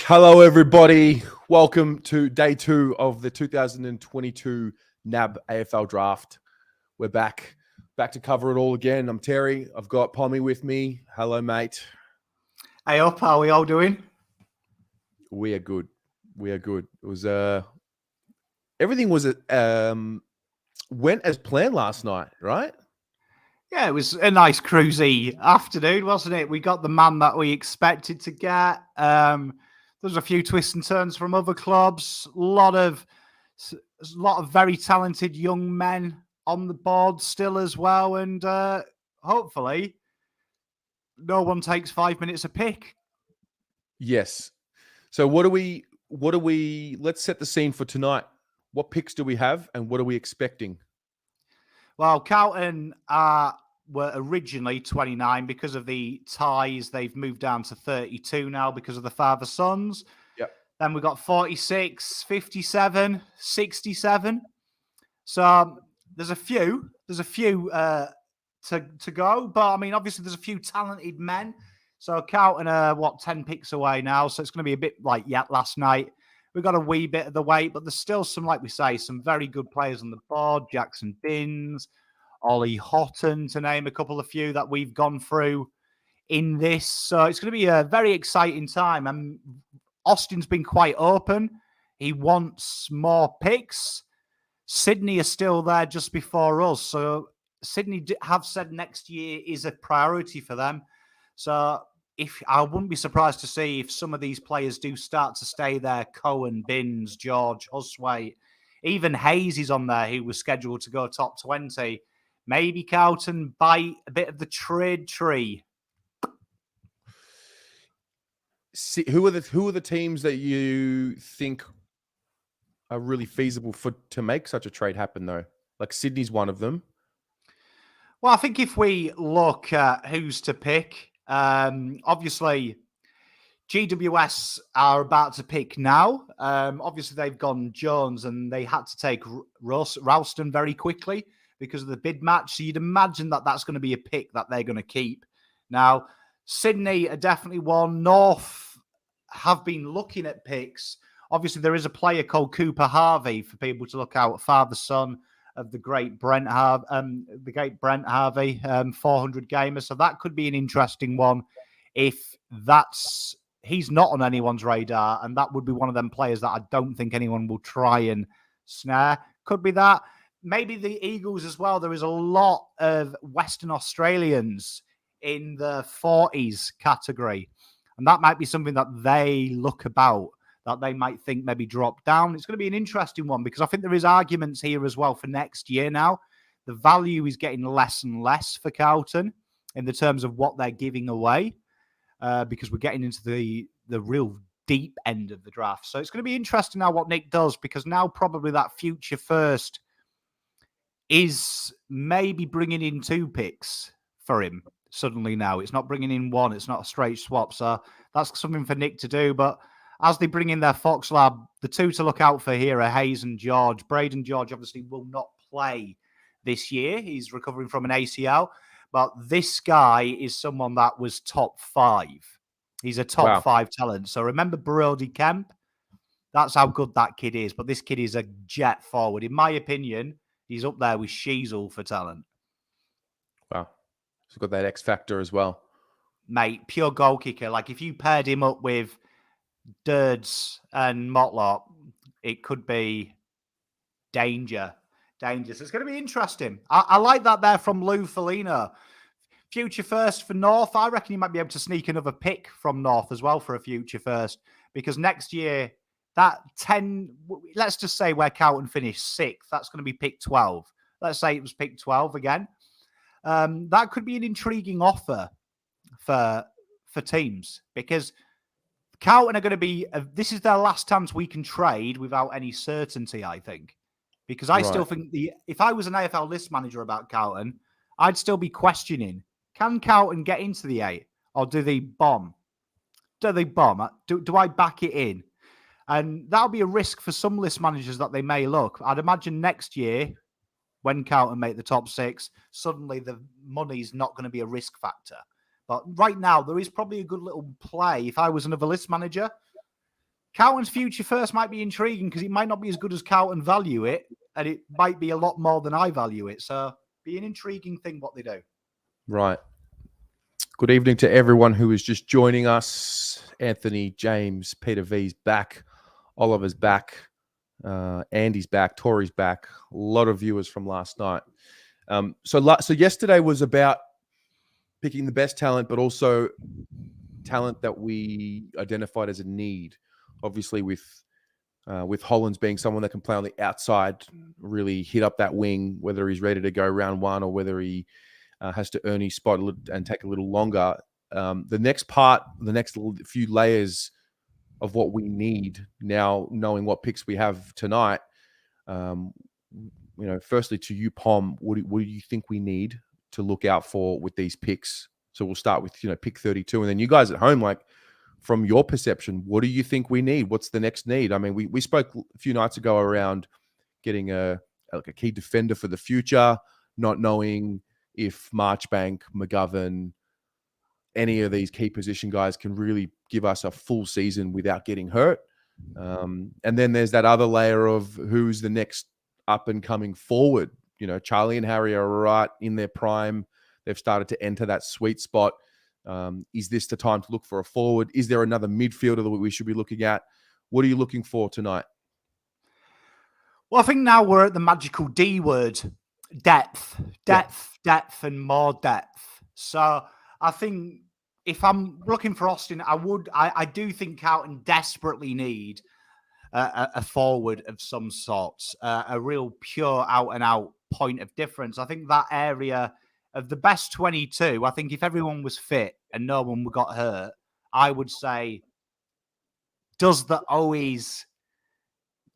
Hello, everybody. Welcome to day 2 of the 2022 NAB AFL Draft. We're back to cover it all again. I'm Terry. I've got Pommy with me. Hello, mate. Hey up, how are we all doing? We are good. It was everything was went as planned last night, right? Yeah, it was a nice cruisy afternoon, wasn't it? We got the man that we expected to get. There's a few twists and turns from other clubs. A lot of very talented young men on the board still as well, and hopefully, no one takes 5 minutes a pick. Yes. So what do we? Let's set the scene for tonight. What picks do we have, and what are we expecting? Well, Carlton were originally 29 because of the ties. They've moved down to 32 now because of the father-sons. Yep. Then we've got 46, 57, 67. So there's a few to go. But, I mean, obviously there's a few talented men. So Carlton are, 10 picks away now. So it's going to be a bit like last night. We've got a wee bit of the weight, but there's still some, like we say, some very good players on the board. Jackson Binns, Ollie Houghton, to name a couple of few that we've gone through in this. So it's going to be a very exciting time. And Austin's been quite open. He wants more picks. Sydney are still there just before us. So Sydney have said next year is a priority for them. So I wouldn't be surprised to see if some of these players do start to stay there. Cohen, Binns, George, Huswaite, even Hayes is on there, who was scheduled to go top 20. Maybe Carlton bite a bit of the trade tree. Who are the teams that you think are really feasible to make such a trade happen, though? Like Sydney's one of them. Well, I think if we look at who's to pick, obviously GWS are about to pick now. Obviously, they've gone Jones and they had to take Ralston very quickly because of the bid match. So you'd imagine that that's going to be a pick that they're going to keep. Now, Sydney are definitely one. North have been looking at picks. Obviously, there is a player called Cooper Harvey for people to look out. Father-son of the great Brent Harvey, 400 gamer. So that could be an interesting one if he's not on anyone's radar, and that would be one of them players that I don't think anyone will try and snare. Could be that. Maybe the Eagles as well. There is a lot of Western Australians in the 40s category, and that might be something that they look about, that they might think maybe drop down. It's going to be an interesting one because I think there is arguments here as well for next year now. The value is getting less and less for Carlton in the terms of what they're giving away because we're getting into the real deep end of the draft. So it's going to be interesting now what Nick does, because now probably that future first is maybe bringing in 2 picks for him suddenly now. It's not bringing in 1. It's not a straight swap. So that's something for Nick to do. But as they bring in their Fox Lab, the 2 to look out for here are Hayes and George. Braden George obviously will not play this year. He's recovering from an ACL. But this guy is someone that was top 5. He's a top 5 talent. So remember Brody Kemp? That's how good that kid is. But this kid is a jet forward. In my opinion, he's up there with Sheasel for talent. Wow. He's got that X factor as well. Mate, pure goal kicker. Like if you paired him up with Dirds and Motlop, it could be danger. So it's going to be interesting. I like that there from Lou Felino. Future first for North. I reckon you might be able to sneak another pick from North as well for a future first, because next year, that 10, let's just say where Carlton finished 6th, that's going to be pick 12. Let's say it was pick 12 again. That could be an intriguing offer for teams, because Carlton are going to be, this is their last chance we can trade without any certainty, I think. Because I still think if I was an AFL list manager about Carlton, I'd still be questioning, can Carlton get into the 8 or do they bomb? Do I back it in? And that'll be a risk for some list managers that they may look. I'd imagine next year, when Carlton make the top 6, suddenly the money's not going to be a risk factor. But right now, there is probably a good little play. If I was another list manager, Carlton's future first might be intriguing because it might not be as good as Carlton value it, and it might be a lot more than I value it. So be an intriguing thing what they do. Right. Good evening to everyone who is just joining us. Anthony, James, Peter V's back. Oliver's back. Andy's back. Tori's back. A lot of viewers from last night. So yesterday was about picking the best talent, but also talent that we identified as a need. Obviously, with Hollands being someone that can play on the outside, really hit up that wing, whether he's ready to go round one or whether he has to earn his spot and take a little longer. The next few layers of what we need now, knowing what picks we have tonight. Firstly to you, Pom, what do you think we need to look out for with these picks? So we'll start with pick 32, and then you guys at home, like from your perception, what do you think we need? What's the next need? I mean, we spoke a few nights ago around getting a key defender for the future, not knowing if Marchbank, McGovern, any of these key position guys can really give us a full season without getting hurt. And then there's that other layer of who's the next up and coming forward. Charlie and Harry are right in their prime. They've started to enter that sweet spot. Is this the time to look for a forward? Is there another midfielder that we should be looking at? What are you looking for tonight? Well, I think now we're at the magical D word, depth, and more depth. So I think if I'm looking for Austin, I do think Carlton desperately need a forward of some sort, a real pure out and out point of difference. I think that area of the best 22, I think if everyone was fit and no one got hurt, I would say, does the Owies,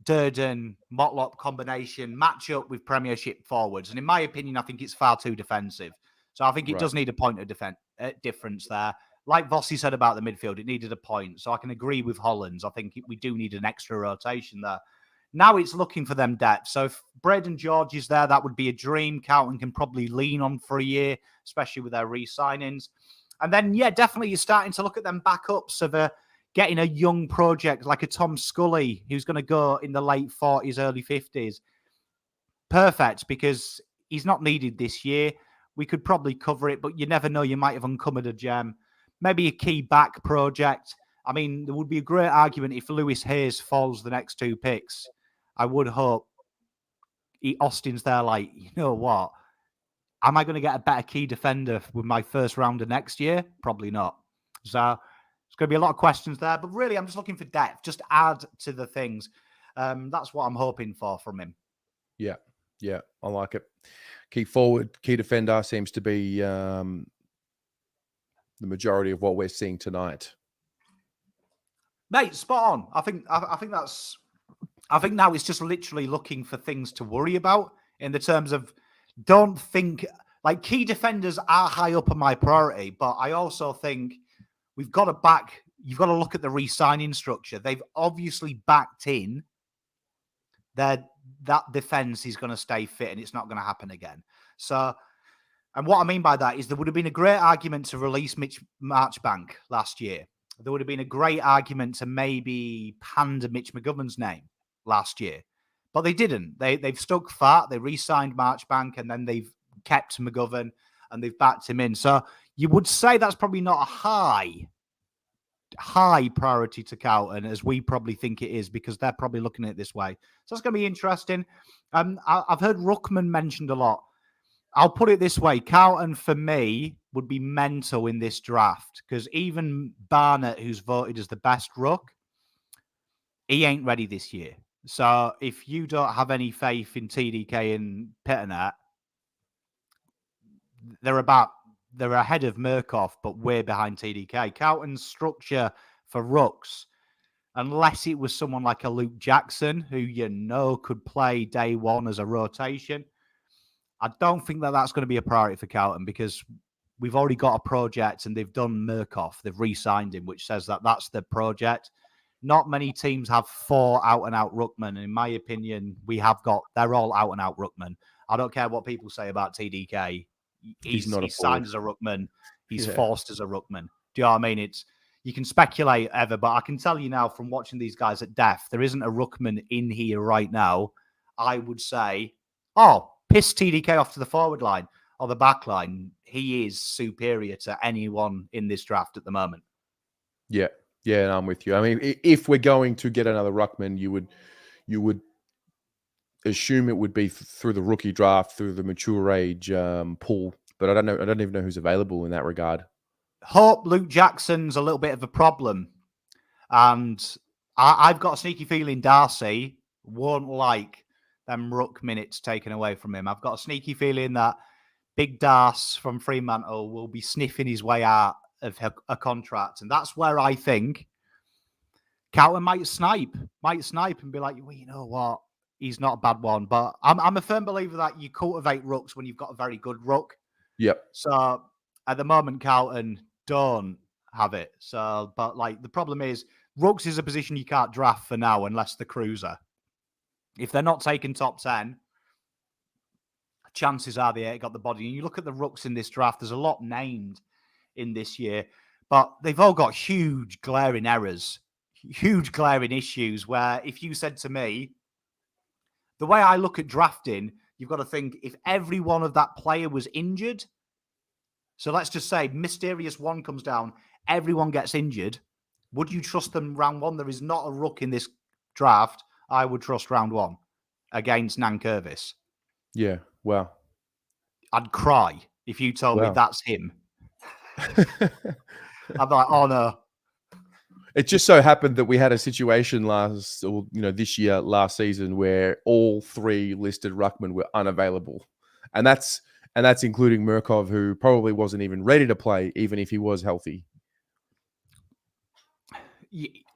Durden, Motlop combination match up with Premiership forwards? And in my opinion, I think it's far too defensive. So I think it does need a point of difference there. Like Vossi said about the midfield, it needed a point. So I can agree with Hollands. I think we do need an extra rotation there. Now it's looking for them depth. So if Braden George is there, that would be a dream. Carlton can probably lean on for a year, especially with their re-signings. And then, definitely you're starting to look at them backups of getting a young project like a Tom Scully, who's going to go in the late 40s, early 50s. Perfect, because he's not needed this year. We could probably cover it, but you never know. You might have uncovered a gem. Maybe a key back project. I mean, there would be a great argument if Lewis Hayes falls the next two picks. I would hope Austin's there like, you know what? Am I going to get a better key defender with my first rounder next year? Probably not. So it's going to be a lot of questions there. But really, I'm just looking for depth. Just add to the things. That's what I'm hoping for from him. Yeah, I like it. Key forward, key defender seems to be the majority of what we're seeing tonight. Mate, spot on. I think now it's just literally looking for things to worry about in the terms of don't think like key defenders are high up on my priority, but I also think you've got to look at the re-signing structure. They've obviously backed in that defense is going to stay fit and it's not going to happen again. So, and what I mean by that is there would have been a great argument to release Mitch Marchbank last year. There would have been a great argument to maybe pander Mitch McGovern's name last year, but they didn't. They've stuck fat. They re-signed Marchbank and then they've kept McGovern and they've backed him in. So you would say that's probably not a high priority to Carlton as we probably think it is because they're probably looking at it this way. So it's going to be interesting. I've heard Ruckman mentioned a lot. I'll put it this way. Carlton, for me, would be mental in this draft because even Barnett, who's voted as the best ruck, he ain't ready this year. So if you don't have any faith in TDK and Pitternet, they're ahead of Murkoff, but way behind TDK. Carlton's structure for rucks, unless it was someone like a Luke Jackson, who could play day one as a rotation, I don't think that's going to be a priority for Carlton because we've already got a project and they've done Murkoff. They've re-signed him, which says that that's the project. Not many teams have 4 out-and-out ruckmen. And in my opinion, they're all out-and-out ruckmen. I don't care what people say about TDK. He's signed as a ruckman. He's forced as a ruckman. Do you know what I mean? You can speculate ever, but I can tell you now from watching these guys at depth, there isn't a ruckman in here right now. I would say, piss TDK off to the forward line or the back line. He is superior to anyone in this draft at the moment. Yeah, and I'm with you. I mean, if we're going to get another ruckman, you would assume it would be through the rookie draft, through the mature age pool. But I don't know. I don't even know who's available in that regard. Hope Luke Jackson's a little bit of a problem. And I've got a sneaky feeling Darcy won't like them ruck minutes taken away from him. I've got a sneaky feeling that Big Darce from Fremantle will be sniffing his way out of a contract. And that's where I think Carlton might snipe and be like, well, you know what? He's not a bad one. But I'm a firm believer that you cultivate rucks when you've got a very good ruck. Yep. So at the moment, Carlton don't have it. So, but like the problem is, rucks is a position you can't draft for now unless the cruiser. If they're not taking top 10, chances are they ain't got the body. And you look at the rucks in this draft, there's a lot named in this year, but they've all got huge glaring errors, huge glaring issues where if you said to me, the way I look at drafting, you've got to think if every one of that player was injured. So let's just say mysterious one comes down, everyone gets injured. Would you trust them round one? There is not a ruck in this draft I would trust round one against Nankervis. Yeah, wow. I'd cry if you told me that's him. I'd be like, oh no. It just so happened that we had a situation this year, last season, where all three listed ruckmen were unavailable, and that's including Murkov, who probably wasn't even ready to play, even if he was healthy.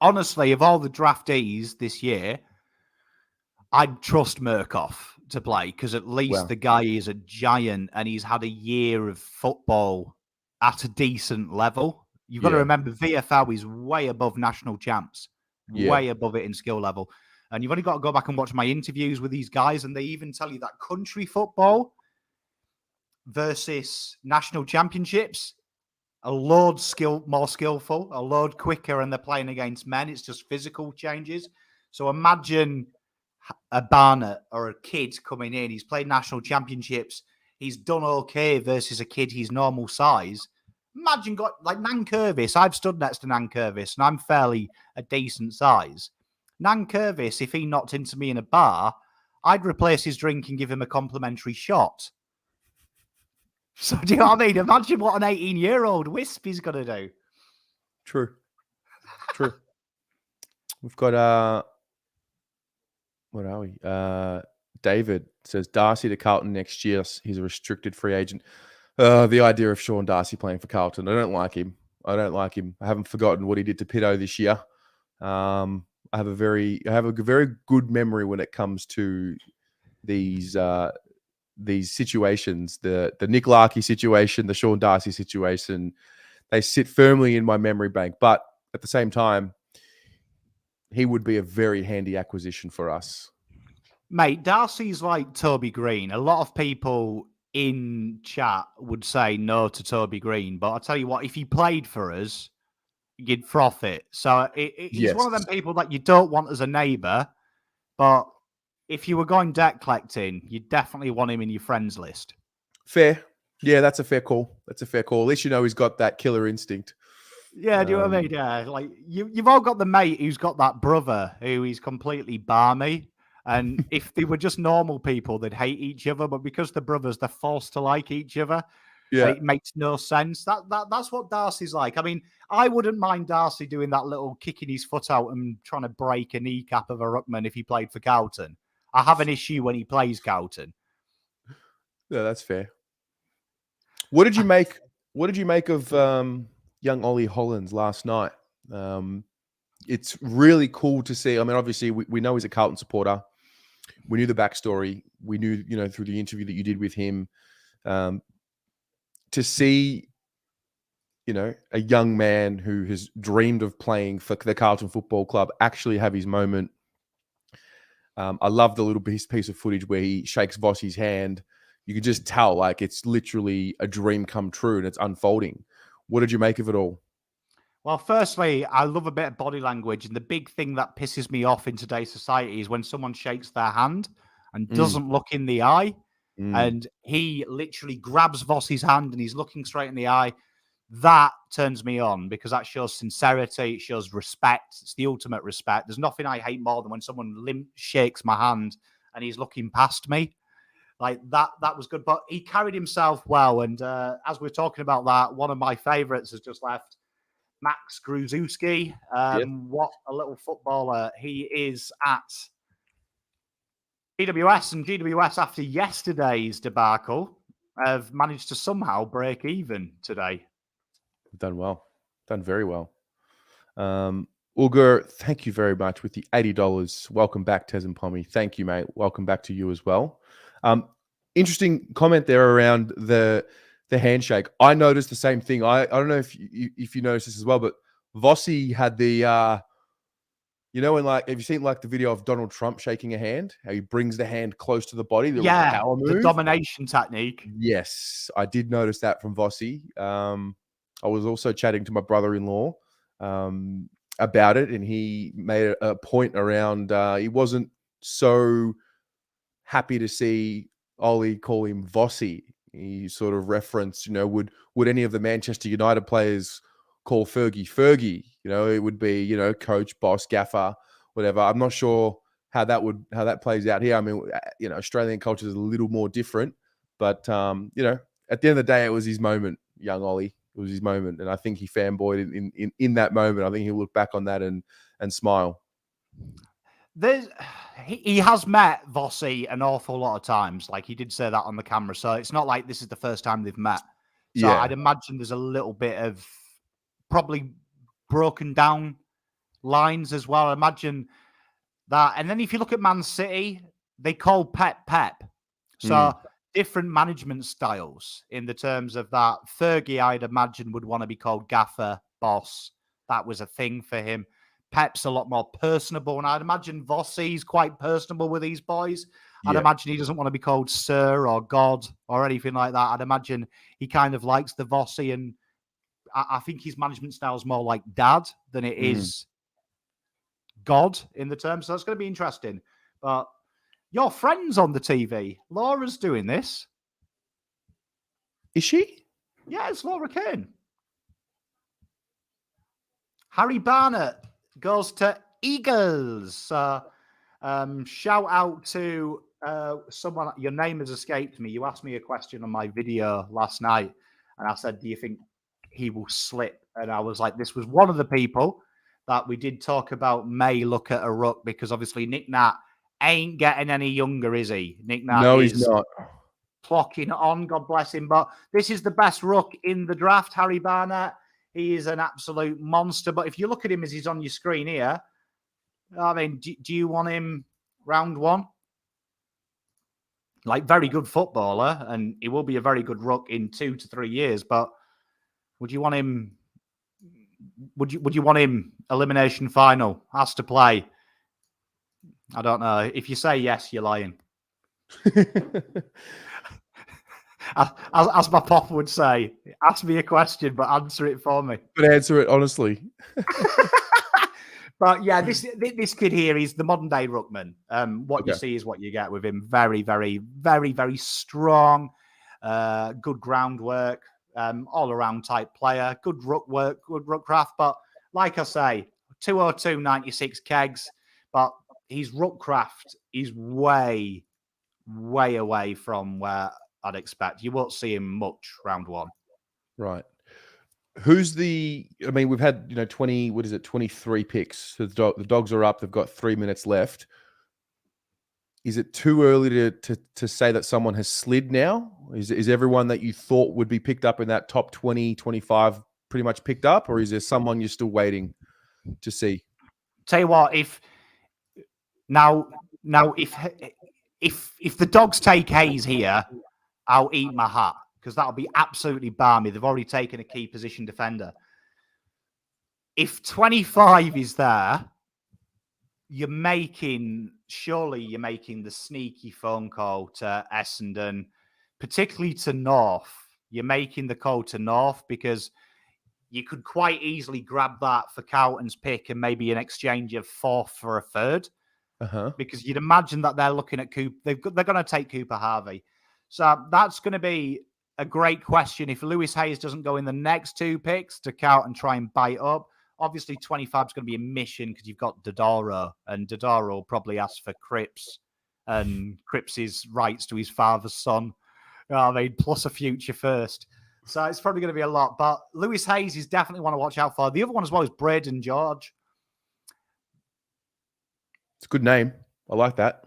Honestly, of all the draftees this year, I'd trust Murkov to play because at least the guy is a giant and he's had a year of football at a decent level. You've got to remember, VFL is way above national champs, way above it in skill level. And you've only got to go back and watch my interviews with these guys, and they even tell you that country football versus national championships, a load more skillful, a load quicker, and they're playing against men. It's just physical changes. So imagine a Barnett or a kid coming in. He's played national championships. He's done okay versus a kid his normal size. Imagine like Nankervis. I've stood next to Nankervis, and I'm fairly a decent size. Nankervis, if he knocked into me in a bar, I'd replace his drink and give him a complimentary shot. So do you know what I mean? Imagine what an 18-year-old wisp is going to do. True. We've got what are we? David says Darcy to Carlton next year. He's a restricted free agent. The idea of Sean Darcy playing for Carlton, I don't like him. I haven't forgotten what he did to Pitto this year. I have a very good memory when it comes to these situations. The Nick Larkey situation, the Sean Darcy situation, they sit firmly in my memory bank. But at the same time, he would be a very handy acquisition for us. Mate, Darcy's like Toby Green. A lot of people in chat would say no to Toby Green, but I'll tell you what, if he played for us, you'd froth it. So he's one of them people that you don't want as a neighbour, but if you were going debt collecting, you definitely want him in your friends list. Fair. Yeah, that's a fair call. At least you know he's got that killer instinct. Yeah, do you know what I mean? Yeah, like you've all got the mate who's got that brother who is completely balmy. And if they were just normal people, they'd hate each other. But because they're brothers, they're forced to like each other. Yeah, it makes no sense. That's what Darcy's like. I mean, I wouldn't mind Darcy doing that little kicking his foot out and trying to break a kneecap of a ruckman if he played for Carlton. I have an issue when he plays Carlton. Yeah, that's fair. What did you make? What did you make of young Ollie Hollands last night? It's really cool to see. I mean, obviously, we know he's a Carlton supporter. We knew the backstory. We knew, through the interview that you did with him, to see, a young man who has dreamed of playing for the Carlton Football Club actually have his moment. I love the little piece of footage where he shakes Vossi's hand. You can just tell, like, it's literally a dream come true and it's unfolding. What did you make of it all? Well, firstly, I love a bit of body language. And the big thing that pisses me off in today's society is when someone shakes their hand and doesn't look in the eye. And he literally grabs Vossi's hand and he's looking straight in the eye. That turns me on because that shows sincerity. It shows respect. It's the ultimate respect. There's nothing I hate more than when someone shakes my hand and he's looking past me. Like that was good. But he carried himself well. And as we're talking about that, one of my favorites has just left. Max Gruszewski. What a little footballer he is at GWS. And GWS, after yesterday's debacle, have managed to somehow break even today. Done well. Done very well. Ugur, thank you very much with the $80. Welcome back, Tez and Pommy. Thank you, mate. Welcome back to you as well. Interesting comment there around the handshake. I noticed the same thing. I don't know if you noticed this as well, but Vossi had the when have you seen like the video of Donald Trump shaking a hand? How he brings the hand close to the body, power move, the domination technique. Yes, I did notice that from Vossi. I was also chatting to my brother-in-law about it, and he made a point around he wasn't so happy to see Ollie call him Vossi. He sort of referenced, would any of the Manchester United players call Fergie? It would be, coach, boss, gaffer, whatever. I'm not sure how that plays out here. I mean, Australian culture is a little more different, but at the end of the day, it was his moment, young Ollie. It was his moment, and I think he fanboyed in that moment. I think he'll look back on that and smile. He has met Vossi an awful lot of times. Like he did say that on the camera. So it's not like this is the first time they've met. So I'd imagine there's a little bit of probably broken down lines as well. I imagine that. And then if you look at Man City, they call Pep. So different management styles in the terms of that. Fergie, I'd imagine, would want to be called gaffer, boss. That was a thing for him. Pep's a lot more personable, and I'd imagine Vossi's quite personable with these boys. I'd imagine he doesn't want to be called sir or God or anything like that. I'd imagine he kind of likes the Vossi, and I think his management style is more like dad than it is God in the term. So that's going to be interesting. But your friend's on the TV. Laura's doing this. Is she? Yeah, it's Laura Kane. Harry Barnett goes to Eagles. Shout out to someone. Your name has escaped me. You asked me a question on my video last night, and I said, do you think he will slip? And I was like, this was one of the people that we did talk about may look at a ruck, because obviously Nick Nat ain't getting any younger, is he? Nick Nat he's not. Clocking on, God bless him. But this is the best ruck in the draft, Harry Barnett. He is an absolute monster. But if you look at him as he's on your screen here, I mean, do you want him round one? Like, very good footballer, and he will be a very good ruck in 2 to 3 years. But would you want him? Would you want him elimination final? Has to play. I don't know. If you say yes, you're lying. As my pop would say, ask me a question, but answer it for me. But answer it honestly. But yeah, this kid here is the modern day ruckman. What you see is what you get with him. Very, very, very, very strong. Good groundwork. All around type player. Good ruck work. Good ruck craft. But like I say, 202, 96 kegs. But his ruck craft is way, way away from where I'd expect. You won't see him much round one. Right. We've had, 23 picks. So the dogs are up. They've got 3 minutes left. Is it too early to say that someone has slid now? Is everyone that you thought would be picked up in that top 20, 25 pretty much picked up? Or is there someone you're still waiting to see? Tell you what, if the dogs take Hayes here, I'll eat my hat, because that'll be absolutely balmy. They've already taken a key position defender. If 25 is there, you're making the sneaky phone call to Essendon, particularly to North. You're making the call to North, because you could quite easily grab that for Carlton's pick and maybe an exchange of 4th for a 3rd. Because you'd imagine that they're looking at Cooper. They're going to take Cooper Harvey. So that's going to be a great question. If Lewis Hayes doesn't go in the next 2 picks to count and try and bite up, obviously 25 is going to be a mission because you've got Dodoro, and Dodoro will probably ask for Cripps and Cripps' rights to his father's son. I mean, plus a future first. So it's probably going to be a lot. But Lewis Hayes is definitely one to watch out for. The other one as well is Braden George. It's a good name. I like that.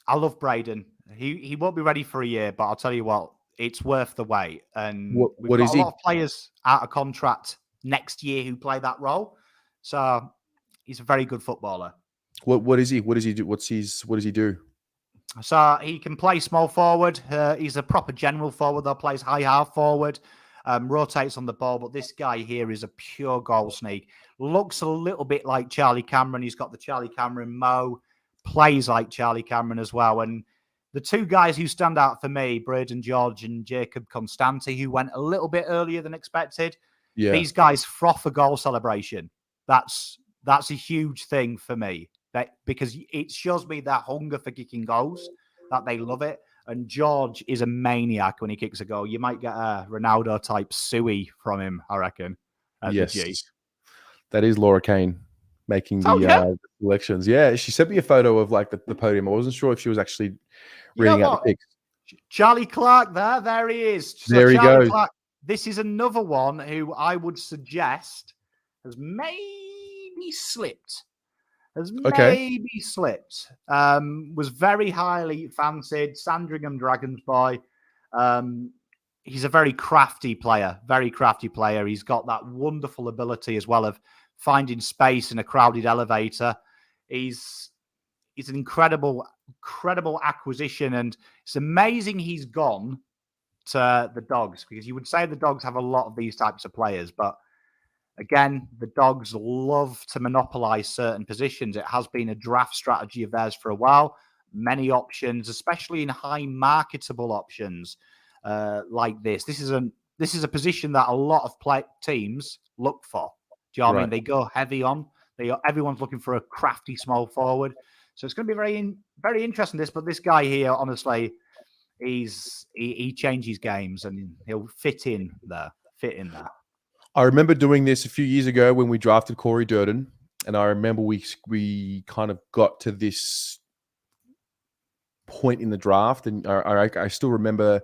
I love Braden. He won't be ready for a year, but I'll tell you what, it's worth the wait. And what is a lot of players out of contract next year who play that role. So he's a very good footballer. What is he? What does he do? What does he do? So he can play small forward. He's a proper general forward that plays high half forward. Rotates on the ball, but this guy here is a pure goal sneak. Looks a little bit like Charlie Cameron. He's got the Charlie Cameron mo. Plays like Charlie Cameron as well. And the 2 guys who stand out for me, Braden George and Jacob Constanti, who went a little bit earlier than expected. Yeah. These guys froth a goal celebration. That's a huge thing for me. Because it shows me that hunger for kicking goals, that they love it. And George is a maniac when he kicks a goal. You might get a Ronaldo-type suey from him, I reckon, at the G. That is Laura Kane making the selections. Yeah, she sent me a photo of like the podium. I wasn't sure if she was actually reading out the picks. Charlie Clark there he is. So there he goes. Clark, this is another one who I would suggest has maybe slipped. Was very highly fancied. Sandringham Dragons boy. He's a very crafty player. He's got that wonderful ability as well of finding space in a crowded elevator. He's an incredible acquisition, and it's amazing he's gone to the Dogs, because you would say the Dogs have a lot of these types of players, but again, the Dogs love to monopolize certain positions. It has been a draft strategy of theirs for a while. Many options, especially in high marketable options like this. This is a position that a lot of teams look for. Do you know what I mean? They go heavy on. Everyone's looking for a crafty small forward. So it's going to be very, very interesting. But this guy here, honestly, he changes games and he'll fit in there. I remember doing this a few years ago when we drafted Corey Durden, and I remember we kind of got to this point in the draft, and I still remember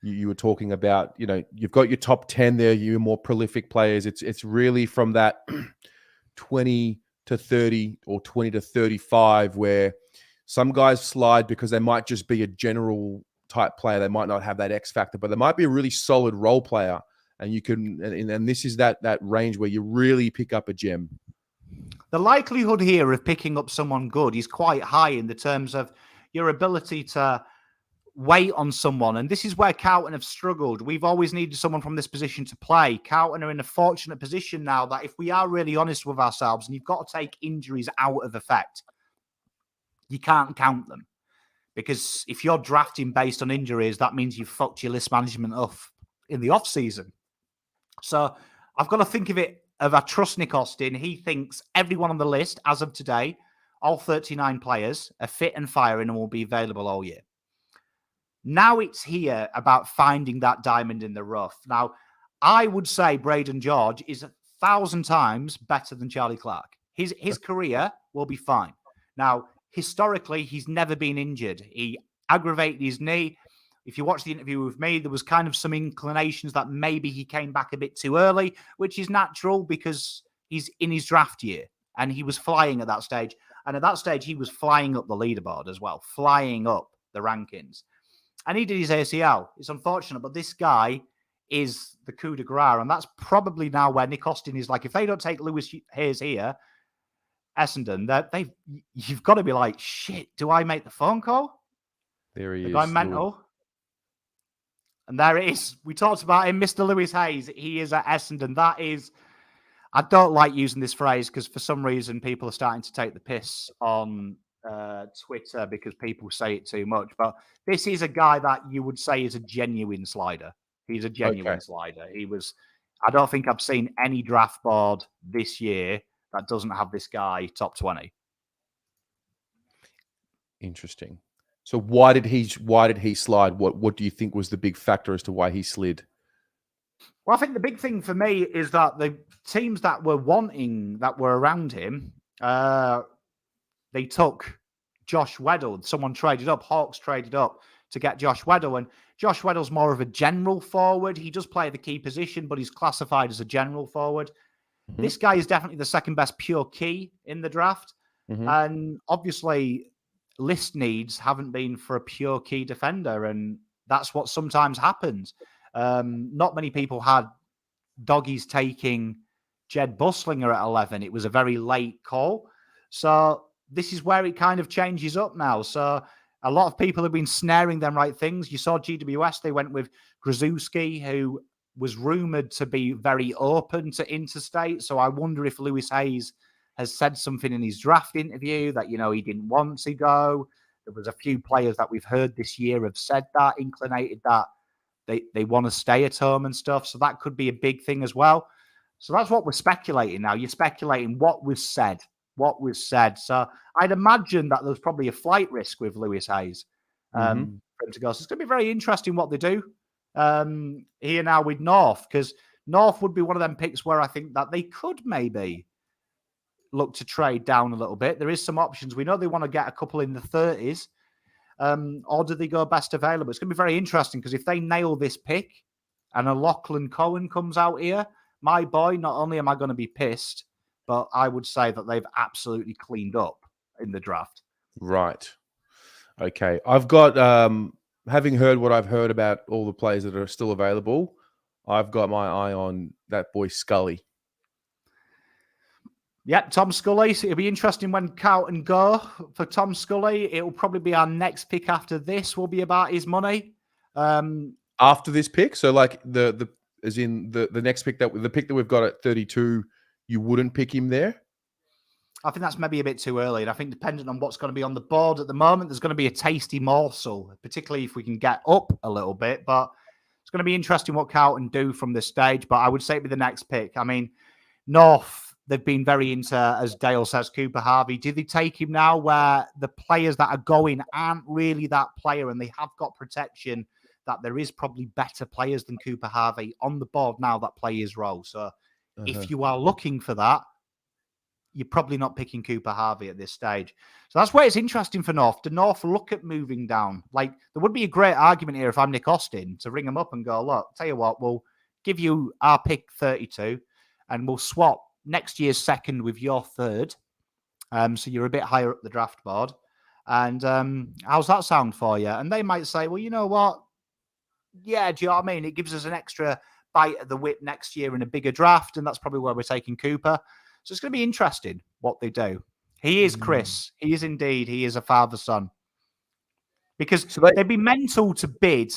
you were talking about, you've got your top 10 there, your more prolific players. It's really from that 20 to 30 or 20 to 35 where some guys slide because they might just be a general type player. They might not have that X factor, but they might be a really solid role player. And you can, and this is that range where you really pick up a gem. The likelihood here of picking up someone good is quite high in the terms of your ability to wait on someone. And this is where Carlton have struggled. We've always needed someone from this position to play. Carlton are in a fortunate position now that if we are really honest with ourselves, and you've got to take injuries out of effect, you can't count them. Because if you're drafting based on injuries, that means you've fucked your list management off in the off-season. So I've got to think of it of I trust Nick Austin. He thinks everyone on the list as of today, all 39 players, are fit and firing and will be available all year. Now it's here about finding that diamond in the rough. Now, I would say Braden George is 1,000 times better than Charlie Clark. His career will be fine. Now, historically, he's never been injured. He aggravated his knee. If you watch the interview with me, there was kind of some inclinations that maybe he came back a bit too early, which is natural because he's in his draft year and he was flying at that stage. And at that stage, he was flying up the leaderboard as well, flying up the rankings. And he did his ACL. It's unfortunate, but this guy is the coup de grace. And that's probably now where Nick Austin is like, if they don't take Lewis Hayes here, Essendon, you've got to be like, shit, do I make the phone call? There he is. The guy mental. And there it is. We talked about him, Mr. Lewis Hayes. He is at Essendon. That is, I don't like using this phrase because for some reason people are starting to take the piss on Twitter because people say it too much. But this is a guy that you would say is a genuine slider. He's a genuine slider. He was I don't think I've seen any draft board this year that doesn't have this guy top 20. Interesting. So why did he slide? What do you think was the big factor as to why he slid? Well, I think the big thing for me is that the teams that were around him, they took Josh Weddle. Someone traded up. Hawks traded up to get Josh Weddle. And Josh Weddle's more of a general forward. He does play the key position, but he's classified as a general forward. Mm-hmm. This guy is definitely the second best pure key in the draft. Mm-hmm. And obviously, list needs haven't been for a pure key defender. And that's what sometimes happens. Not many people had doggies taking Jed Busslinger at 11. It was a very late call. So this is where it kind of changes up now. So a lot of people have been snaring them right things. You saw GWS, they went with Grzuski, who was rumored to be very open to interstate. So I wonder if Lewis Hayes has said something in his draft interview that, you know, he didn't want to go. There was a few players that we've heard this year have said that, inclinated that they want to stay at home and stuff. So that could be a big thing as well. So that's what we're speculating now. You're speculating what was said. So I'd imagine that there's probably a flight risk with Lewis Hayes for him to go. So it's going to be very interesting what they do here now with North, because North would be one of them picks where I think that they could maybe look to trade down a little bit. There is some options. We know they want to get a couple in the 30s. Or do they go best available? It's going to be very interesting, because if they nail this pick and a Lachlan Cohen comes out here, my boy, not only am I going to be pissed, but I would say that they've absolutely cleaned up in the draft. Right. Okay. I've got, having heard what I've heard about all the players that are still available, I've got my eye on that boy Scully. Yeah, Tom Scully. So it'll be interesting when Carlton go for Tom Scully. It'll probably be our next pick after this will be about his money. After this pick? So like the next pick, the pick that we've got at 32, you wouldn't pick him there? I think that's maybe a bit too early. And I think depending on what's going to be on the board at the moment, there's going to be a tasty morsel, particularly if we can get up a little bit. But it's going to be interesting what Carlton do from this stage. But I would say it'd be the next pick. I mean, North, they've been very into, as Dale says, Cooper Harvey. Do they take him now where the players that are going aren't really that player and they have got protection, that there is probably better players than Cooper Harvey on the board now that play his role? So if you are looking for that, you're probably not picking Cooper Harvey at this stage. So that's where it's interesting for North. Do North look at moving down? Like, there would be a great argument here if I'm Nick Austin to ring them up and go, look, tell you what, we'll give you our pick 32 and we'll swap next year's second with your third. So you're a bit higher up the draft board. And how's that sound for you? And they might say, well, you know what? Yeah, do you know what I mean? It gives us an extra bite at the whip next year in a bigger draft. And that's probably where we're taking Cooper. So it's going to be interesting what they do. He is Chris. He is indeed. He is a father-son. Because they'd be mental to bid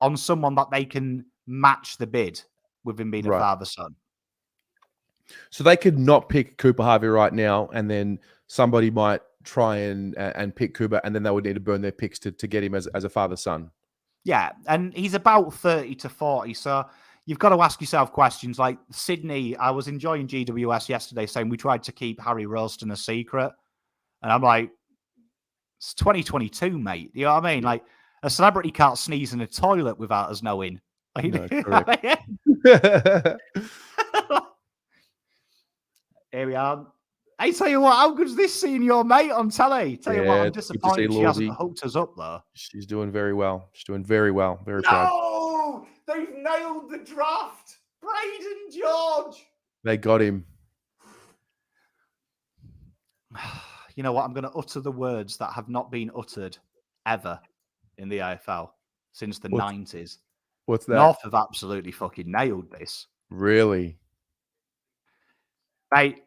on someone that they can match the bid with him being a father-son. So they could not pick Cooper Harvey right now, and then somebody might try and pick Cooper, and then they would need to burn their picks to get him as a father-son. Yeah, and he's about 30 to 40, so you've got to ask yourself questions like Sydney. I was enjoying GWS yesterday saying we tried to keep Harry Ralston a secret. And I'm like, it's 2022, mate. You know what I mean? Like, a celebrity can't sneeze in a toilet without us knowing. No, correct. Here we are. I tell you what, how good's this seeing your mate on telly? Tell you what, I'm disappointed she hasn't hooked us up, though. She's doing very well. She's doing very well. Very proud. No! They've nailed the draft. Braden George. They got him. You know what? I'm going to utter the words that have not been uttered ever in the AFL since the 90s. What's that? North have absolutely fucking nailed this. Really? Mate,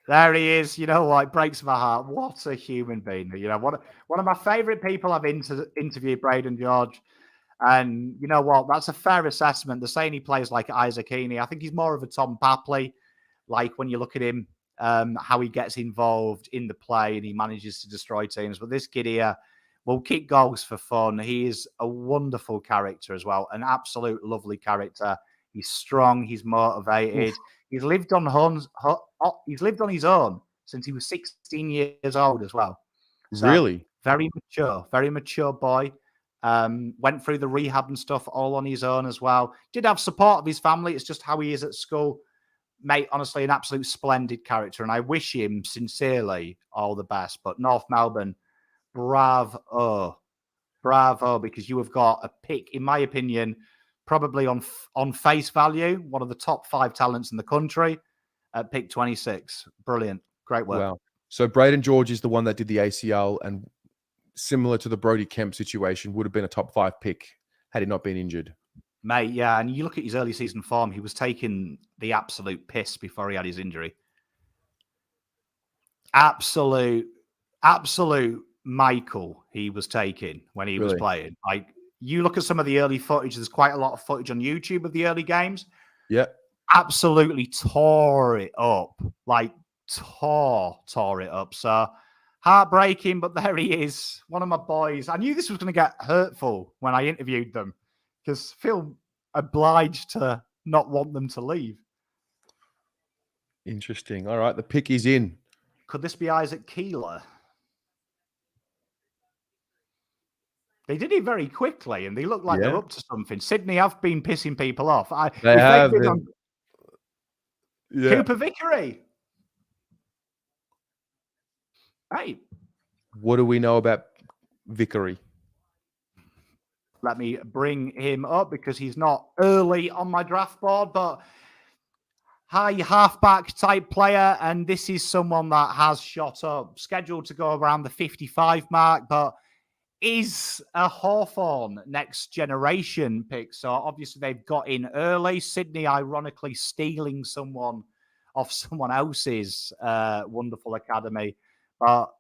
there he is. You know what? It breaks my heart. What a human being. You know, one of my favourite people I've interviewed, Braden George. And you know what? That's a fair assessment. They're saying he plays like Isaac Heaney. I think he's more of a Tom Papley. Like when you look at him, how he gets involved in the play and he manages to destroy teams. But this kid here will kick goals for fun. He is a wonderful character as well. An absolute lovely character. He's strong. He's motivated. Oof. He's lived on his own since he was 16 years old as well. So Really? very mature boy. Went through the rehab and stuff all on his own as well. Did have support of his family. It's just how he is at school. Mate, honestly, an absolute splendid character. And I wish him sincerely all the best. But North Melbourne, bravo, because you have got a pick, in my opinion, probably on face value, one of the top 5 talents in the country at pick 26. Brilliant. Great work. Wow. So Braden George is the one that did the ACL, and similar to the Brody Kemp situation, would have been a top 5 pick had he not been injured. Mate, yeah, and you look at his early season form, he was taking the absolute piss before he had his injury. Absolute Michael he was taking when he was playing. Like, you look at some of the early footage, there's quite a lot of footage on YouTube of the early games. Yeah. Absolutely tore it up. Like, tore it up. So, heartbreaking, but there he is. One of my boys. I knew this was going to get hurtful when I interviewed them, because feel obliged to not want them to leave. Interesting. All right, the pick is in. Could this be Isaac Keeler? They did it very quickly, and they look like they're up to something. Sydney have been pissing people off. They have. Cooper Vickery. Hey. What do we know about Vickery? Let me bring him up because he's not early on my draft board, but high halfback type player. And this is someone that has shot up, scheduled to go around the 55 mark, but is a Hawthorn next generation pick. So obviously they've got in early. Sydney, ironically, stealing someone off someone else's wonderful academy. But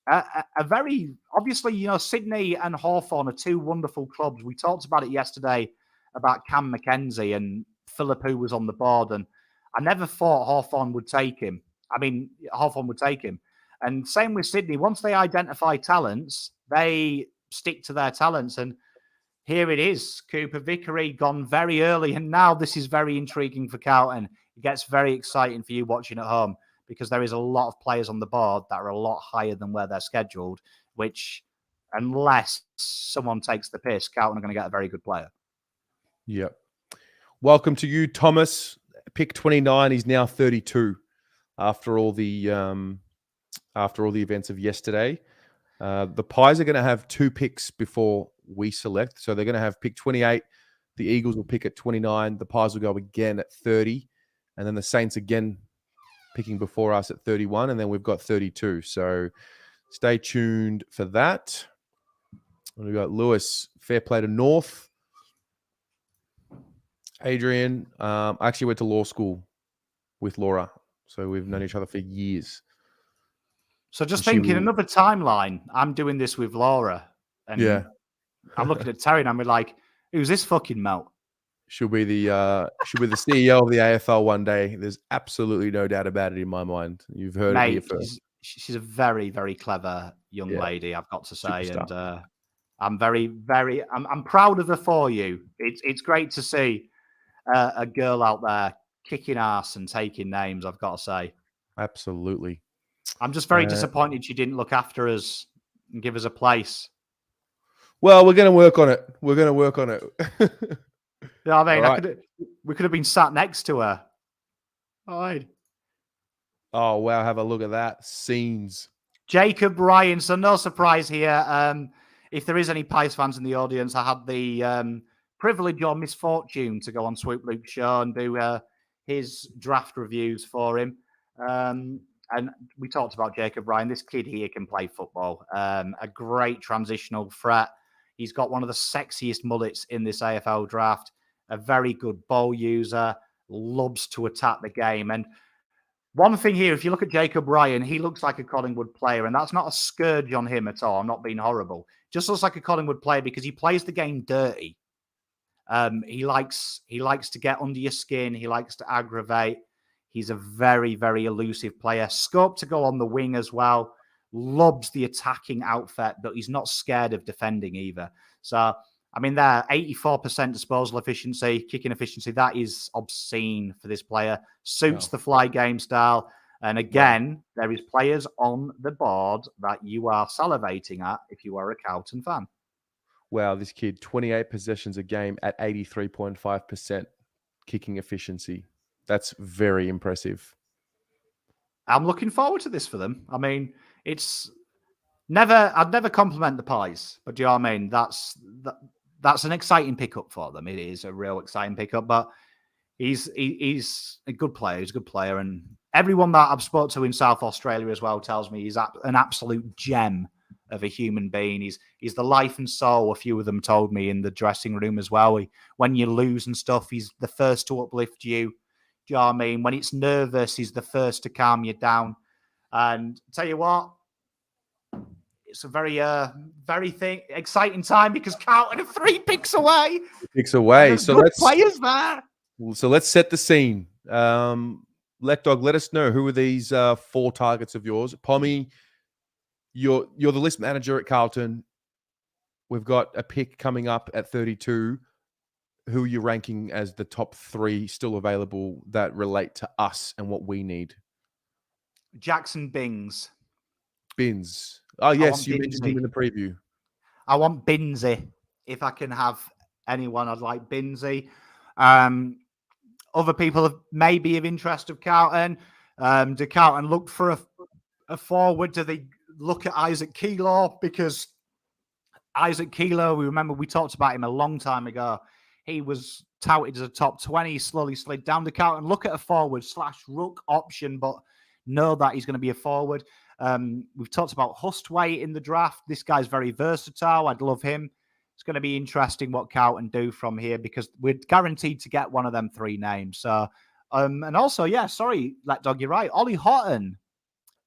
a very, obviously, you know, Sydney and Hawthorn are 2 wonderful clubs. We talked about it yesterday about Cam McKenzie and Phillip, who was on the board. And I never thought Hawthorn would take him. Hawthorn would take him. And same with Sydney. Once they identify talents, they stick to their talents. And here it is. Cooper Vickery gone very early. And now this is very intriguing for Carlton. It gets very exciting for you watching at home, because there is a lot of players on the board that are a lot higher than where they're scheduled, which, unless someone takes the piss, Carlton are going to get a very good player. Yep. Welcome to you, Thomas. Pick 29. He's now 32 after all the events of yesterday. The Pies are going to have 2 picks before we select. So they're going to have pick 28. The Eagles will pick at 29. The Pies will go again at 30. And then the Saints again picking before us at 31, and then we've got 32. So stay tuned for that. We've got Lewis, fair play to North. Adrian, I actually went to law school with Laura, so we've known each other for years. So just thinking, another timeline, I'm doing this with Laura, and I'm looking at Terry, and I'm like, who's this fucking melt? She'll be the CEO of the AFL one day. There's absolutely no doubt about it in my mind. You've heard it here first. She's a very, very clever young lady, I've got to say. Superstar. And I'm proud of her for you. It's great to see a girl out there kicking ass and taking names, I've got to say. Absolutely. I'm just very disappointed she didn't look after us and give us a place. Well, we're going to work on it. Yeah, I mean, we could have been sat next to her. All right. Oh, wow. Have a look at that. Scenes. Jacob Ryan. So no surprise here. If there is any Pies fans in the audience, I had the privilege or misfortune to go on Swoop Luke's show and do his draft reviews for him. And we talked about Jacob Ryan. This kid here can play football. A great transitional threat. He's got one of the sexiest mullets in this AFL draft. A very good ball user. Loves to attack the game. And one thing here, if you look at Jacob Ryan, he looks like a Collingwood player. And that's not a scourge on him at all. I'm not being horrible. Just looks like a Collingwood player because he plays the game dirty. He likes to get under your skin. He likes to aggravate. He's a very, very elusive player. Scope to go on the wing as well. Loves the attacking outfit, but he's not scared of defending either. So I mean, they're 84% disposal efficiency, kicking efficiency. That is obscene for this player. Suits the fly game style. And again, there is players on the board that you are salivating at if you are a Carlton fan. Wow, this kid, 28 possessions a game at 83.5% kicking efficiency. That's very impressive. I'm looking forward to this for them. I mean, I'd never compliment the pies, but do you know what I mean? That's an exciting pickup for them. It is a real exciting pickup, but he's a good player. He's a good player, and everyone that I've spoke to in South Australia as well tells me he's an absolute gem of a human being. He's the life and soul. A few of them told me in the dressing room as well. When you lose and stuff, he's the first to uplift you. Do you know what I mean? When it's nervous, he's the first to calm you down. And tell you what, it's a very exciting time because Carlton are 3 picks away. So players there. So let's set the scene. Let us know, who are these 4 targets of yours? Pommy, you're the list manager at Carlton. We've got a pick coming up at 32. Who are you ranking as the top 3 still available that relate to us and what we need? Jackson Bings. Oh, yes, you mentioned him in the preview. I want Binsey. If I can have anyone, I'd like Binsey. Other people may be of interest of Carlton. Do Carlton look for a forward? Do they look at Isaac Keeler? Because Isaac Keeler, we talked about him a long time ago. He was touted as a top 20, slowly slid down to Carlton. Look at a forward/ruck option, but know that he's going to be a forward. We've talked about Hustwaite in the draft. This guy's very versatile. I'd love him. It's going to be interesting what Carlton do from here because we're guaranteed to get one of them 3 names. So, and also, Let Dog, you're right. Ollie Houghton.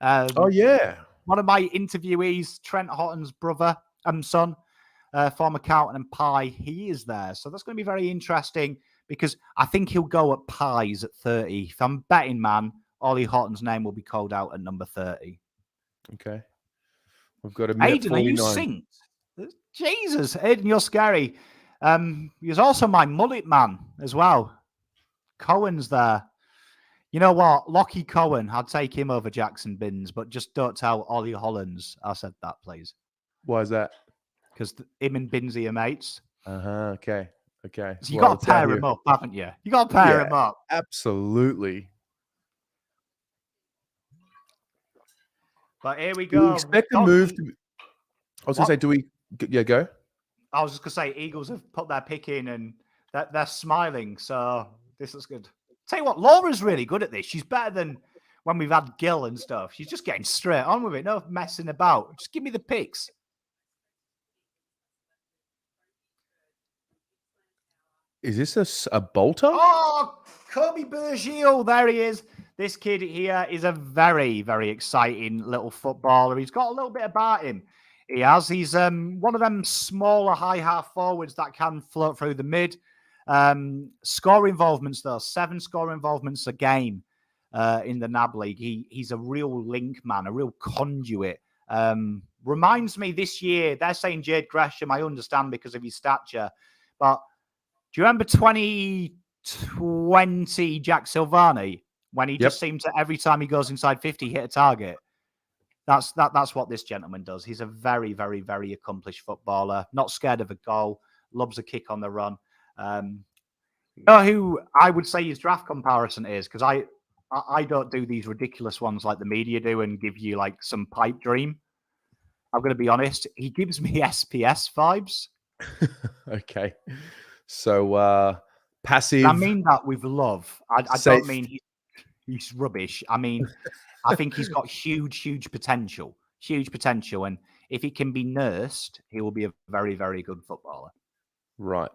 One of my interviewees, Trent Houghton's son, former Carlton and Pie, he is there. So that's going to be very interesting because I think he'll go at Pies at 30. If I'm betting, man, Ollie Houghton's name will be called out at number 30. Okay. We've got a minute Aiden, 49. are you synced? Jesus, Aiden, you're scary. He's also my mullet man as well. Cohen's there. You know what? Lockie Cohen, I'd take him over Jackson Bins, but just don't tell Ollie Hollands I said that, please. Why is that? Because him and Binsey are mates. Okay. So you got to pair him up, haven't you? You got to pair him up. Absolutely. But here we go. Do we expect a move? I was going to say, do we? Yeah, go. I was just going to say, Eagles have put their pick in and they're smiling. So this is good. Tell you what, Laura's really good at this. She's better than when we've had Gil and stuff. She's just getting straight on with it. No messing about. Just give me the picks. Is this a bolter? Oh, Kobe Bergil. There he is. This kid here is a very, very exciting little footballer. He's got a little bit about him. He's one of them smaller high half forwards that can float through the mid. Score involvements, though, 7 score involvements a game in the NAB League. He's a real link man, a real conduit. Reminds me this year, they're saying Jade Gresham, I understand because of his stature. But do you remember 2020 Jack Silvani? When he just seemed to, every time he goes inside 50, hit a target. That's what this gentleman does. He's a very, very, very accomplished footballer. Not scared of a goal. Loves a kick on the run. You know who I would say his draft comparison is? Because I don't do these ridiculous ones like the media do and give you like some pipe dream. I'm going to be honest. He gives me SPS vibes. Okay. So passive. I mean that with love. I don't mean he's rubbish. I mean, I think he's got huge potential. Huge potential. And if he can be nursed, he will be a very, very good footballer. Right.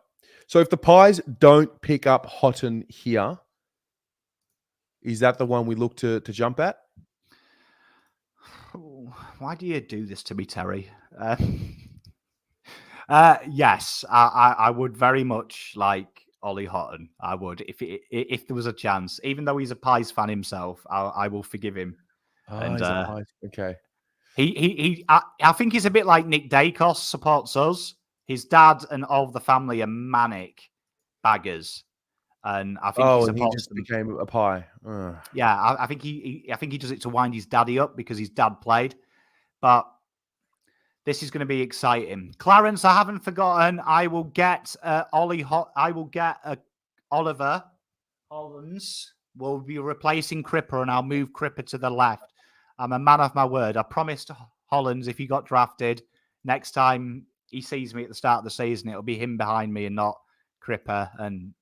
So if the Pies don't pick up Houghton here, is that the one we look to jump at? Why do you do this to me, Terry? Yes, I would very much like Ollie Houghton. I would, if there was a chance. Even though he's a Pies fan himself, I will forgive him. Okay. I think he's a bit like Nick Dacos supports us. His dad and all of the family are manic baggers. And I think he and he supports just them. became a pie. Ugh. Yeah, I think I think he does it to wind his daddy up because his dad played. But this is going to be exciting. Clarence, I haven't forgotten. I will get Oliver Hollands will be replacing Cripper, and I'll move Cripper to the left. I'm a man of my word. I promised Hollands if he got drafted, next time he sees me at the start of the season, it'll be him behind me and not Cripper. And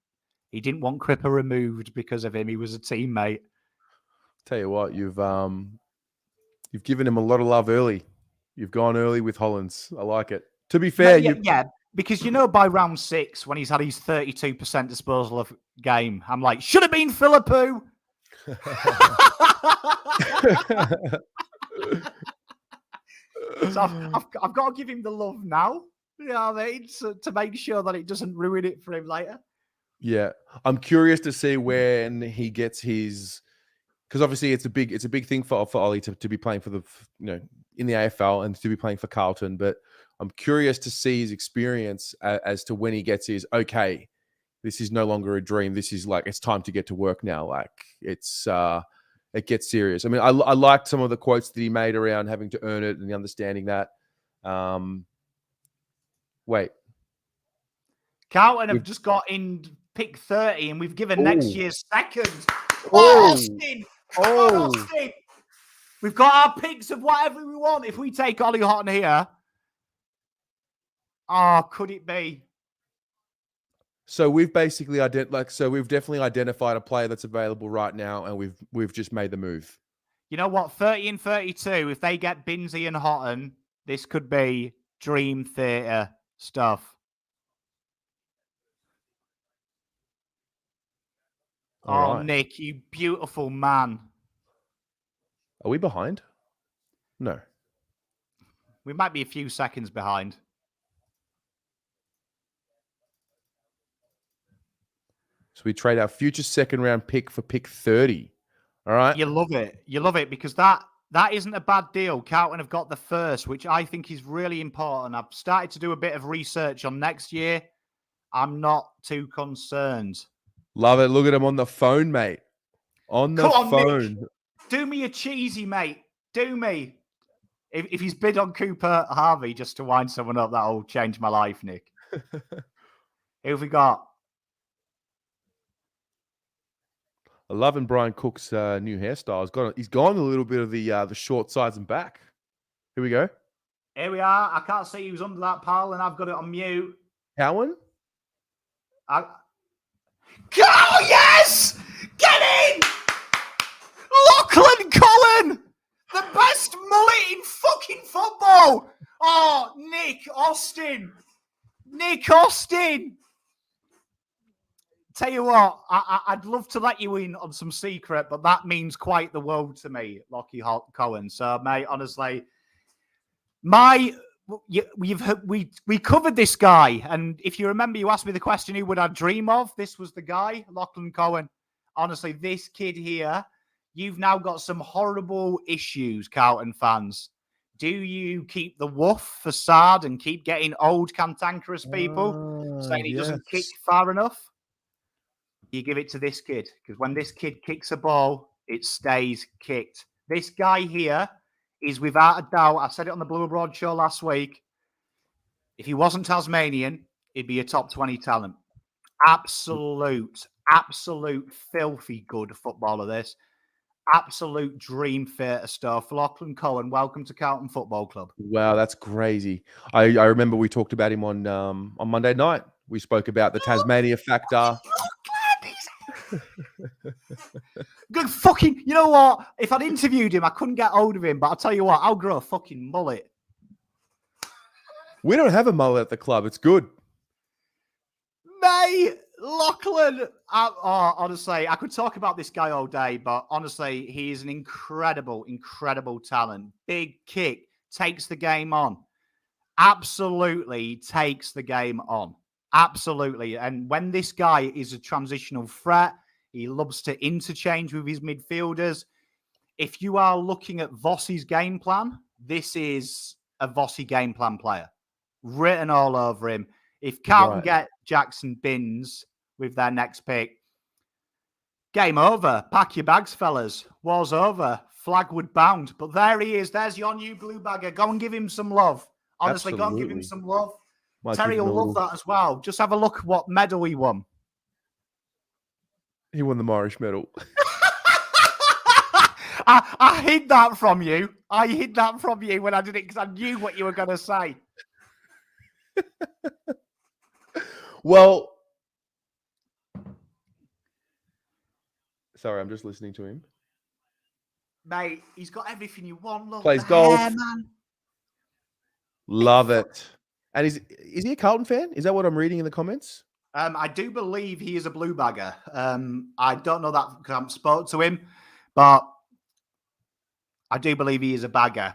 he didn't want Cripper removed because of him. He was a teammate. Tell you what, you've given him a lot of love early. You've gone early with Hollands. I like it. To be fair, yeah, because by round 6, when he's had his 32% disposal of game, I'm like, should have been Philippou. So I've got to give him the love now. You know what I mean? So, to make sure that it doesn't ruin it for him later. Yeah, I'm curious to see when he gets his, because obviously it's a big thing for Ollie to be playing for the in the AFL and to be playing for Carlton. But I'm curious to see his experience as to when he gets his okay. This is no longer a dream. This is like it's time to get to work now. Like it gets serious. I mean, I liked some of the quotes that he made around having to earn it and the understanding that. Wait. Carlton have just got in pick 30 and we've given next year's second. Austin! Come on, Austin! We've got our picks of whatever we want. If we take Ollie Houghton here, could it be? So we've basically we've definitely identified a player that's available right now, and we've just made the move. You know what? 30 and 32. If they get Binsey and Houghton, this could be dream theatre stuff. All right. Nick, you beautiful man. Are we behind? No. We might be a few seconds behind. So we trade our future second round pick for pick 30. All right. You love it. You love it because that isn't a bad deal. Carlton have got the first, which I think is really important. I've started to do a bit of research on next year. I'm not too concerned. Love it. Look at him on the phone, mate. On the phone. Nick. Do me a cheesy, mate. Do me. If he's bid on Cooper Harvey just to wind someone up, that'll change my life, Nick. Who have we got? I'm loving Brian Cook's new hairstyle. He's gone a little bit of the short sides and back. Here we go. Here we are. I can't see who's under that pile, and I've got it on mute. Cowan? Oh, yes! Get in! Lachlan Cullen! The best mullet in fucking football! Oh, Nick Austin! Nick Austin! Tell you what, I'd love to let you in on some secret, but that means quite the world to me, Lockie Cohen. So, mate, honestly, we covered this guy, and if you remember, you asked me the question, who would I dream of? This was the guy, Lachlan Cohen. Honestly, this kid here, you've now got some horrible issues, Carlton fans. Do you keep the woof facade and keep getting old cantankerous people saying he doesn't kick far enough? You give it to this kid, because when this kid kicks a ball, it stays kicked. This guy here is without a doubt, I said it on the Blue Abroad show last week, if he wasn't Tasmanian, he'd be a top 20 talent. Absolute filthy good footballer, this. Absolute dream theatre stuff. Lachlan Cohen, welcome to Carlton Football Club. Wow, that's crazy. I remember we talked about him on Monday night. We spoke about the Tasmania factor. Good fucking, you know what? If I'd interviewed him, I couldn't get hold of him, but I'll tell you what, I'll grow a fucking mullet. We don't have a mullet at the club. It's good. Mate, Lachlan, honestly, I could talk about this guy all day, but honestly, he is an incredible talent. Big kick, takes the game on. Absolutely takes the game on. Absolutely. And when this guy is a transitional threat, he loves to interchange with his midfielders. If you are looking at Vossi's game plan, this is a Vossi game plan player. written all over him. If Carlton Right. get Jackson Binns with their next pick, game over. Pack your bags, fellas. War's over. Flagwood bound. But there he is. There's your new blue bagger. Go and give him some love. Honestly, go and give him Absolutely. some love. Might Terry give him will a love little- that as well. Just have a look at what medal he won. He won the Morris medal. I hid that from you. I hid that from you when I did it because I knew what you were going to say. Well, sorry, I'm just listening to him. Mate, he's got everything you want. Look, Plays the golf. hair, man. Love it. And is he a Carlton fan? Is that what I'm reading in the comments? I do believe he is a blue bagger. I don't know that because I haven't spoken to him, but I do believe he is a bagger.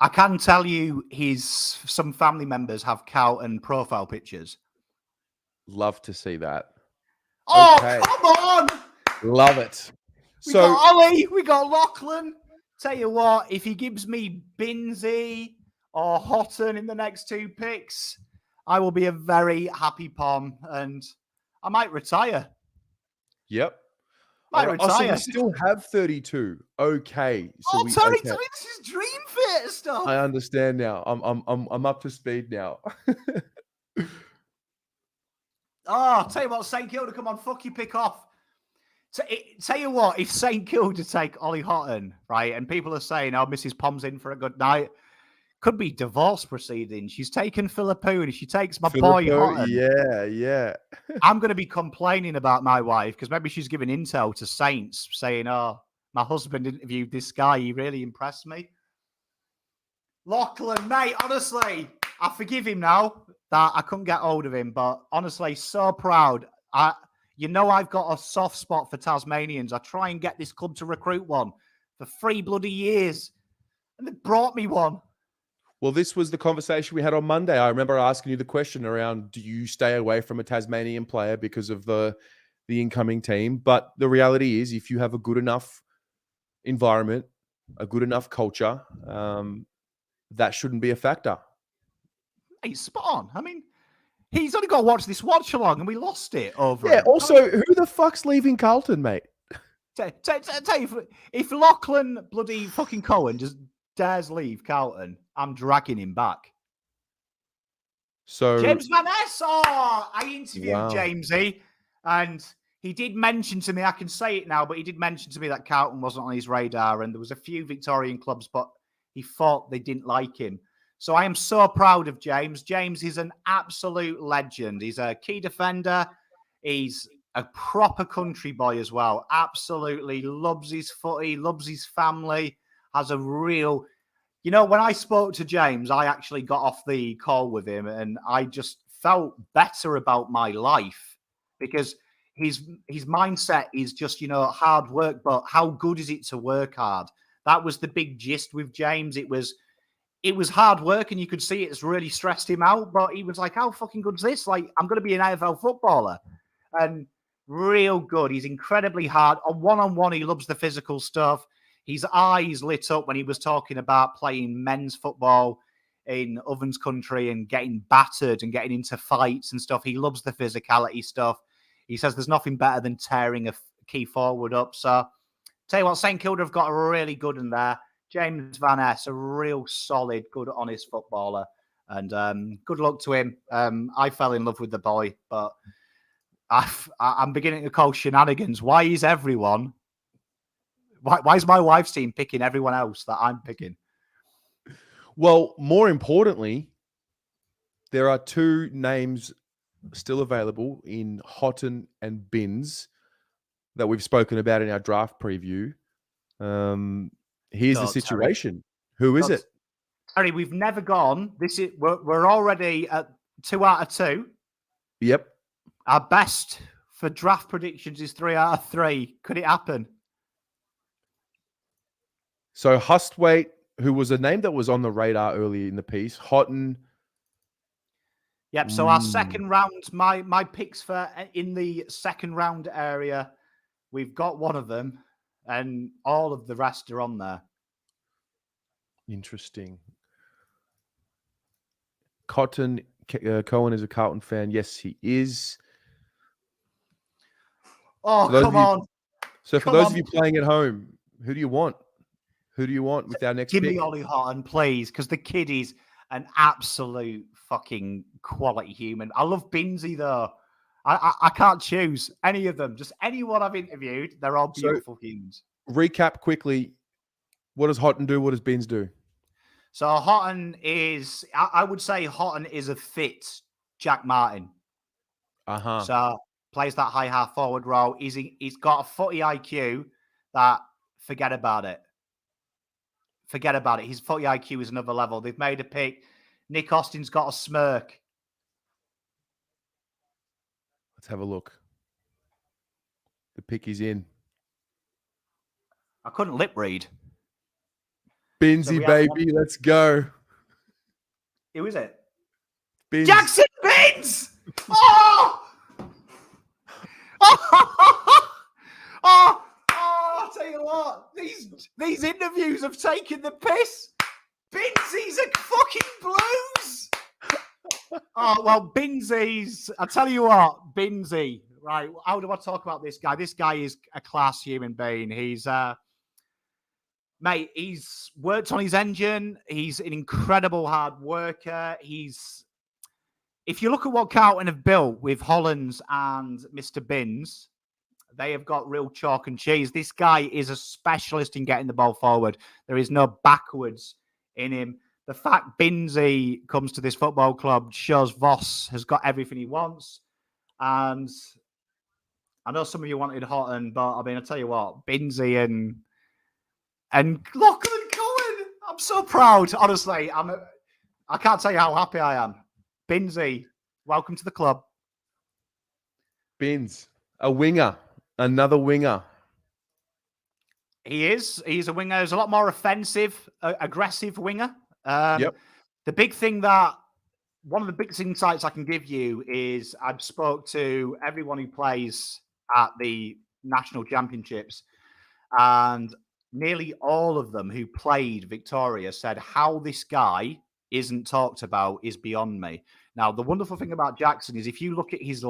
I can tell you some family members have Carlton profile pictures. Love to see that. Oh, Okay. come on! Love it. We got Ollie, we got Lachlan. Tell you what, if he gives me Binsey or Houghton in the next 2 picks, I will be a very happy Pom, and I might retire. Yep. Might Oh, so we retire. still have 32. Okay. So Terry, okay. Terry, this is dream fit stuff. I understand now. I'm up to speed now. Tell you what, St Kilda, come on, fuck your pick off. Tell you what, if St Kilda take Ollie Houghton, right, and people are saying, oh, Mrs. Pom's in for a good night, could be divorce proceedings. She's taken Philippou, and if she takes my boy Houghton, yeah. I'm going to be complaining about my wife because maybe she's giving intel to Saints saying, oh, my husband interviewed this guy. He really impressed me. Lachlan, mate, honestly, I forgive him now that I couldn't get hold of him, but honestly, so proud. I've got a soft spot for Tasmanians. I try and get this club to recruit one for 3 bloody years, and they brought me one. Well, this was the conversation we had on Monday. I remember asking you the question around, do you stay away from a Tasmanian player because of the incoming team? But the reality is, if you have a good enough environment, a good enough culture, that shouldn't be a factor. He's spot on. I mean, he's only got to watch this watch along, and we lost it over. Yeah. Him. Also, who the fuck's leaving Carlton, mate? Tell you, if Lachlan bloody fucking Cohen just dares leave Carlton, I'm dragging him back. So James Van Ness. Oh, I interviewed Wow. Jamesy, and he did mention to me, I can say it now, but he did mention to me that Carlton wasn't on his radar, and there was a few Victorian clubs, but he thought they didn't like him. So I am so proud of James. James is an absolute legend. He's a key defender. He's a proper country boy as well. Absolutely loves his footy, loves his family, has a real... You know, when I spoke to James, I actually got off the call with him and I just felt better about my life because his mindset is just, hard work, but how good is it to work hard? That was the big gist with James. It was hard work and you could see it's really stressed him out, but he was like, how fucking good is this? Like, I'm going to be an AFL footballer. And real good. He's incredibly hard. On one-on-one, he loves the physical stuff. His eyes lit up when he was talking about playing men's football in Ovens country and getting battered and getting into fights and stuff. He loves the physicality stuff. He says there's nothing better than tearing a key forward up. So, tell you what, St Kilda have got a really good in there. James Van Ness, a real solid, good, honest footballer. And good luck to him. I fell in love with the boy, but I'm beginning to call shenanigans. Why is everyone... Why is my wife's team picking everyone else that I'm picking? Well, more importantly, there are 2 names still available in Houghton and Binns that we've spoken about in our draft preview. Here's the situation. Terry. Who is it? Terry, we've never gone. We're already at 2 out of 2. Yep. Our best for draft predictions is 3 out of 3. Could it happen? So Hustwaite, who was a name that was on the radar earlier in the piece, Houghton. Yep. So our second round, my picks for in the second round area, we've got one of them, and all of the rest are on there. Interesting. Cotton Cohen is a Carlton fan. Yes, he is. Oh, come on. So for those of you playing at home, who do you want? Who do you want with our next Give pick? me Ollie Houghton, please, because the kid is an absolute fucking quality human. I love Binsey, though. I can't choose any of them. Just anyone I've interviewed, they're all beautiful humans. Recap quickly. What does Houghton do? What does Bins do? So Houghton is, I would say Houghton is a fit Jack Martin. Uh-huh. So plays that high half forward role. He's got a footy IQ that forget about it. Forget about it. His footy IQ is another level. They've made a pick. Nick Austin's got a smirk. Let's have a look. The pick is in. I couldn't lip read. Binsy, baby. Let's go. Who is it? Bins. Jackson Bins! Oh! I'll tell you what. These interviews have taken the piss. Binsy's a fucking blues. Oh, well, Binsy's... I'll tell you what, Binsy. Right, how do I talk about this guy? This guy is a class human being. He's... Mate, he's worked on his engine. He's an incredible hard worker. If you look at what Carlton have built with Hollands and Mr. Bins, they have got real chalk and cheese. This guy is a specialist in getting the ball forward. There is no backwards in him. The fact Binsey comes to this football club shows Voss has got everything he wants. And I know some of you wanted Houghton, but I mean, I tell you what, Binsey and Lachlan Cohen. I'm so proud. Honestly, I can't tell you how happy I am. Binsey, welcome to the club. Bins, a winger, another winger. He is. He's a winger. He's a lot more offensive, aggressive winger. Yep. The big thing one of the biggest insights I can give you is I've spoke to everyone who plays at the national championships, and nearly all of them who played Victoria said how this guy isn't talked about is beyond me. Now, the wonderful thing about Jackson is if you look at his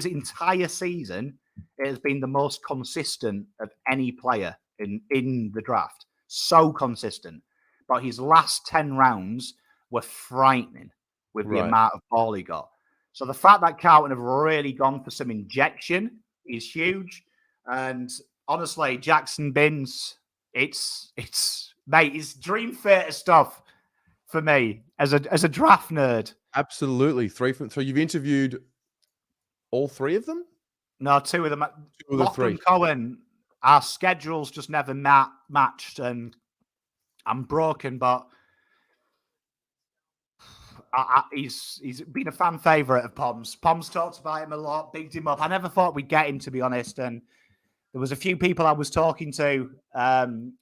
entire season, it has been the most consistent of any player in the draft. So consistent. But his last 10 rounds were frightening with the amount of ball he got. So the fact that Carlton have really gone for some injection is huge. And honestly, Jackson Bins, it's dream theatre stuff for me as a draft nerd. Absolutely. 3 from 3. You've interviewed all 3 of them? No, 2 of them. 2 of the 3. Cohen, our schedules just never matched, and I'm broken, but he's been a fan favourite of Pom's. Pom's talked about him a lot, bigged him up. I never thought we'd get him, to be honest, and there was a few people I was talking to, and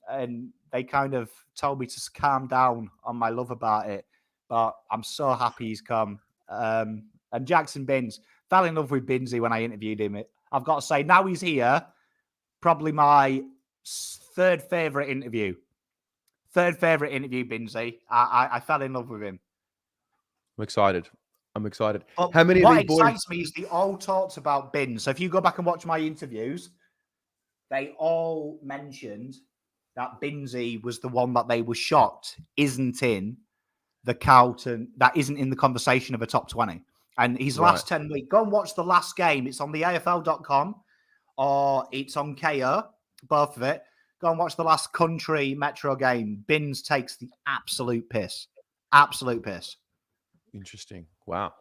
they kind of told me to calm down on my love about it. But I'm so happy he's come. And Jackson Bins, fell in love with Binsey when I interviewed him. I've got to say, now he's here, probably my third favourite interview. Binsey. I fell in love with him. I'm excited. But how many of these boys? What excites me is they all talked about Bins. So if you go back and watch my interviews, they all mentioned that Binsey was the one that they were shocked isn't in the Carlton, that isn't in the conversation of a top 20. And his last 10 weeks, go and watch the last game. It's on the AFL.com or it's on KO, both of it. Go and watch the last country Metro game. Bins takes the absolute piss. Absolute piss. Interesting. Wow.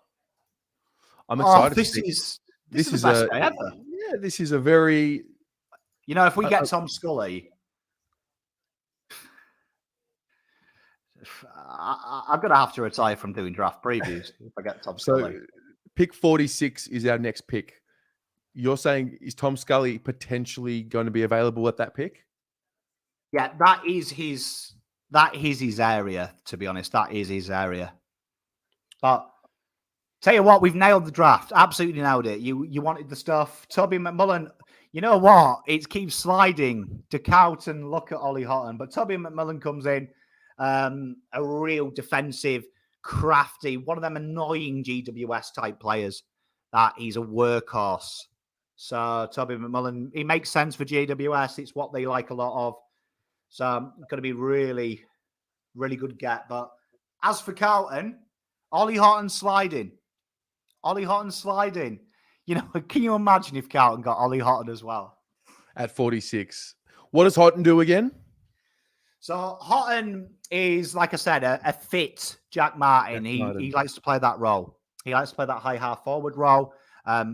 I'm excited. This is the best day ever. Yeah, this is a very... You know, if we get Tom Scully, I'm going to have to retire from doing draft previews if I get Tom Scully. So, pick 46 is our next pick. You're saying, is Tom Scully potentially going to be available at that pick? Yeah, that is his area, to be honest. That is his area. But tell you what, we've nailed the draft. Absolutely nailed it. You wanted the stuff. Toby McMullen, you know what? It keeps sliding. De Carlton, look at Ollie Houghton. But Toby McMullen comes in, a real defensive, crafty, one of them annoying GWS type players that he's a workhorse. So Toby McMullen, he makes sense for GWS. It's what they like a lot of. So going to be really, really good get. But as for Carlton, Ollie Houghton sliding. Ollie Houghton sliding. You know, can you imagine if Carlton got Ollie Houghton as well? At 46. What does Houghton do again? So Houghton is, like I said, a fit Jack Martin. He likes to play that role. He likes to play that high half forward role.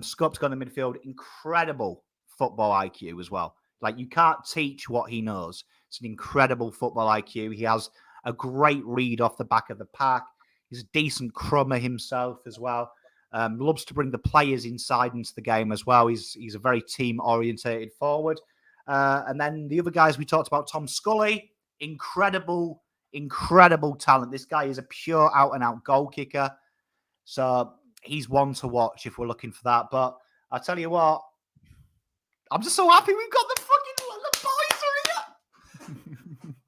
Scott's got in the midfield. Incredible football IQ as well. Like, you can't teach what he knows. It's an incredible football IQ. He has a great read off the back of the pack. He's a decent crummer himself as well. Loves to bring the players inside into the game as well. He's a very team-orientated forward. And then the other guys we talked about, Tom Scully, incredible talent. This guy is a pure out-and-out goal kicker. So he's one to watch if we're looking for that. But I'll tell you what, I'm just so happy we've got the boys are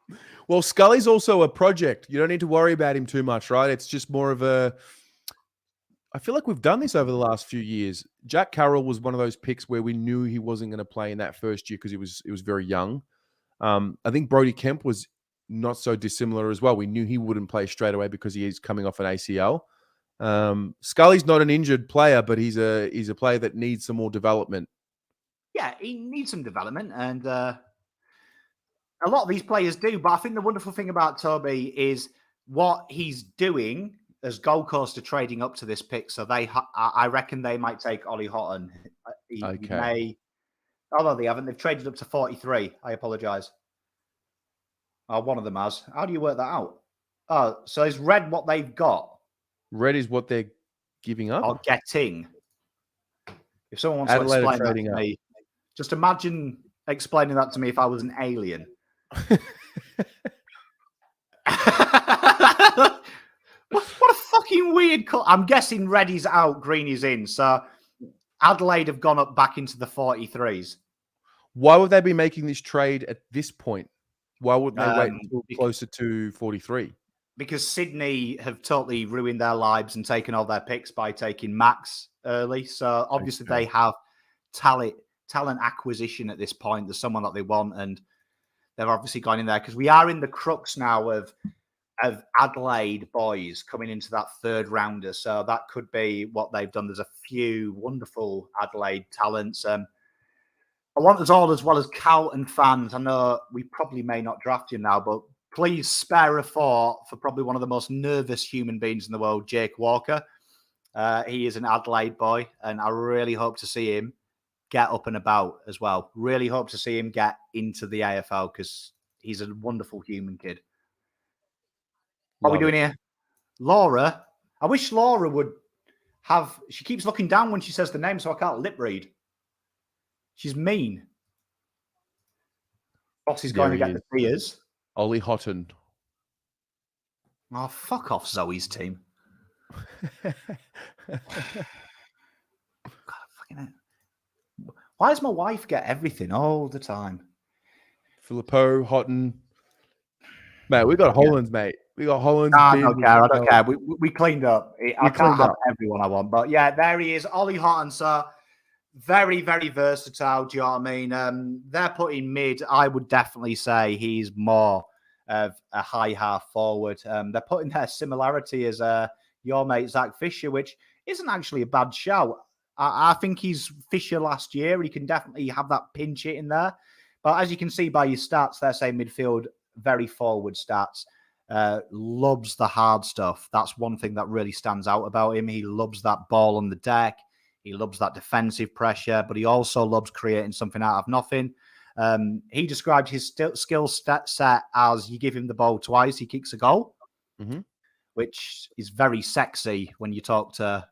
here. Well, Scully's also a project. You don't need to worry about him too much, right? It's just more of a... I feel like we've done this over the last few years. Jack Carroll was one of those picks where we knew he wasn't going to play in that first year because he was very young. I think Brody Kemp was not so dissimilar as well. We knew he wouldn't play straight away because he is coming off an ACL. Scully's not an injured player, but he's a player that needs some more development. Yeah, he needs some development, and a lot of these players do. But I think the wonderful thing about Toby is what he's doing as Gold Coast are trading up to this pick. So I reckon they might take Ollie Houghton. He may, although they haven't. They've traded up to 43. I apologise. Oh, one of them has. How do you work that out? Oh, so is red what they've got? Red is what they're giving up? Or getting. If someone wants to explain that to me, just imagine explaining that to me if I was an alien. What a fucking weird cut. I'm guessing red is out, green is in. So Adelaide have gone up back into the 43s. Why would they be making this trade at this point? Why wouldn't they wait until closer to 43? Because Sydney have totally ruined their lives and taken all their picks by taking Max early. So obviously they have talent acquisition at this point. There's someone that they want, and they've obviously gone in there because we are in the crux now of Adelaide boys coming into that third rounder. So that could be what they've done. There's a few wonderful Adelaide talents. I want us all, as well as Carlton fans, I know we probably may not draft him now, but please spare a thought for probably one of the most nervous human beings in the world, Jake Walker. He is an Adelaide boy, and I really hope to see him get up and about as well. Really hope to see him get into the AFL because he's a wonderful human kid. What are we doing here? Laura. I wish Laura would have... She keeps looking down when she says the name, so I can't lip read. She's mean. Boss is going to get the beers. Ollie Houghton. Oh, fuck off, Zoe's team. God, fucking hell. Why does my wife get everything all the time? Filippo, Houghton. Mate, we got Hollands, mate. We got Hollands. Nah, I don't care. I don't care. We cleaned up. I can't have everyone I want. But yeah, there he is. Ollie Houghton, so very, very versatile. Do you know what I mean? They're putting mid. I would definitely say he's more of a high half forward. They're putting their similarity as your mate, Zach Fisher, which isn't actually a bad shout. I think he's Fisher last year. He can definitely have that pinch hit in there. But as you can see by your stats, they're saying midfield, very forward stats. Loves the hard stuff. That's one thing that really stands out about him. He loves that ball on the deck. He loves that defensive pressure, but he also loves creating something out of nothing. He described his skill set as you give him the ball twice, he kicks a goal, which is very sexy when you talk to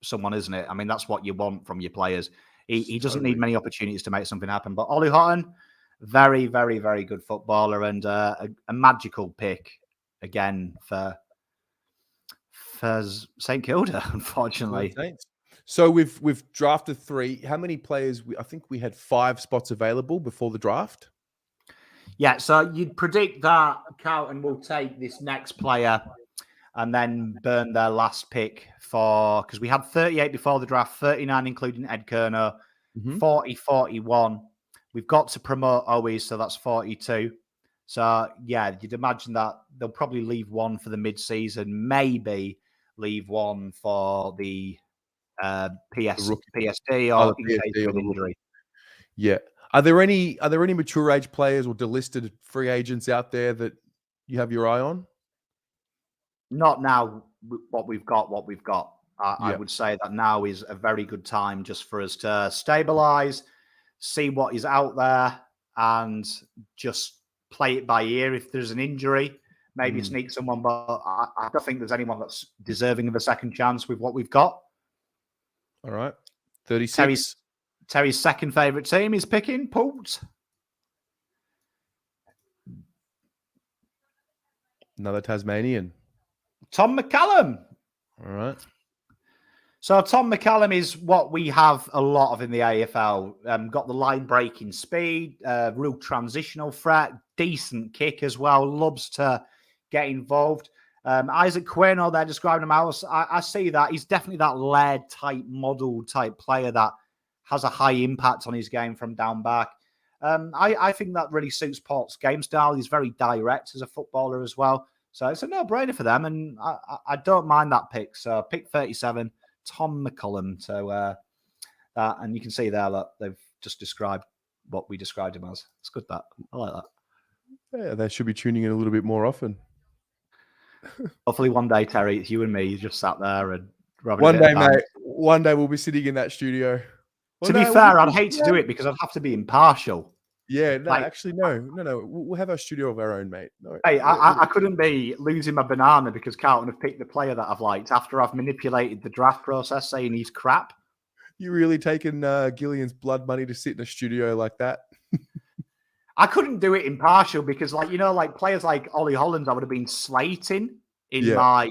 someone, isn't it? I mean, that's what you want from your players. He doesn't need many opportunities to make something happen. But Ollie Houghton, very, very, very good footballer and a magical pick again for St Kilda, unfortunately. So we've drafted 3. How many players? I think we had 5 spots available before the draft. Yeah, so you'd predict that Carlton will take this next player and then burned their last pick because we had 38 before the draft, 39 including Ed Kerner, 40, 41. We've got to promote Owies, so that's 42. So, yeah, you'd imagine that they'll probably leave one for the mid-season, maybe leave one for the PSD or in case of an injury. Yeah. Are there any mature age players or delisted free agents out there that you have your eye on? Not now. What we've got. I would say that now is a very good time just for us to stabilize, see what is out there, and just play it by ear. If there's an injury, maybe sneak someone, but I don't think there's anyone that's deserving of a second chance with what we've got. All right. 36. Terry's second favourite team is picking Port. Another Tasmanian. Tom McCallum. All right. So Tom McCallum is what we have a lot of in the AFL. Got the line-breaking speed, real transitional threat, decent kick as well. Loves to get involved. Isaac Quinn, they're describing him out. I see that. He's definitely that Laird-type, model-type player that has a high impact on his game from down back. I think that really suits Port's game style. He's very direct as a footballer as well. So it's a no-brainer for them, and I don't mind that pick. So pick 37, Tom McCallum. So and you can see there that they've just described what we described him as. It's good, that. I like that. Yeah, they should be tuning in a little bit more often. Hopefully one day, Terry, it's you and me. You just sat there and one day, mate. One day we'll be sitting in that studio. To be fair, I'd hate to do it because I'd have to be impartial. Yeah, no, actually, no. We'll have our studio of our own, mate. No, hey, I couldn't be losing my banana because Carlton have picked the player that I've liked after I've manipulated the draft process, saying he's crap. You really taking Gillian's blood money to sit in a studio like that? I couldn't do it impartial because, players like Ollie Hollands, I would have been slating in my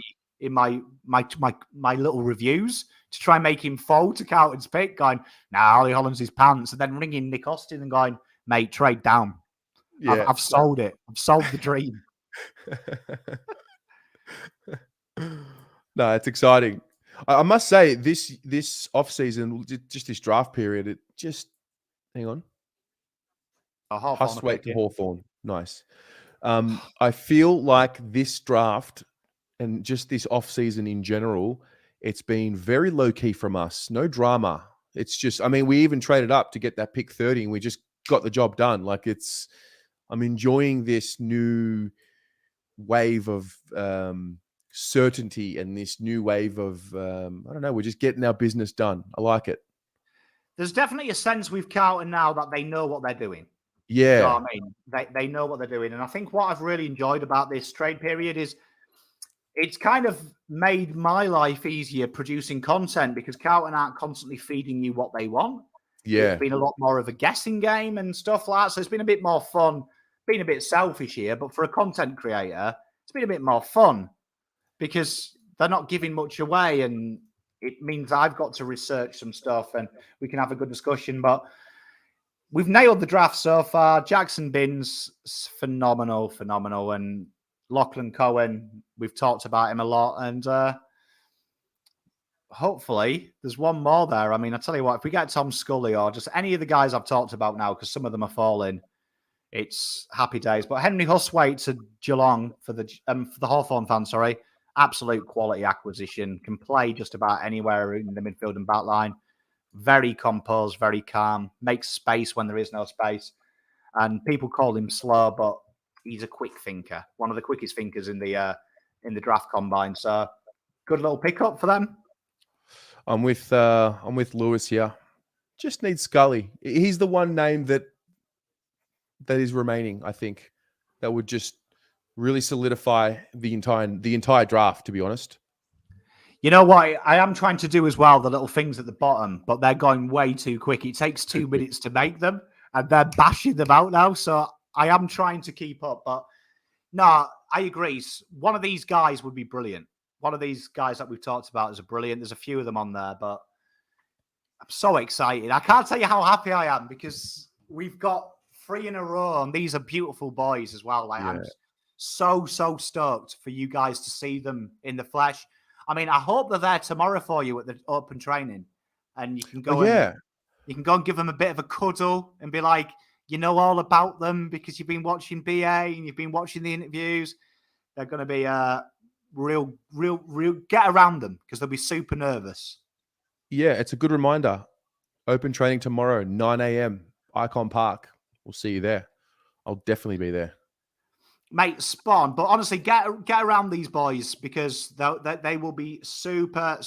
little reviews to try and make him fold to Carlton's pick, going, Ollie Hollands his pants, and then ringing Nick Austin and going, mate, trade down. Yeah, I've sold it. I've sold the dream. No, it's exciting. I must say, this off-season, just this draft period, it just... Hang on. Hustwaite to Hawthorn. Nice. I feel like this draft and just this off-season in general, it's been very low-key from us. No drama. It's just... I mean, we even traded up to get that pick 30, and we just got the job done. I'm enjoying this new wave of certainty and this new wave of I don't know, we're just getting our business done. I like it. There's definitely a sense with Carlton now that they know what they're doing. Yeah. You know what I mean? They know what they're doing. And I think what I've really enjoyed about this trade period is it's kind of made my life easier producing content because Carlton aren't constantly feeding you what they want. Yeah. It's been a lot more of a guessing game and stuff like that. So it's been a bit more fun, being a bit selfish here, but for a content creator, it's been a bit more fun because they're not giving much away. And it means I've got to research some stuff and we can have a good discussion. But we've nailed the draft so far. Jackson Binns, phenomenal. And Lachlan Cohen, we've talked about him a lot. And hopefully there's one more there. I mean, I tell you what, if we get Tom Scully or just any of the guys I've talked about now, because some of them are falling, it's happy days. But Henry Hustwaite to Geelong for the Hawthorn fans, absolute quality acquisition. Can play just about anywhere in the midfield and back line. Very composed, very calm. Makes space when there is no space. And people call him slow, but he's a quick thinker. One of the quickest thinkers in the draft combine. So good little pickup for them. I'm with Lewis here. Just need Scully. He's the one name that is remaining, I think, that would just really solidify the entire draft, to be honest. You know what? I am trying to do as well, the little things at the bottom, but they're going way too quick. It takes 2 minutes to make them, and they're bashing them out now. So I am trying to keep up. But no, I agree. One of these guys would be brilliant. One of these guys that we've talked about is brilliant. There's a few of them on there, but I'm so excited. I can't tell you how happy I am because we've got 3 in a row, and these are beautiful boys as well. I'm so stoked for you guys to see them in the flesh. I mean, I hope they're there tomorrow for you at the open training, and you can go you can go and give them a bit of a cuddle and be like, you know all about them because you've been watching BA and you've been watching the interviews. They're going to be real get around them because they'll be super nervous. Yeah, it's a good reminder. Open training tomorrow, 9 a.m. Icon Park. We'll see you there. I'll definitely be there. Mate, spawn. But honestly, get around these boys because they will be super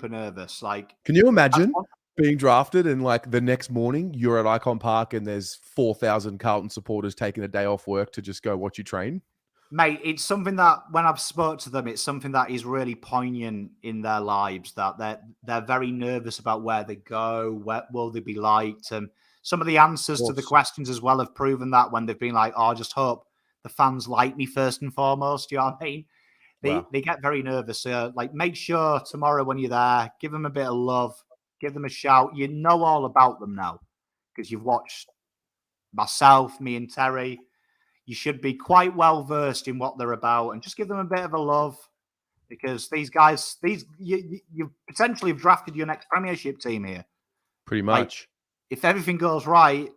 nervous. Like, can you imagine being drafted and like the next morning you're at Icon Park and there's 4,000 Carlton supporters taking a day off work to just go watch you train? Mate, it's something that when I've spoke to them, it's something that is really poignant in their lives, that they're very nervous about where they go, where will they be liked. And some of the answers to the questions as well have proven that when they've been like, oh, I just hope the fans like me first and foremost. You know what I mean? They get very nervous. Like, make sure tomorrow when you're there, give them a bit of love, give them a shout. You know all about them now because you've watched myself, me and Terry. You should be quite well versed in what they're about and just give them a bit of a love because these guys, you potentially have drafted your next Premiership team here. Pretty much. Like, if everything goes right,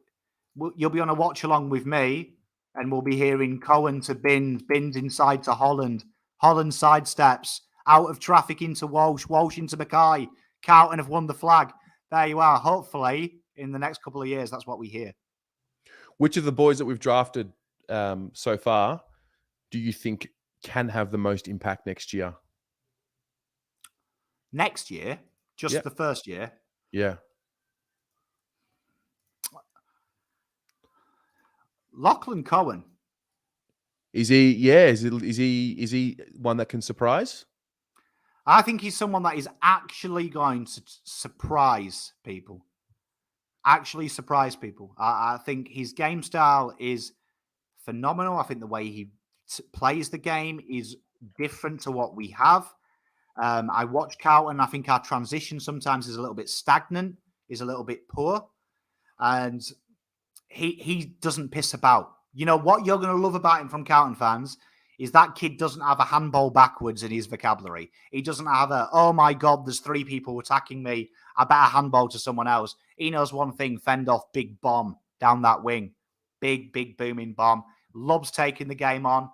you'll be on a watch along with me and we'll be hearing Cohen to Bins inside to Holland, Holland sidesteps, out of traffic into Walsh, Walsh into Mackay, Carlton have won the flag. There you are. Hopefully, in the next couple of years, that's what we hear. Which of the boys that we've drafted so far do you think can have the most impact next year? Next year? Just the first year? Yeah. Lachlan Cohen. Is he? Yeah. Is he one that can surprise? I think he's someone that is actually going to surprise people. Actually surprise people. I think his game style is phenomenal. I think the way he plays the game is different to what we have. I watch Carlton. I think our transition sometimes is a little bit stagnant, is a little bit poor. And he doesn't piss about. You know, what you're going to love about him from Carlton fans is that kid doesn't have a handball backwards in his vocabulary. He doesn't have a, oh my God, there's 3 people attacking me. I better handball to someone else. He knows one thing, fend off big bomb down that wing. Big booming bomb. Loves taking the game on.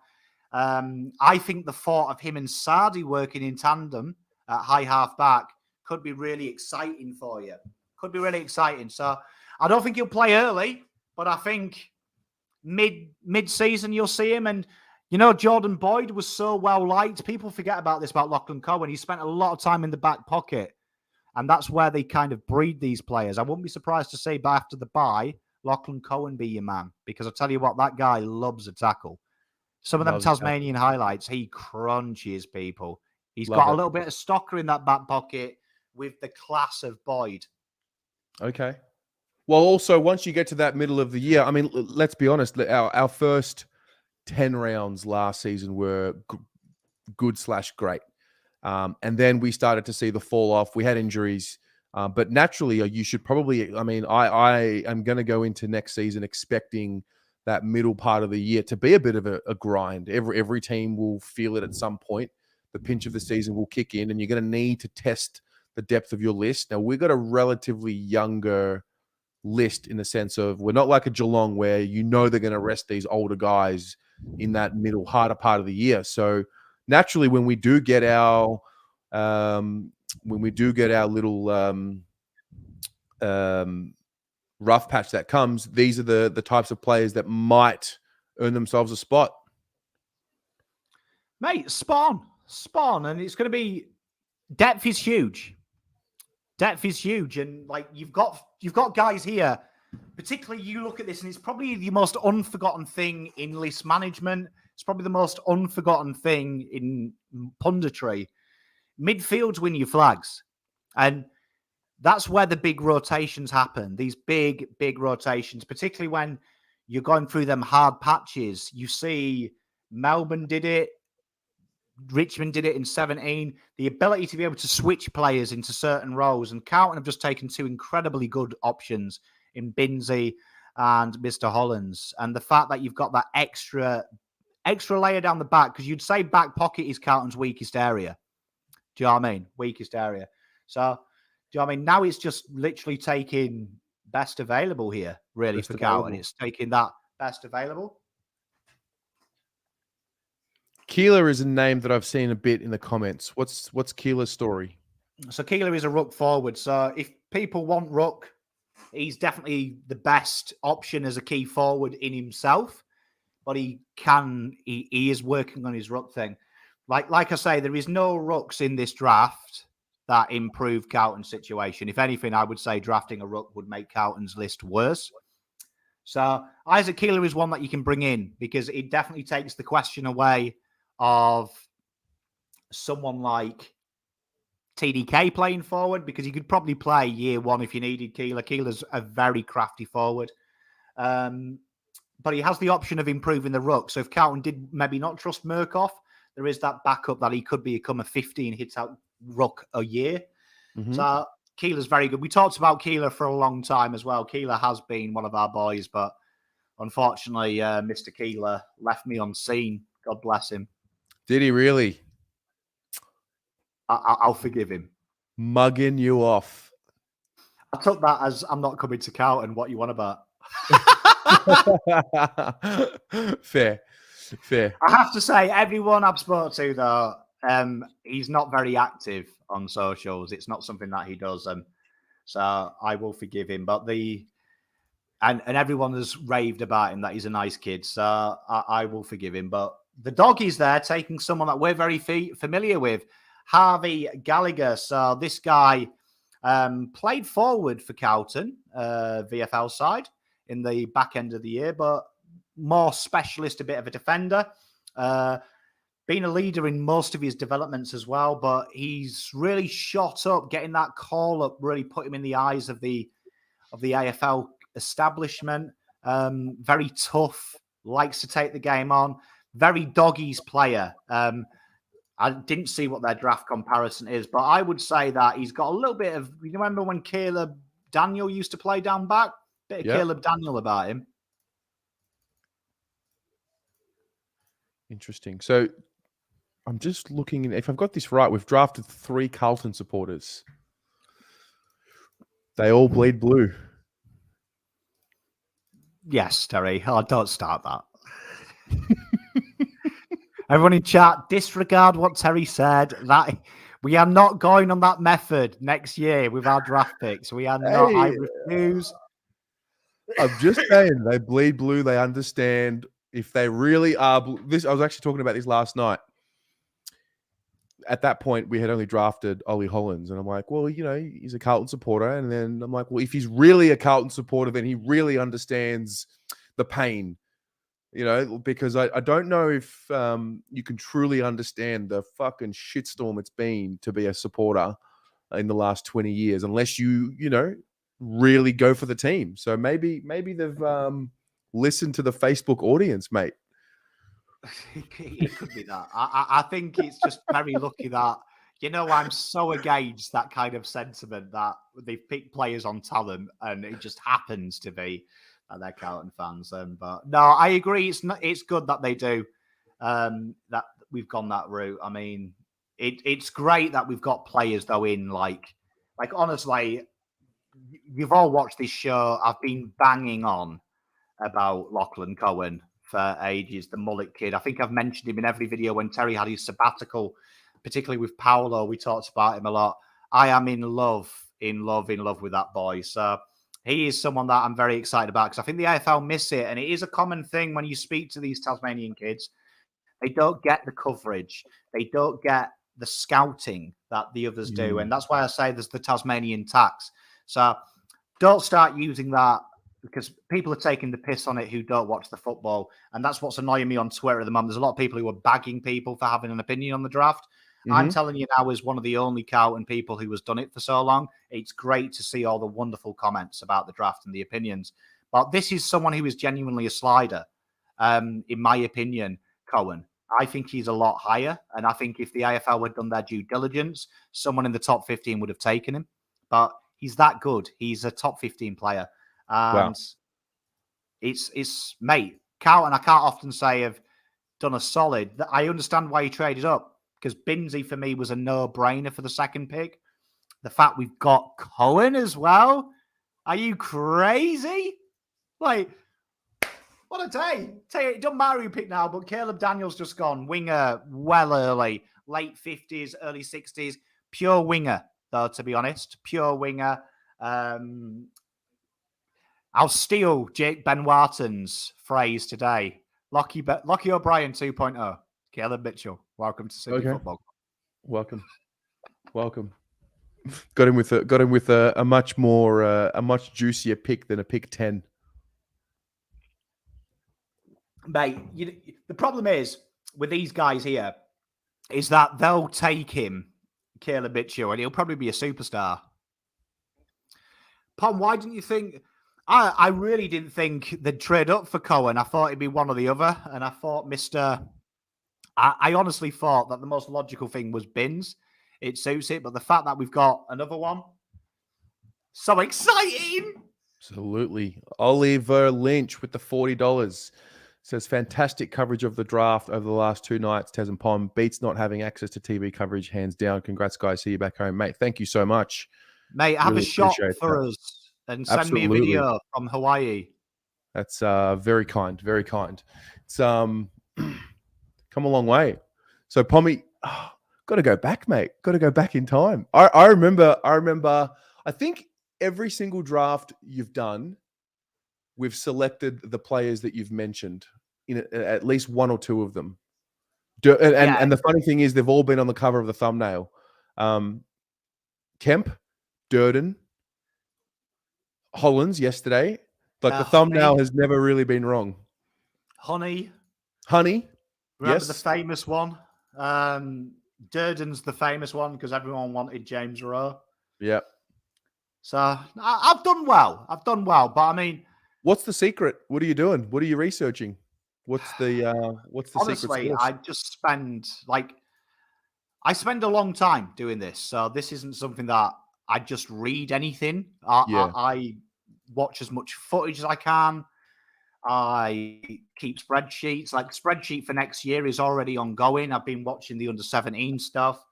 I think the thought of him and Sardi working in tandem at high half back could be really exciting for you. Could be really exciting. So I don't think he'll play early, but I think mid-season you'll see him. And, you know, Jordan Boyd was so well-liked. People forget about this about Lachlan Cohen. He spent a lot of time in the back pocket, and that's where they kind of breed these players. I wouldn't be surprised to see after the bye, Lachlan Cohen be your man, because I tell you what, that guy loves a tackle. Some of them Tasmanian highlights, he crunches people. He's got a little bit of stocker in that back pocket with the class of Boyd. Okay. Well, also, once you get to that middle of the year, I mean, let's be honest, our first 10 rounds last season were good/great. And then we started to see the fall off. We had injuries. But naturally, you should probably, I mean, I am going to go into next season expecting that middle part of the year to be a bit of a grind. Every team will feel it at some point. The pinch of the season will kick in, and you're going to need to test the depth of your list. Now, we've got a relatively younger list in the sense of we're not like a Geelong where you know they're going to rest these older guys in that middle, harder part of the year. So naturally, when we do get our little rough patch that comes, these are the types of players that might earn themselves a spot. Mate, spawn, and it's going to be depth is huge. Depth is huge, and like you've got guys here. Particularly, you look at this, and it's probably the most unforgotten thing in list management. It's probably the most unforgotten thing in punditry. Midfields win your flags, and that's where the big rotations happen. These big rotations, particularly when you're going through them hard patches. You see Melbourne did it. Richmond did it in 17. The ability to be able to switch players into certain roles. And Carlton have just taken 2 incredibly good options in Binsey and Mr. Hollands. And the fact that you've got that extra extra layer down the back, because you'd say back pocket is Carlton's weakest area. Do you know what I mean? Weakest area. So, do you know what I mean? Now it's just literally taking best available here, really, Best for Carlton. available. It's taking that best available. Keeler is a name that I've seen a bit in the comments. What's Keeler's story? So Keeler is a ruck forward. So if people want ruck, he's definitely the best option as a key forward in himself. But he is working on his ruck thing. Like I say, there is no rucks in this draft that improve Carlton's situation. If anything, I would say drafting a ruck would make Carlton's list worse. So Isaac Keeler is one that you can bring in because it definitely takes the question away of someone like TDK playing forward, because he could probably play year one if you needed Keeler. Keeler's a very crafty forward. But he has the option of improving the ruck. So if Carlton did maybe not trust Murkoff, there is that backup that he could become a 15 hits out ruck a year. Mm-hmm. So Keeler's very good. We talked about Keeler for a long time as well. Keeler has been one of our boys, but unfortunately, Mr. Keeler left me unseen. God bless him. Did he really? I'll forgive him. Mugging you off. I took that as I'm not coming to Carlton. What you want about? Fair. I have to say, everyone I've spoken to, though, he's not very active on socials. It's not something that he does. So I will forgive him. But and everyone has raved about him that he's a nice kid. So I will forgive him. But the dog is there taking someone that we're very familiar with, Harvey Gallagher. So this guy played forward for Carlton, VFL side, in the back end of the year, but more specialist, a bit of a defender. Been a leader in most of his developments as well, but he's really shot up, getting that call up, really put him in the eyes of the AFL establishment. Very tough, likes to take the game on, very doggies player. I didn't see what their draft comparison is, but I would say that he's got a little bit of, you remember when Caleb Daniel used to play down back? Bit of Caleb Daniel about him. Interesting. So I'm just looking, if I've got this right, we've drafted 3 Carlton supporters. They all bleed blue. Yes, Terry. Oh, don't start that. Everyone in chat, disregard what Terry said. That we are not going on that method next year with our draft picks. We are not. I refuse. I'm just saying, they bleed blue. They understand if they really are. This I was actually talking about this last night. At that point, we had only drafted Ollie Hollins, and I'm like, well, you know, he's a Carlton supporter, and then I'm like, well, if he's really a Carlton supporter, then he really understands the pain. You know, because I don't know if you can truly understand the fucking shitstorm it's been to be a supporter in the last 20 years, unless you know, really go for the team. So maybe they've listened to the Facebook audience, mate. It could be that. I think it's just very lucky that, you know, I'm so against that kind of sentiment that they've picked players on talent and it just happens to be they're Carlton fans. But no, I agree. It's good that they do, that we've gone that route. I mean, it's great that we've got players though in like honestly, you've all watched this show. I've been banging on about Lachlan Cohen for ages, the mullet kid. I think I've mentioned him in every video when Terry had his sabbatical, particularly with Paolo. We talked about him a lot. I am in love with that boy. So he is someone that I'm very excited about because I think the AFL miss it. And it is a common thing when you speak to these Tasmanian kids. They don't get the coverage. They don't get the scouting that the others do. And that's why I say there's the Tasmanian tax. So don't start using that because people are taking the piss on it who don't watch the football. And that's what's annoying me on Twitter at the moment. There's a lot of people who are bagging people for having an opinion on the draft. I'm telling you now, as one of the only Carlton people who has done it for so long, it's great to see all the wonderful comments about the draft and the opinions. But this is someone who is genuinely a slider, in my opinion, Cohen. I think he's a lot higher. And I think if the AFL had done their due diligence, someone in the top 15 would have taken him. But he's that good. He's a top 15 player. And it's mate, Carlton, I can't often say of done a solid. I understand why he traded up, because Binsey for me was a no-brainer for the second pick. The fact we've got Cohen as well. Are you crazy? Like, what a day. Tell you, it doesn't matter who you pick now, but Caleb Daniels just gone. Winger well early. Late 50s, early 60s. Pure winger, though, to be honest. Pure winger. I'll steal Jake Benwatton's phrase today. Lockie O'Brien 2.0. Caleb Mitchell, welcome to Sydney Football. Welcome. Got him with a much more a much juicier pick than a pick 10. Mate, the problem is with these guys here is that they'll take him, Caleb Mitchell, and he'll probably be a superstar. Pom, why didn't you think? I really didn't think they'd trade up for Cohen. I thought it'd be one or the other, and I thought I honestly thought that the most logical thing was Bins. It suits it, but the fact that we've got another one, so exciting! Absolutely. Oliver Lynch with the $40. Says fantastic coverage of the draft over the last 2 nights. Tez and Pom beats not having access to TV coverage, hands down. Congrats, guys. See you back home, mate. Thank you so much. Mate, have a shot for us and send me a video from Hawaii. That's very kind, very kind. It's come a long way. So Pommy, got to go back, mate. Got to go back in time. I remember. I think every single draft you've done, we've selected the players that you've mentioned in at least one or two of them. And the funny thing is, they've all been on the cover of the thumbnail. Kemp, Durden, Hollands yesterday. Like the thumbnail has never really been wrong. Honey. Remember the famous one? Durden's the famous one because everyone wanted James Rowe. Yeah. So I've done well. But I mean, what's the secret? What are you doing? What are you researching? What's the honestly, secret sauce? I just spend a long time doing this. So this isn't something that I just read anything. I watch as much footage as I can. I keep spreadsheets. Like spreadsheet for next year is already ongoing. I've been watching the under-17 stuff.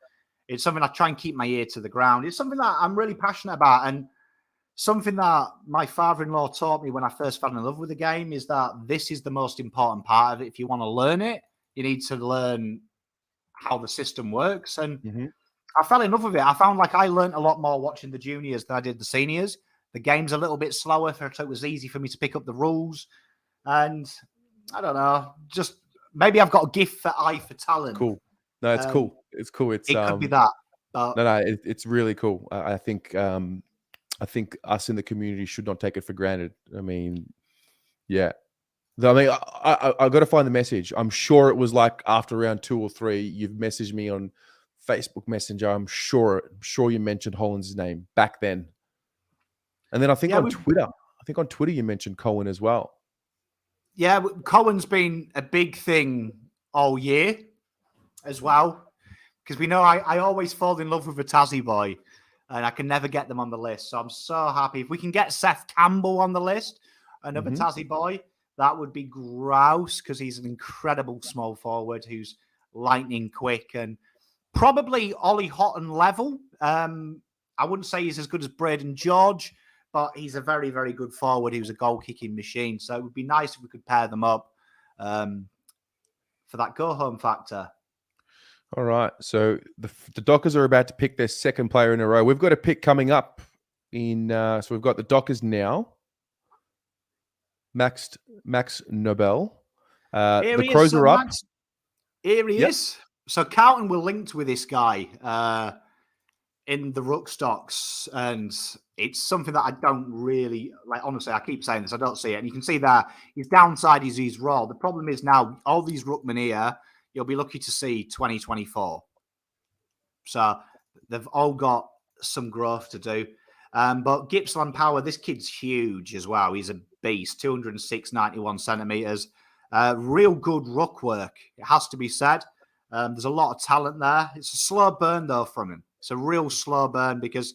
It's something I try and keep my ear to the ground. It's something that I'm really passionate about. And something that my father-in-law taught me when I first fell in love with the game is that this is the most important part of it. If you want to learn it, you need to learn how the system works. And I fell in love with it. I found like I learned a lot more watching the juniors than I did the seniors. The game's a little bit slower, so it was easy for me to pick up the rules. And I don't know, just maybe I've got a gift for eye for talent. Cool. No, it's cool. It's cool. It could be that. But... No, it's really cool. I think us in the community should not take it for granted. I mean, yeah. I got to find the message. I'm sure it was like after round 2 or 3, you've messaged me on Facebook Messenger. I'm sure you mentioned Holland's name back then. And then I think on Twitter you mentioned Cohen as well. Yeah, Cohen's been a big thing all year as well. Because we know I always fall in love with a Tassie boy. And I can never get them on the list. So I'm so happy. If we can get Seth Campbell on the list, another Tassie boy, that would be grouse because he's an incredible small forward who's lightning quick and probably Ollie Houghton level. I wouldn't say he's as good as Braden George, but he's a very, very good forward who's a goal-kicking machine. So it would be nice if we could pair them up for that go-home factor. All right. So the Dockers are about to pick their second player in a row. We've got a pick coming up so we've got the Dockers now. Max Nobel. The Crows are up. Here he is. So Carlton were linked with this guy in the ruck stocks, and it's something that I don't really like. Honestly, I keep saying this. I don't see it. And you can see that his downside is his raw. The problem is now all these ruckmen here, you'll be lucky to see 2024. So they've all got some growth to do. But Gippsland Power, this kid's huge as well. He's a beast, 206, 91 centimetres. Real good ruck work, it has to be said. There's a lot of talent there. It's a slow burn, though, from him. It's a real slow burn because,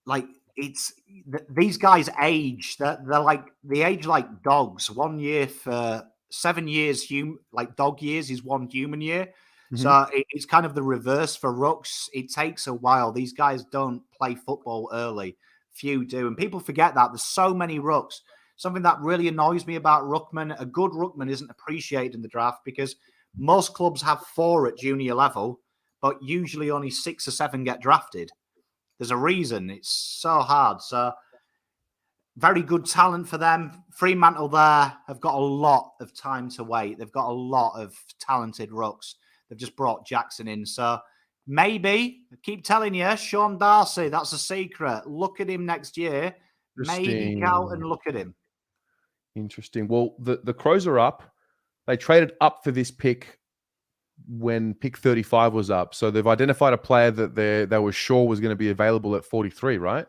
like, these guys age. They're like, they age like dogs. 1 year for 7 years, like dog years, is 1 human year. Mm-hmm. So it's kind of the reverse for rucks. It takes a while. These guys don't play football early. Few do. And people forget that. There's so many rucks. Something that really annoys me about ruckman, a good ruckman isn't appreciated in the draft because most clubs have 4 at junior level, but usually only 6 or 7 get drafted. There's a reason. It's so hard. So very good talent for them. Fremantle there have got a lot of time to wait. They've got a lot of talented rucks. They've just brought Jackson in. So maybe, I keep telling you, Sean Darcy, that's a secret. Look at him next year. Maybe Carlton look at him. Interesting. Well, the Crows are up. They traded up for this pick when pick 35 was up. So they've identified a player that they were sure was going to be available at 43, right?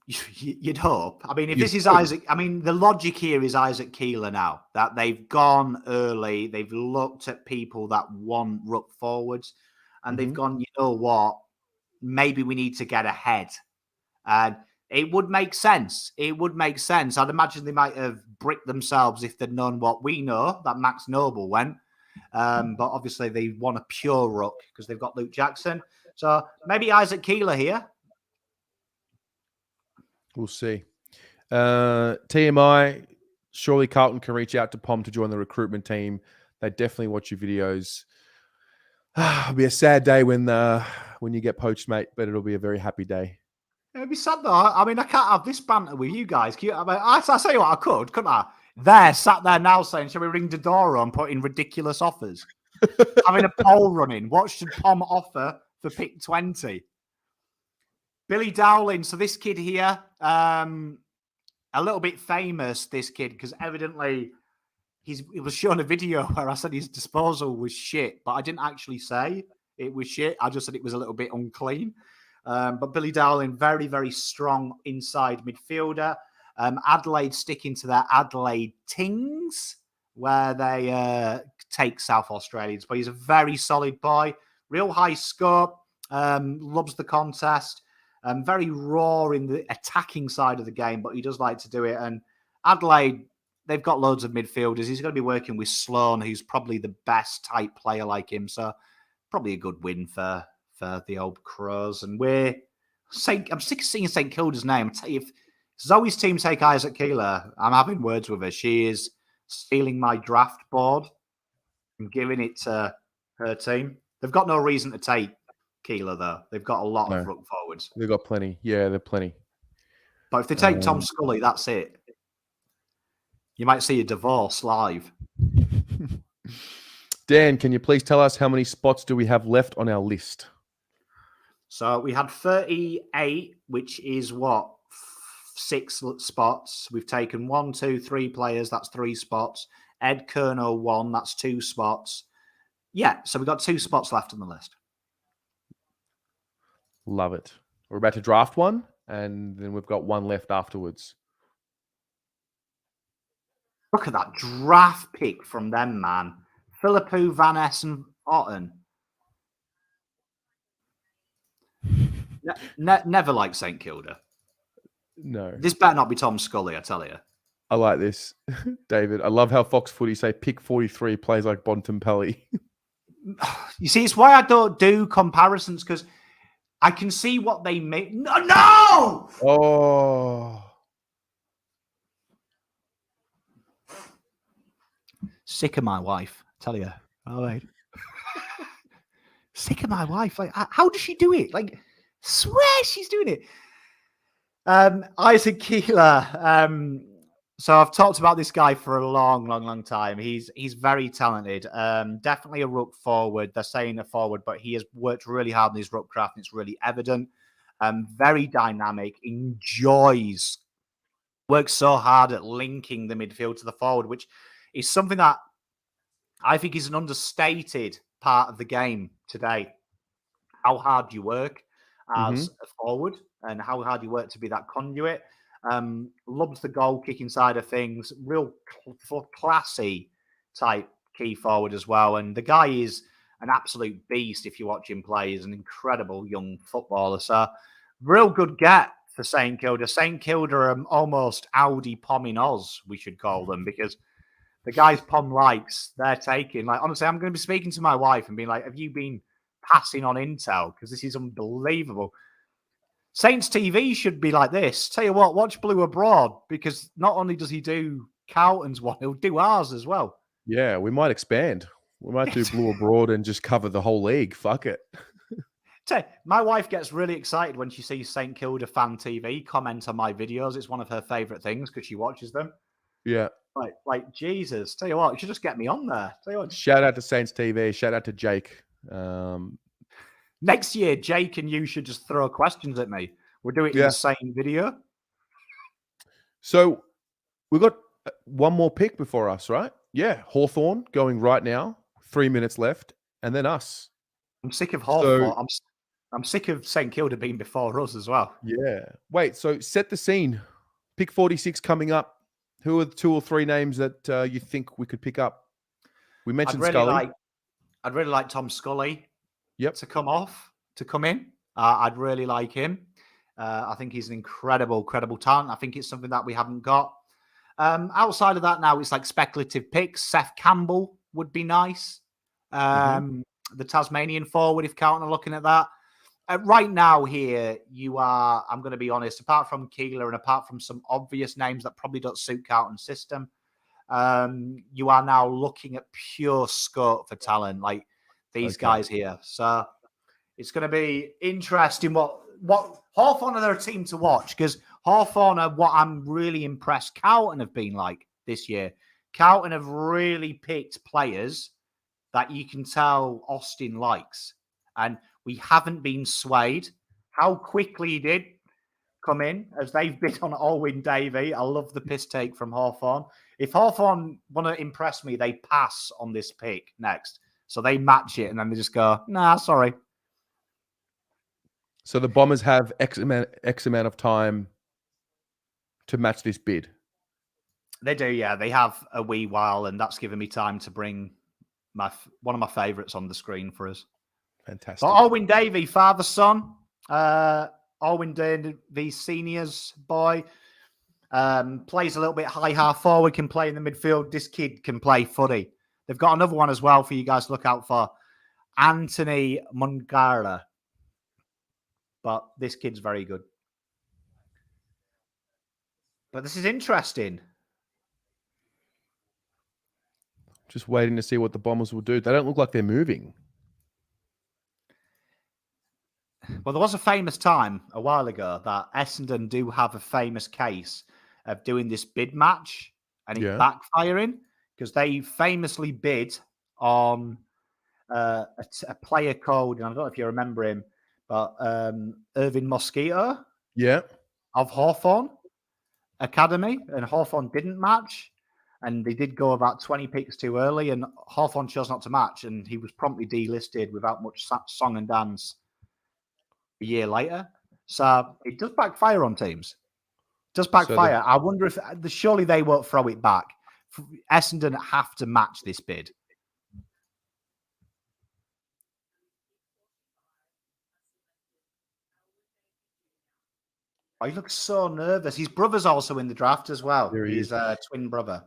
You'd hope. I mean, if this is Isaac, I mean, the logic here is Isaac Keeler now, that they've gone early. They've looked at people that want ruck forwards and they've gone, you know what, maybe we need to get ahead. And it would make sense. It would make sense. I'd imagine they might have bricked themselves if they'd known what we know, that Max Noble went. But obviously they want a pure ruck because they've got Luke Jackson. So maybe Isaac Keeler here. We'll see. TMI, surely Carlton can reach out to Pom to join the recruitment team. They definitely watch your videos. It'll be a sad day when you get poached, mate, but it'll be a very happy day. It'd be sad though. I mean, I can't have this banter with you guys. I say what I could, couldn't I? There, sat there now saying, shall we ring the door and put in ridiculous offers? Having a poll running. What should Pom offer for pick 20? Billy Dowling. So this kid here, a little bit famous, this kid, because evidently he was shown a video where I said his disposal was shit, but I didn't actually say it was shit. I just said it was a little bit unclean. But Billy Dowling, very, very strong inside midfielder. Adelaide sticking to their Adelaide Tings, where they take South Australians. But he's a very solid boy, real high scope, loves the contest, very raw in the attacking side of the game, but he does like to do it. And Adelaide, they've got loads of midfielders. He's going to be working with Sloan, who's probably the best type player like him. So probably a good win for the old Crows. And I'm sick of seeing St Kilda's name. I tell you, if Zoe's team take Isaac Keeler, I'm having words with her. She is stealing my draft board and giving it to her team. They've got no reason to take Keeler, though. They've got a lot of ruck forwards. They've got plenty. Yeah, they're plenty. But if they take Tom Scully, that's it. You might see a divorce live. Dan, can you please tell us how many spots do we have left on our list? So we had 38, which is what? 6 spots. We've taken 1, 2, 3 players. That's 3 spots. Ed Kerno 1. That's 2 spots. Yeah, so we've got 2 spots left on the list. Love it. We're about to draft one, and then we've got one left afterwards. Look at that draft pick from them, man. Philippou, Van Essen, Otten. Never liked St Kilda. No. This better not be Tom Scully, I tell you. I like this, David. I love how Fox Footy say pick 43 plays like Bontempelli. You see, it's why I don't do comparisons, because I can see what they make. No! Oh. Sick of my wife, I tell you. All right. Sick of my wife. Like, how does she do it? Like, swear she's doing it. Isaac Keeler. So I've talked about this guy for a long time. He's very talented. Definitely a ruck forward. They're saying a forward, but he has worked really hard on his ruck craft, and it's really evident. Very dynamic. Enjoys. Works so hard at linking the midfield to the forward, which is something that I think is an understated part of the game today. How hard you work as a forward and how hard you work to be that conduit. Loves the goal kicking side of things. Real classy type key forward as well. And the guy is an absolute beast if you watch him play. He's an incredible young footballer. So real good get for St Kilda. St Kilda are almost Audi Pom in Oz, we should call them, because the guys Pom likes, they're taking. Like, honestly, I'm going to be speaking to my wife and being like, have you been passing on intel? Because this is unbelievable. Saints TV should be like this. Tell you what, watch Blue Abroad, because not only does he do Carlton's one, he'll do ours as well. Yeah, we might expand. We might do Blue Abroad and just cover the whole league. Fuck it. My wife gets really excited when she sees St Kilda Fan TV comment on my videos. It's one of her favourite things because she watches them. Yeah. Like Jesus. Tell you what, you should just get me on there. Tell you what, shout out to Saints TV. Shout out to Jake. Next year, Jake and you should just throw questions at me. We'll do it in the same video. So we've got one more pick before us, right? Yeah. Hawthorn going right now. 3 minutes left. And then us. I'm sick of Hawthorn. I'm sick of St Kilda being before us as well. Yeah. Wait, so set the scene. Pick 46 coming up. Who are the 2 or 3 names that you think we could pick up? We mentioned Scully. I'd really like Tom Scully to come in. I'd really like him. I think he's an incredible talent. I think it's something that we haven't got. Outside of that now, it's like speculative picks. Seth Campbell would be nice. The Tasmanian forward, if Carlton are looking at that. Right now here, I'm going to be honest, apart from Keeler and apart from some obvious names that probably don't suit Carlton's system, you are now looking at pure scope for talent, like these guys here. So it's going to be interesting what Hawthorn are their team to watch, because Hawthorn are what I'm really impressed Carlton have been like this year. Carlton have really picked players that you can tell Austin likes. And we haven't been swayed. How quickly he did come in as they've bid on Alwyn Davey. I love the piss take from Hawthorn. If Hawthorn want to impress me, they pass on this pick next. So they match it and then they just go, nah, sorry. So the Bombers have X amount of time to match this bid. They do, yeah. They have a wee while, and that's given me time to bring one of my favourites on the screen for us. Fantastic. So Alwyn Davey, father, son. Alwyn Davey, senior's boy. Plays a little bit high half forward, can play in the midfield. This kid can play footy. They've got another one as well for you guys to look out for. Anthony Mungara. But this kid's very good. But this is interesting. Just waiting to see what the Bombers will do. They don't look like they're moving. Well, there was a famous time a while ago that Essendon do have a famous case of doing this bid match and it backfiring, because they famously bid on a player called, and I don't know if you remember him, but Irvin Mosquito of Hawthorn Academy, and Hawthorn didn't match. And they did go about 20 picks too early, and Hawthorn chose not to match, and he was promptly delisted without much song and dance a year later. So it does backfire on teams. It does backfire. I wonder if surely they won't throw it back. Essendon have to match this bid. Oh, he looks so nervous. His brother's also in the draft as well. He's a twin brother.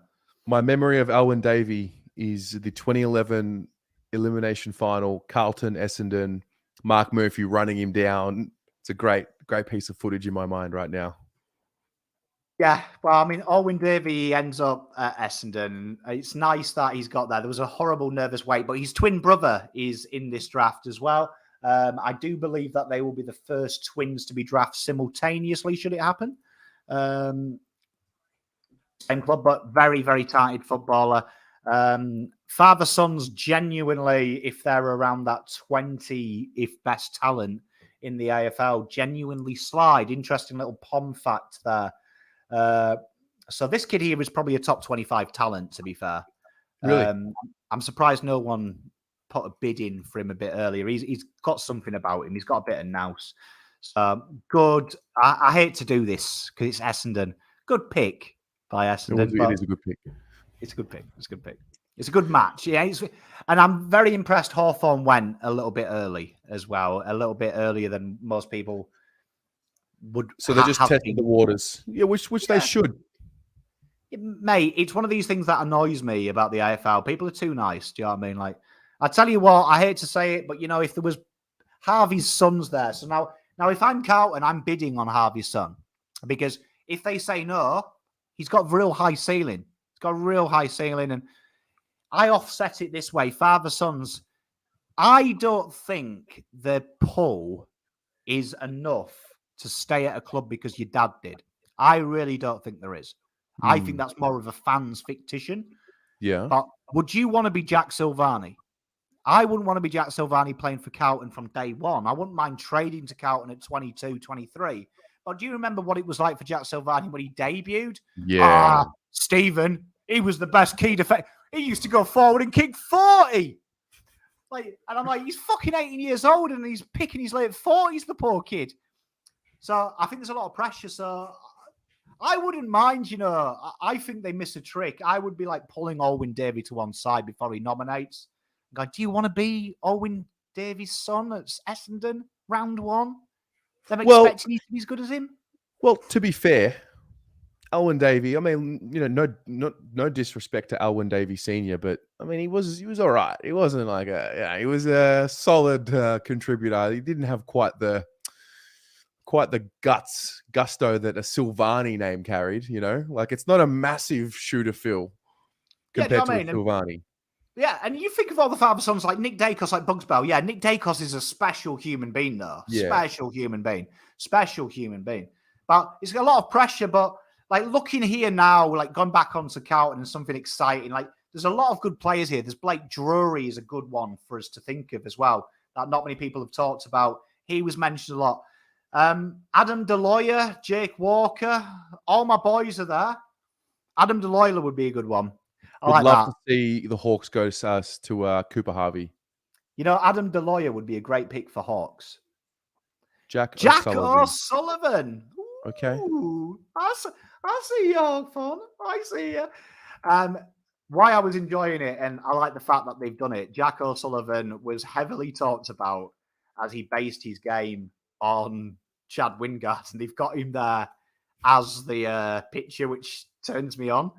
My memory of Alwyn Davey is the 2011 elimination final, Carlton, Essendon, Mark Murphy running him down. It's a great piece of footage in my mind right now. Yeah, well, I mean, Alwyn Davey ends up at Essendon. It's nice that he's got there. There was a horrible nervous wait, but his twin brother is in this draft as well. I do believe that they will be the first twins to be drafted simultaneously, should it happen. Same club, but very, very talented footballer. Father sons genuinely, if they're around that 20, if best talent in the AFL, genuinely slide. Interesting little Pom fact there. So this kid here is probably a top 25 talent, to be fair. Really? I'm surprised no one put a bid in for him a bit earlier. He's got something about him. He's got a bit of nous. So good. I hate to do this because it's Essendon. Good pick by Essendon. It is a good pick. It's a good pick. It's a good pick. It's a good match. Yeah, and I'm very impressed Hawthorn went a little bit early as well. A little bit earlier than most people would. So they're just have testing the waters. Yeah, which they should. Mate, it's one of these things that annoys me about the AFL. People are too nice. Do you know what I mean? Like, I tell you what, I hate to say it, but if there was Harvey's son's there. So now if I'm Carlton, I'm bidding on Harvey's son, because if they say no, he's got real high ceiling. He's got a real high ceiling. And I offset it this way. Father sons, I don't think the pull is enough to stay at a club because your dad did. I really don't think there is. I think that's more of a fan's fictitious. Yeah. But would you want to be Jack Silvani? I wouldn't want to be Jack Silvani playing for Carlton from day one. I wouldn't mind trading to Carlton at 22, 23. But do you remember what it was like for Jack Silvani when he debuted? Yeah. Stephen, he was the best key defender. He used to go forward and kick 40. And I'm like, he's fucking 18 years old and he's picking his late 40s, the poor kid. So I think there's a lot of pressure. So I wouldn't mind, I think they miss a trick. I would be like pulling Alwyn Davey to one side before he nominates. Go, do you want to be Alwyn Davies' son at Essendon, round one? Them expecting you to be as good as him? Well, to be fair, Alwyn Davey, I mean, no disrespect to Alwyn Davey Sr., but I mean, he was all right. He wasn't like he was a solid contributor. He didn't have quite the gusto that a Silvani name carried, like it's not a massive shooter Phil compared to Silvani. Yeah, and you think of all the father sons like Nick Dacos, like Bugs Bell. Yeah, Nick Dacos is a special human being, though. Yeah. Special human being. But it's got a lot of pressure. But like looking here now, like going back onto Carlton and something exciting, like there's a lot of good players here. There's Blake Drury is a good one for us to think of as well, that not many people have talked about. He was mentioned a lot. Adam DeLoyer, Jake Walker, all my boys are there. Adam DeLoyer would be a good one. Would love to see the Hawks go to Cooper Harvey. Adam DeLoyer would be a great pick for Hawks. Jack O'Sullivan. Ooh, okay. I see you, Hawk fan. I see you. Why I was enjoying it, and I like the fact that they've done it. Jack O'Sullivan was heavily talked about as he based his game on Chad Wingard, and they've got him there as the pitcher, which turns me on.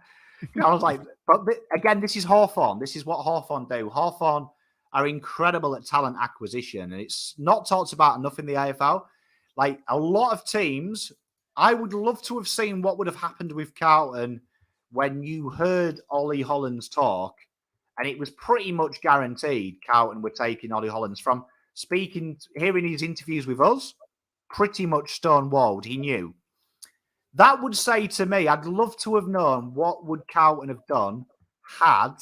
I was like, but again, this is Hawthorn. This is what Hawthorn do. Hawthorn are incredible at talent acquisition, and it's not talked about enough in the AFL. Like a lot of teams, I would love to have seen what would have happened with Carlton when you heard Ollie Hollands talk, and it was pretty much guaranteed Carlton were taking Ollie Hollands from hearing his interviews with us, pretty much stonewalled. He knew. That would say to me, I'd love to have known what would Carlton have done had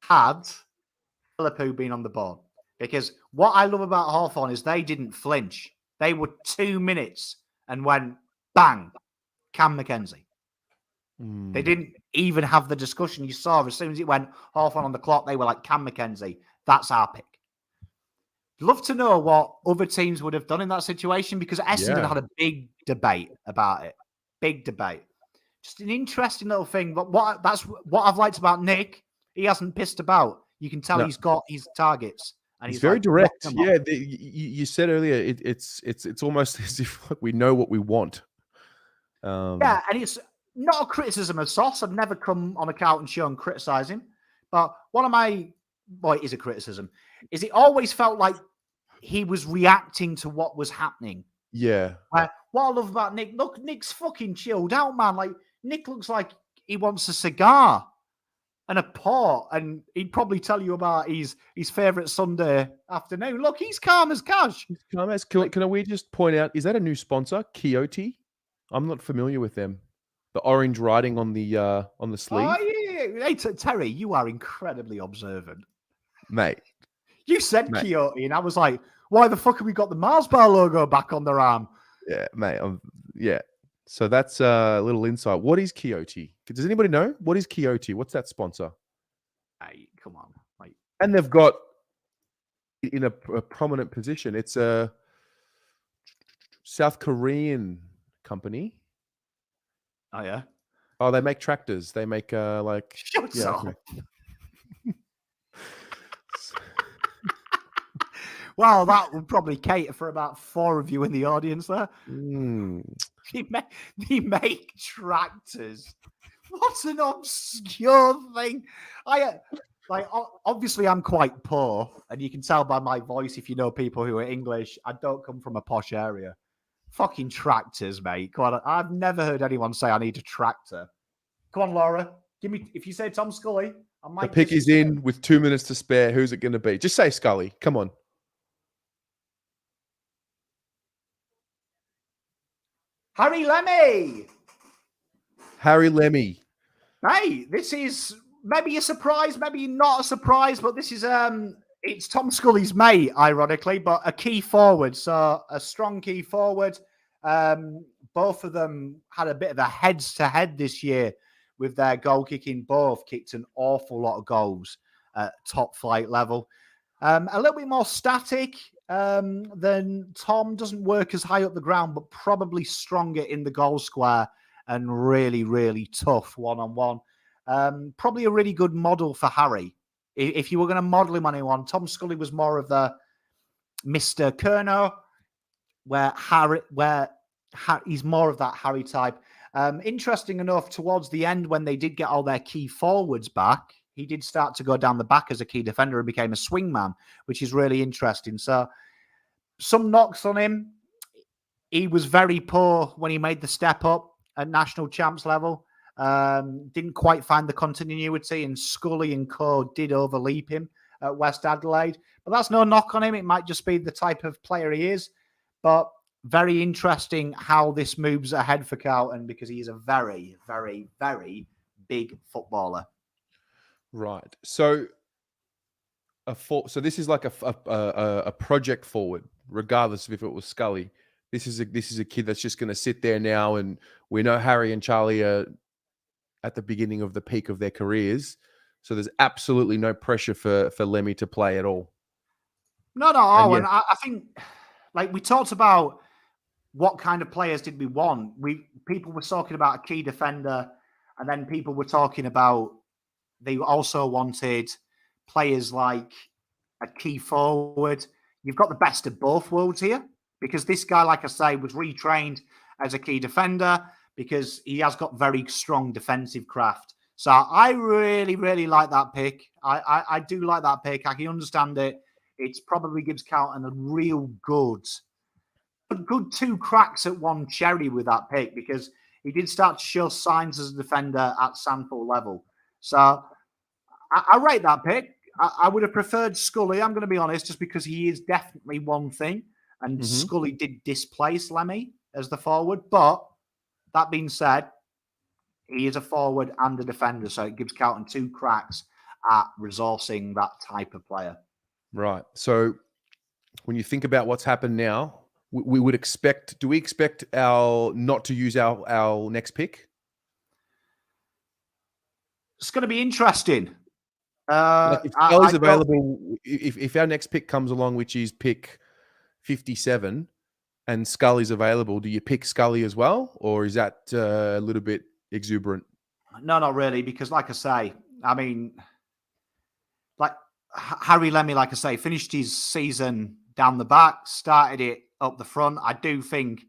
Philippou been on the board. Because what I love about Hawthorn is they didn't flinch. They were 2 minutes and went, bang, Cam Mackenzie. They didn't even have the discussion. You saw as soon as it went Hawthorn on the clock, they were like, Cam Mackenzie, that's our pick. Love to know what other teams would have done in that situation, because Essendon had a big debate about it. Big debate. Just an interesting little thing. But that's what I've liked about Nick. He hasn't pissed about. You can tell he's got his targets. And he's very direct. Yeah, you said earlier, it's almost as if we know what we want. Yeah, and it's not a criticism of Sauce. I've never come on a Carlton show and criticise him. But it is a criticism, is it always felt like he was reacting to what was happening. Yeah. What I love about Nick, look, Nick's fucking chilled out, man. Like, Nick looks like he wants a cigar and a port, and he'd probably tell you about his favourite Sunday afternoon. Look, he's calm as cash. He's calm as. Can we just point out, is that a new sponsor, Quixote? I'm not familiar with them. The orange writing on the sleeve. Oh, yeah. Hey, Terry, you are incredibly observant. Mate. You said Quixote, and I was like, why the fuck have we got the Mars bar logo back on their arm? Yeah, mate. Yeah. So that's a little insight. What is Quixote? Does anybody know? What is Quixote? What's that sponsor? Hey, come on. Like, and they've got in a prominent position. It's a South Korean company. Oh, yeah? Oh, they make tractors. They make like... Shut up. Okay. Well, that would probably cater for about 4 of you in the audience there. They make tractors. What's an obscure thing? Obviously, I'm quite poor, and you can tell by my voice if you know people who are English. I don't come from a posh area. Fucking tractors, mate. Come on, I've never heard anyone say I need a tractor. Come on, Laura. Give me. If you say Tom Scully, I might. The pick is in with 2 minutes to spare. Who's it going to be? Just say Scully. Come on. Harry Lemmy. Harry Lemmy. Hey, this is maybe a surprise, maybe not a surprise, but this is it's Tom Scully's mate, ironically, but a key forward, so a strong key forward. Both of them had a bit of a heads-to-head this year with their goal kicking. Both kicked an awful lot of goals at top flight level. A little bit more static than Tom. Doesn't work as high up the ground, but probably stronger in the goal square and really, really tough one-on-one. Probably a really good model for Harry. If you were going to model him on anyone, Tom Scully was more of the Mr. Kerno, where he's more of that Harry type. Interesting enough, towards the end, when they did get all their key forwards back, he did start to go down the back as a key defender and became a swingman, which is really interesting. So some knocks on him. He was very poor when he made the step up at national champs level. Didn't quite find the continuity, and Scully and co did overleap him at West Adelaide. But that's no knock on him. It might just be the type of player he is. But very interesting how this moves ahead for Carlton, because he is a very, very, very big footballer. Right. So this is like a project forward, regardless of if it was Scully. This is a kid that's just going to sit there now, and we know Harry and Charlie are at the beginning of the peak of their careers, so there's absolutely no pressure for Lemmy to play at all. No, and I think, like we talked about, what kind of players did we want? People were talking about a key defender, and then people were talking about they also wanted players like a key forward. You've got the best of both worlds here, because this guy, like I say, was retrained as a key defender because he has got very strong defensive craft. So I really, really like that pick. I do like that pick. I can understand it. It probably gives Carlton a real good 2 cracks at one cherry with that pick, because he did start to show signs as a defender at sample level. So I rate that pick. I would have preferred Scully, I'm going to be honest, just because he is definitely one thing. And Scully did displace Lemmy as the forward. But that being said, he is a forward and a defender. So it gives Carlton 2 cracks at resourcing that type of player. Right. So when you think about what's happened now, we would expect, do we expect not to use our next pick? It's going to be interesting. Like if Scully's available, if our next pick comes along, which is pick 57, and Scully's available, do you pick Scully as well? Or is that a little bit exuberant? No, not really, because like I say, I mean, like Harry Lemmy, like I say, finished his season down the back, started it up the front. I do think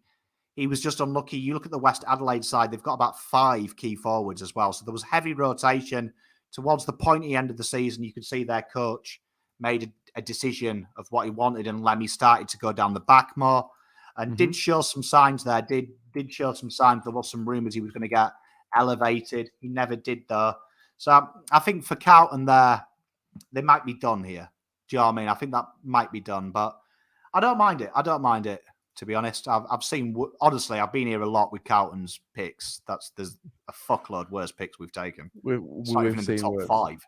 he was just unlucky. You look at the West Adelaide side, they've got about 5 key forwards as well. So there was heavy rotation. Towards the pointy end of the season, you could see their coach made a decision of what he wanted, and Lemmy started to go down the back more and did show some signs there. Did show some signs. There was some rumours he was going to get elevated. He never did, though. So I think for Carlton there, they might be done here. Do you know what I mean? I think that might be done, but I don't mind it. I don't mind it, to be honest. I've seen, honestly, I've been here a lot with Carlton's picks. There's a fuckload worse picks we've taken. We've not even in the top worse. 5.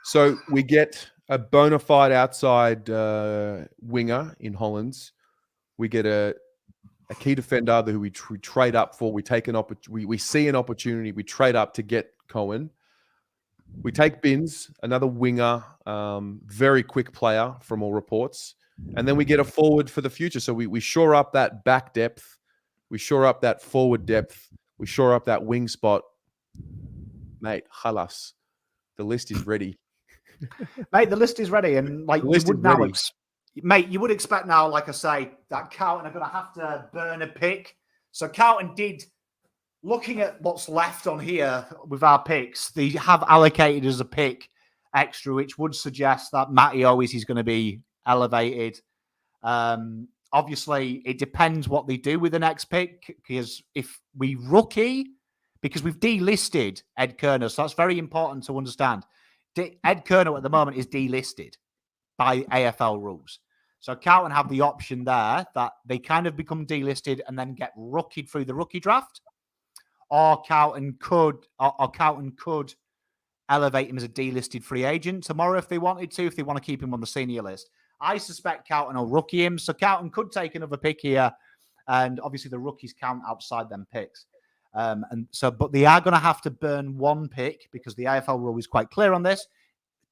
So we get a bona fide outside winger in Hollands. We get a key defender who we trade up for. We take we see an opportunity. We trade up to get Cohen. We take Binns, another winger, very quick player from all reports. And then we get a forward for the future. So we shore up that back depth. We shore up that forward depth. We shore up that wing spot. Mate, halas. The list is ready. Mate, the list is ready. And like Mate, you would expect now, like I say, that Carlton are going to have to burn a pick. So Carlton did, looking at what's left on here with our picks, they have allocated as a pick extra, which would suggest that Matty Owies is going to be elevated. Obviously, it depends what they do with the next pick, because if we rookie, because we've delisted Ed Kerner, so that's very important to understand. Ed Kerner at the moment is delisted by AFL rules. So Carlton have the option there that they kind of become delisted and then get rookied through the rookie draft, or Carlton could elevate him as a delisted free agent tomorrow if they wanted to, if they want to keep him on the senior list. I suspect Carlton will rookie him, so Carlton could take another pick here, and obviously the rookies count outside them picks. But they are going to have to burn one pick because the AFL rule is quite clear on this.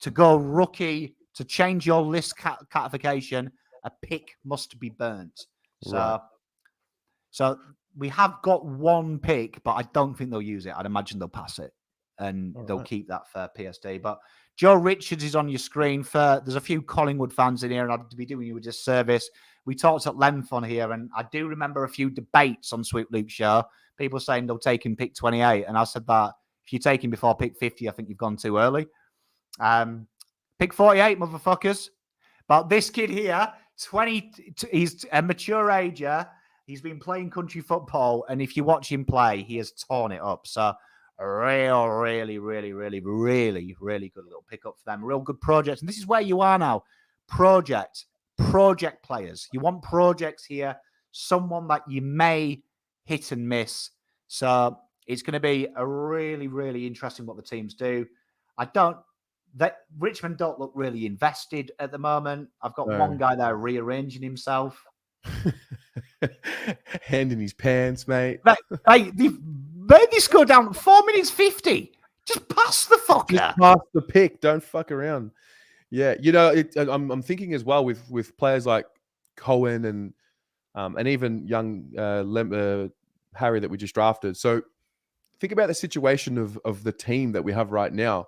To go rookie, to change your list catification, a pick must be burnt. So we have got one pick, but I don't think they'll use it. I'd imagine they'll pass it, and they'll keep that for PSD. But Joe Richards is on your screen. There's a few Collingwood fans in here, and I'd be doing you a disservice. We talked at length on here, and I do remember a few debates on Sweet Luke's show. People saying they'll take him pick 28, and I said that if you take him before pick 50, I think you've gone too early. Pick 48, motherfuckers. But this kid here, 20, he's a mature ager. He's been playing country football, and if you watch him play, he has torn it up. So a really good little pickup for them. Real good project. And this is where you are now. Project players. You want projects here, someone that you may hit and miss. So it's going to be a really interesting what the teams do. Richmond don't look really invested at the moment. I've got one guy there rearranging himself. Hand in his pants, mate. They've made this go down 4 minutes 50. Just pass the fucker. Just pass the pick. Don't fuck around. Yeah, I'm thinking as well with players like Cohen and even young Harry that we just drafted. So think about the situation of the team that we have right now.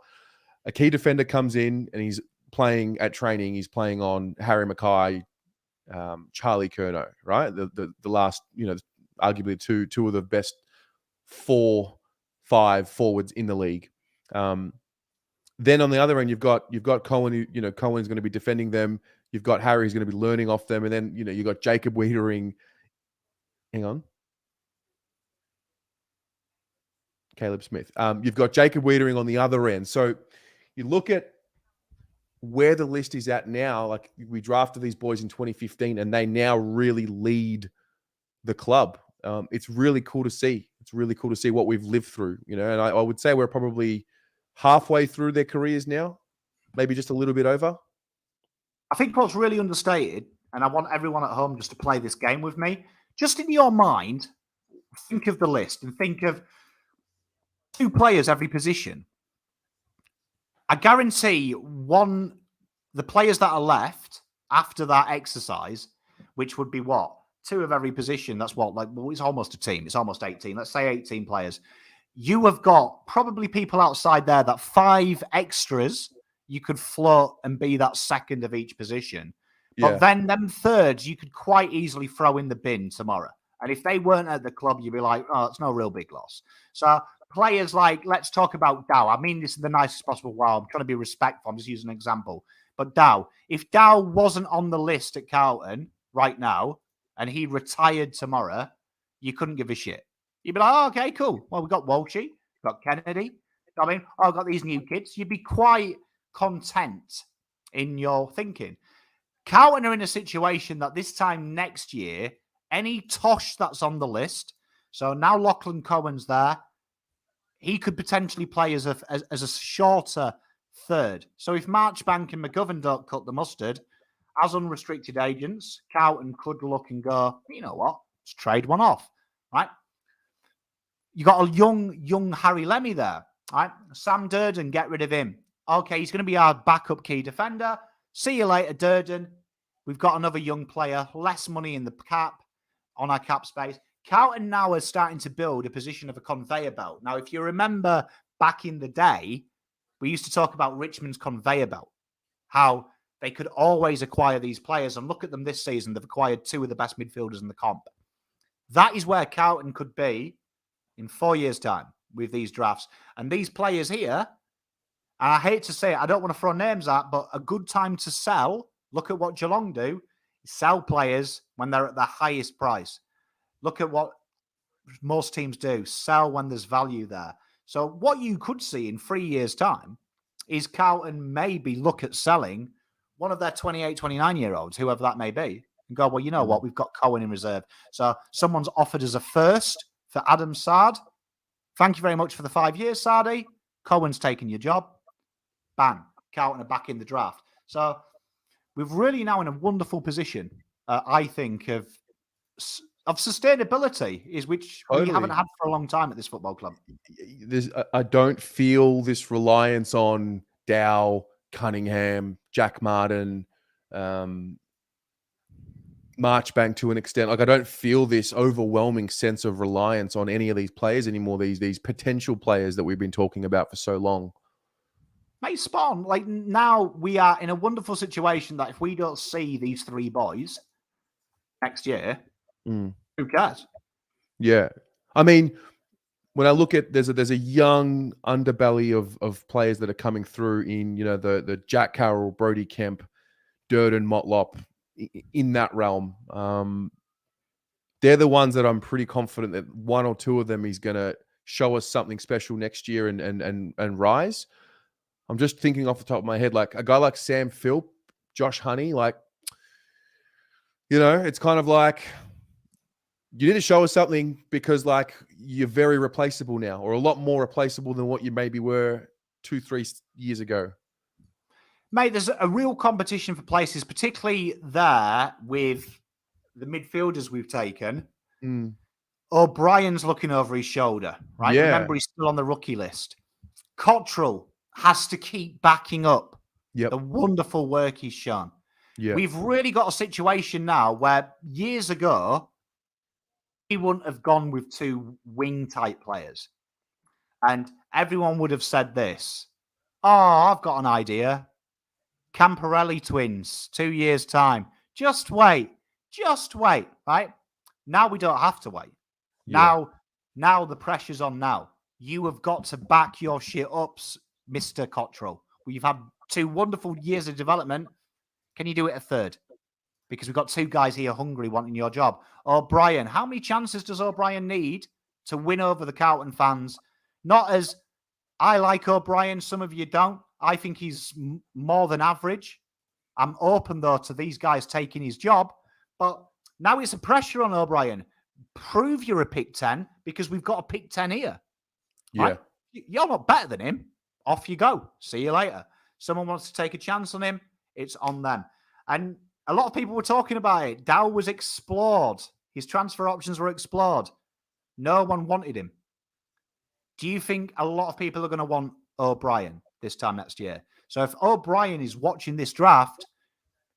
A key defender comes in and he's playing at training. He's playing on Harry Mackay, Charlie Curnow, right? The last, arguably two of the best 4-5 forwards in the league. Then on the other end, you've got Cohen. Cohen's going to be defending them. You've got Harry who's going to be learning off them, and then you've got Jacob Wiedering. Hang on, Caleb Smith. You've got Jacob Wiedering on the other end. So you look at where the list is at now. Like, we drafted these boys in 2015, and they now really lead the club. It's really cool to see. It's really cool to see what we've lived through. And I would say we're probably halfway through their careers now, maybe just a little bit over. I think what's really understated, and I want everyone at home just to play this game with me, just in your mind, think of the list and think of 2 players every position. I guarantee the players that are left after that exercise, which would be what? 2 of every position. That's what, it's almost a team. It's almost 18. Let's say 18 players. You have got probably people outside there that 5 extras you could float and be that second of each position. But then them thirds you could quite easily throw in the bin tomorrow. And if they weren't at the club, you'd be like, oh, it's no real big loss. So players like, let's talk about Dow. I mean this in the nicest possible way. I'm trying to be respectful. I'm just using an example. But Dow, if Dow wasn't on the list at Carlton right now and he retired tomorrow, you couldn't give a shit. You'd be like, oh, okay, cool. Well, we've got Walshy, we've got Kennedy. I've got these new kids. You'd be quite content in your thinking. Carlton are in a situation that this time next year, any Tosh that's on the list, so now Lachlan Cohen's there, he could potentially play as a shorter third. So if Marchbank and McGovern don't cut the mustard, as unrestricted agents, Carlton could look and go, you know what, let's trade one off, right? You got a young Harry Lemmy there, right? Sam Durden, get rid of him. Okay, he's going to be our backup key defender. See you later, Durden. We've got another young player, less money in the cap, on our cap space. Carlton now is starting to build a position of a conveyor belt. Now, if you remember back in the day, we used to talk about Richmond's conveyor belt, how they could always acquire these players. And look at them this season. They've acquired 2 of the best midfielders in the comp. That is where Carlton could be in 4 years' time with these drafts. And these players here, and I hate to say it, I don't want to throw names out, but a good time to sell, look at what Geelong do, sell players when they're at the highest price. Look at what most teams do, sell when there's value there. So what you could see in 3 years' time is Carlton maybe look at selling one of their 28, 29-year-olds, whoever that may be, and go, well, you know what? We've got Cohen in reserve. So someone's offered us a first for Adam Sard. Thank you very much for the 5 years, Sardi. Cohen's taken your job. Bang. Carlton are back in the draft. So we're really now in a wonderful position, I think, of sustainability, is which we haven't had for a long time at this football club. I don't feel this reliance on Dow, Cunningham, Jack Martin, Marchbank to an extent. Like, I don't feel this overwhelming sense of reliance on any of these players anymore, these potential players that we've been talking about for so long. Mate, Spawn, like, now we are in a wonderful situation that if we don't see these 3 boys next year, who cares? Yeah. I mean, when I look at, there's a young underbelly of players that are coming through in, the Jack Carroll, Brody Kemp, Durden, Motlop, in that realm. They're the ones that I'm pretty confident that 1 or 2 of them is going to show us something special next year and rise. I'm just thinking off the top of my head, like a guy like Sam Philp, Josh Honey, like, it's kind of like, you need to show us something because, like, you're very replaceable now, or a lot more replaceable than what you maybe were 2-3 years ago. Mate, there's a real competition for places, particularly there with the midfielders we've taken. O'Brien's looking over his shoulder, right? Yeah. Remember, he's still on the rookie list. Cottrell has to keep backing up the wonderful work he's shown. Yeah. We've really got a situation now where years ago, he wouldn't have gone with 2 wing-type players. And everyone would have said this, I've got an idea. Camporelli twins, 2 years' time. Just wait, right? Now we don't have to wait. Yeah. Now the pressure's on now. You have got to back your shit up, Mr. Cottrell. We've had 2 wonderful years of development. Can you do it a third? Because we've got 2 guys here hungry wanting your job. O'Brien, how many chances does O'Brien need to win over the Carlton fans? Not as, I like O'Brien, some of you don't. I think he's more than average. I'm open, though, to these guys taking his job. But now it's a pressure on O'Brien. Prove you're a pick 10 because we've got a pick 10 here. Yeah. Right? You're not better than him. Off you go. See you later. Someone wants to take a chance on him. It's on them. And a lot of people were talking about it. Dow was explored. His transfer options were explored. No one wanted him. Do you think a lot of people are going to want O'Brien this time next year? So if O'Brien is watching this draft,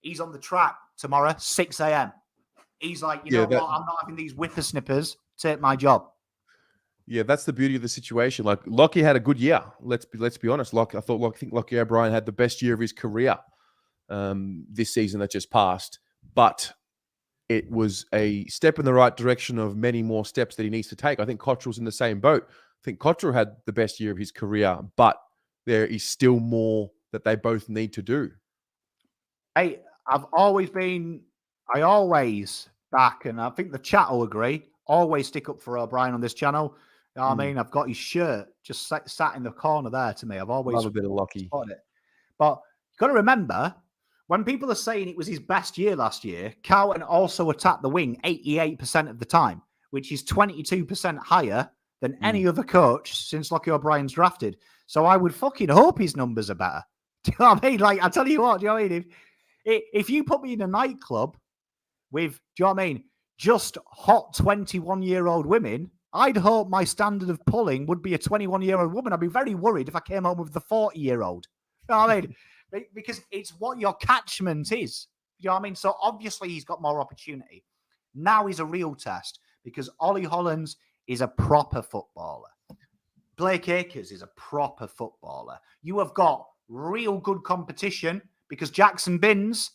he's on the track tomorrow, 6 a.m. He's like, you know what? I'm not having these whippersnippers take my job. Yeah, that's the beauty of the situation. Like, Lockie had a good year. Let's be honest. I think Lockie O'Brien had the best year of his career this season that just passed. But it was a step in the right direction of many more steps that he needs to take. I think Cottrell's in the same boat. I think Cottrell had the best year of his career, but there is still more that they both need to do. Hey, I always back, and I think the chat will agree, always stick up for O'Brien on this channel. You know what I mean? I've got his shirt just sat in the corner there to me. I've always love a bit of Lockie. It. But you've got to remember, when people are saying it was his best year last year, Carlton also attacked the wing 88% of the time, which is 22% higher than any other coach since Lockie O'Brien's drafted. So I would fucking hope his numbers are better. Do you know what I mean? Like, I tell you what, do you know what I mean? If you put me in a nightclub with, do you know what I mean, just hot 21-year-old women, I'd hope my standard of pulling would be a 21-year-old woman. I'd be very worried if I came home with the 40-year-old. You know what I mean? Because it's what your catchment is. You know what I mean? So obviously he's got more opportunity. Now is a real test because Ollie Hollands is a proper footballer. Blake Acres is a proper footballer. You have got real good competition because Jackson Binns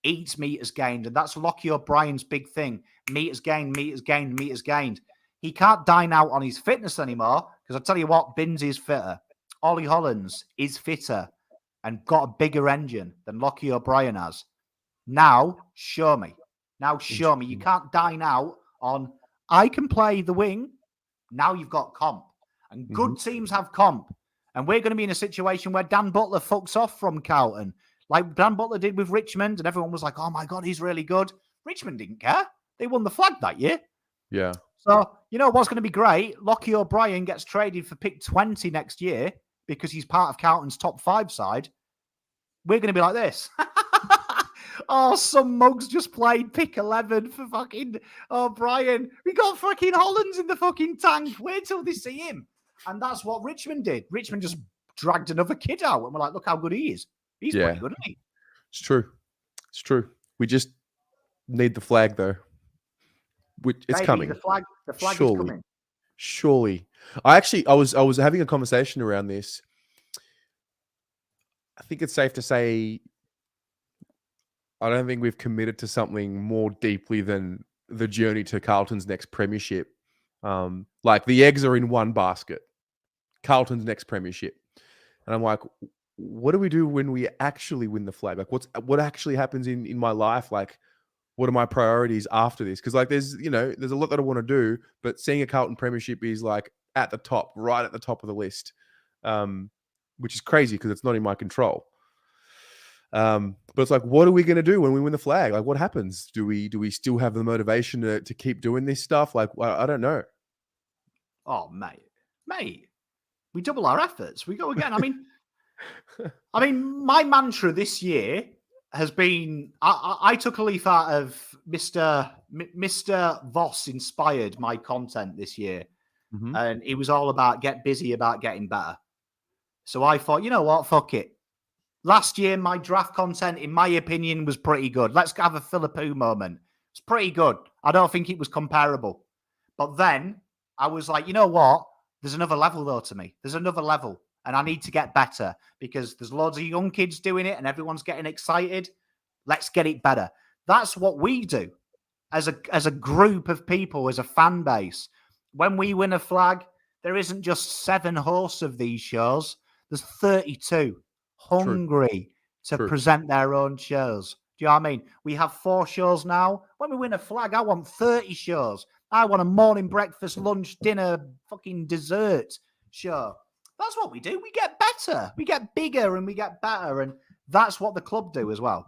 eats meters gained, and that's Lockie O'Brien's big thing. Meters gained, meters gained, meters gained. He can't dine out on his fitness anymore, because I'll tell you what, Binns is fitter. Ollie Hollands is fitter and got a bigger engine than Lockie O'Brien has. Now, show me. Now, show me. You can't dine out on, I can play the wing. Now you've got comp. And good teams have comp. And we're going to be in a situation where Dan Butler fucks off from Carlton. Like Dan Butler did with Richmond. And everyone was like, oh my God, he's really good. Richmond didn't care. They won the flag that year. Yeah. So, you know what's going to be great? Lockie O'Brien gets traded for pick 20 next year because he's part of Carlton's top 5 side. We're going to be like this. Oh, some mugs just played pick 11 for fucking O'Brien. We got fucking Hollands in the fucking tank. Wait till they see him. And that's what Richmond did. Richmond just dragged another kid out. And we're like, look how good he is. He's pretty good, isn't he? It's true. It's true. We just need the flag, though. It's Maybe coming. The flag Surely. is coming. Surely. I was having a conversation around this. I think it's safe to say I don't think we've committed to something more deeply than the journey to Carlton's next premiership. Like the eggs are in one basket. Carlton's next premiership. And I'm like, what do we do when we actually win the flag? Like what actually happens in my life? Like, what are my priorities after this? Because like there's a lot that I want to do, but seeing a Carlton premiership is like at the top, right at the top of the list. Which is crazy because it's not in my control. But it's like, what are we going to do when we win the flag? Like, what happens? Do we still have the motivation to keep doing this stuff? Like, I don't know. Oh, mate, we double our efforts. We go again. I mean, my mantra this year has been, I took a leaf out of Mr. Voss inspired my content this year. And it was all about get busy about getting better. So I thought, you know what? Fuck it. Last year, my draft content, in my opinion, was pretty good. Let's have a Philippou moment. It's pretty good. I don't think it was comparable. But then I was like, you know what? There's another level, though, to me. There's another level. And I need to get better because there's loads of young kids doing it and everyone's getting excited. Let's get it better. That's what we do as a group of people, as a fan base. When we win a flag, there isn't just 7 hosts of these shows. There's 32 hungry to present their own shows. Do you know what I mean? We have 4 shows now. When we win a flag, I want 30 shows. I want a morning breakfast, lunch, dinner, fucking dessert show. That's what we do. We get better. We get bigger and we get better. And that's what the club do as well.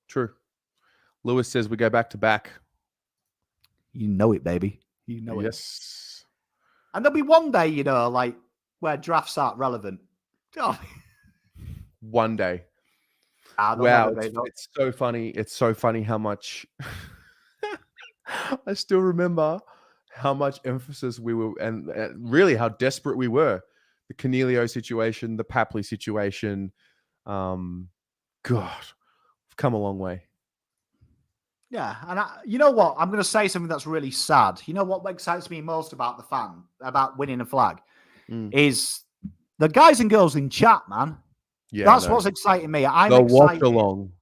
True. Lewis says we go back to back. You know it, baby. You know it. Yes. And there'll be one day, like where drafts aren't relevant. Oh. One day. Wow, it's so funny. It's so funny how much I still remember how much emphasis we were and really how desperate we were. The Cornelio situation, the Papley situation. God, we've come a long way. Yeah, and you know what? I'm going to say something that's really sad. You know what excites me most about about winning a flag, is the guys and girls in chat, man. Yeah, that's what's exciting me. I'm excited. Watch along.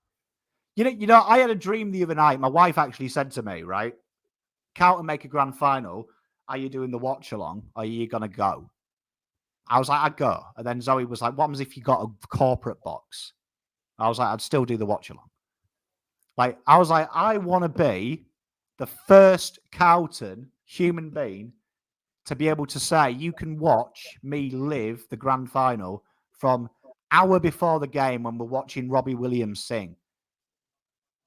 You know, I had a dream the other night. My wife actually said to me, right, Carlton make a grand final. Are you doing the watch along? Or are you going to go? I was like, I'd go. And then Zoe was like, what happens if you got a corporate box? I was like, I'd still do the watch along. Like, I was like, I want to be the first Carlton human being to be able to say, you can watch me live the grand final from hour before the game when we're watching Robbie Williams sing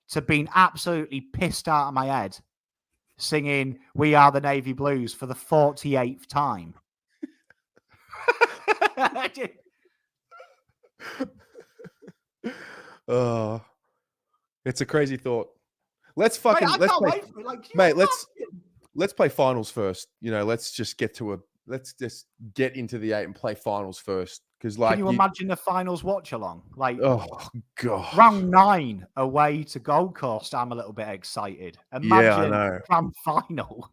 to being absolutely pissed out of my head singing We Are the Navy Blues for the 48th time. It's a crazy thought. Let's play finals first. Let's just get into the 8 and play finals first. Because can you imagine the finals watch along? Like, oh god, round 9 away to Gold Coast. I'm a little bit excited. Imagine grand final.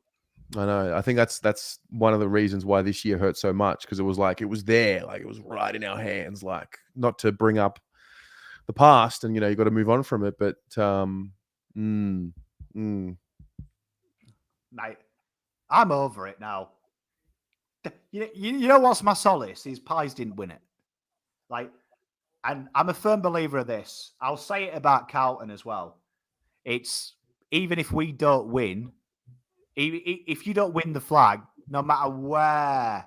I know. I think that's one of the reasons why this year hurt so much, because it was there, like it was right in our hands. Like, not to bring up the past, and you got to move on from it, but mm, Mate, I'm over it now. You know what's my solace? Is Pies didn't win it. Like, and I'm a firm believer of this. I'll say it about Carlton as well. It's even if we don't win, if you don't win the flag, no matter where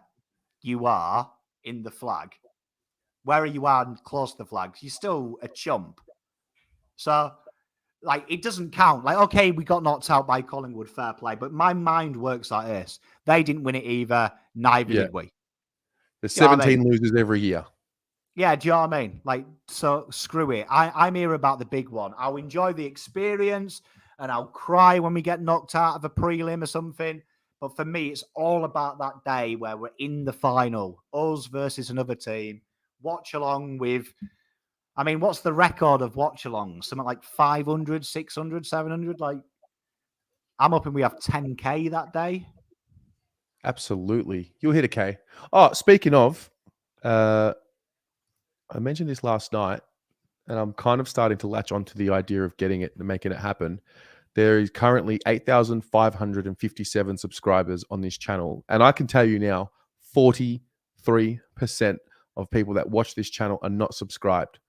you are in the flag, wherever you are close to the flags, you're still a chump. So, like, it doesn't count. Like, okay, we got knocked out by Collingwood, fair play. But my mind works like this. They didn't win it either. Neither did we. There's 17 losers every year. Yeah, do you know what I mean? Like, so screw it. I'm here about the big one. I'll enjoy the experience and I'll cry when we get knocked out of a prelim or something. But for me, it's all about that day where we're in the final, us versus another team. Watch along with, I mean, what's the record of watch alongs? Something like 500, 600, 700? Like, I'm hoping we have 10K that day. Absolutely. You'll hit a K. Oh, speaking of, I mentioned this last night, and I'm kind of starting to latch onto the idea of getting it and making it happen. There is currently 8,557 subscribers on this channel. And I can tell you now, 43% of people that watch this channel are not subscribed.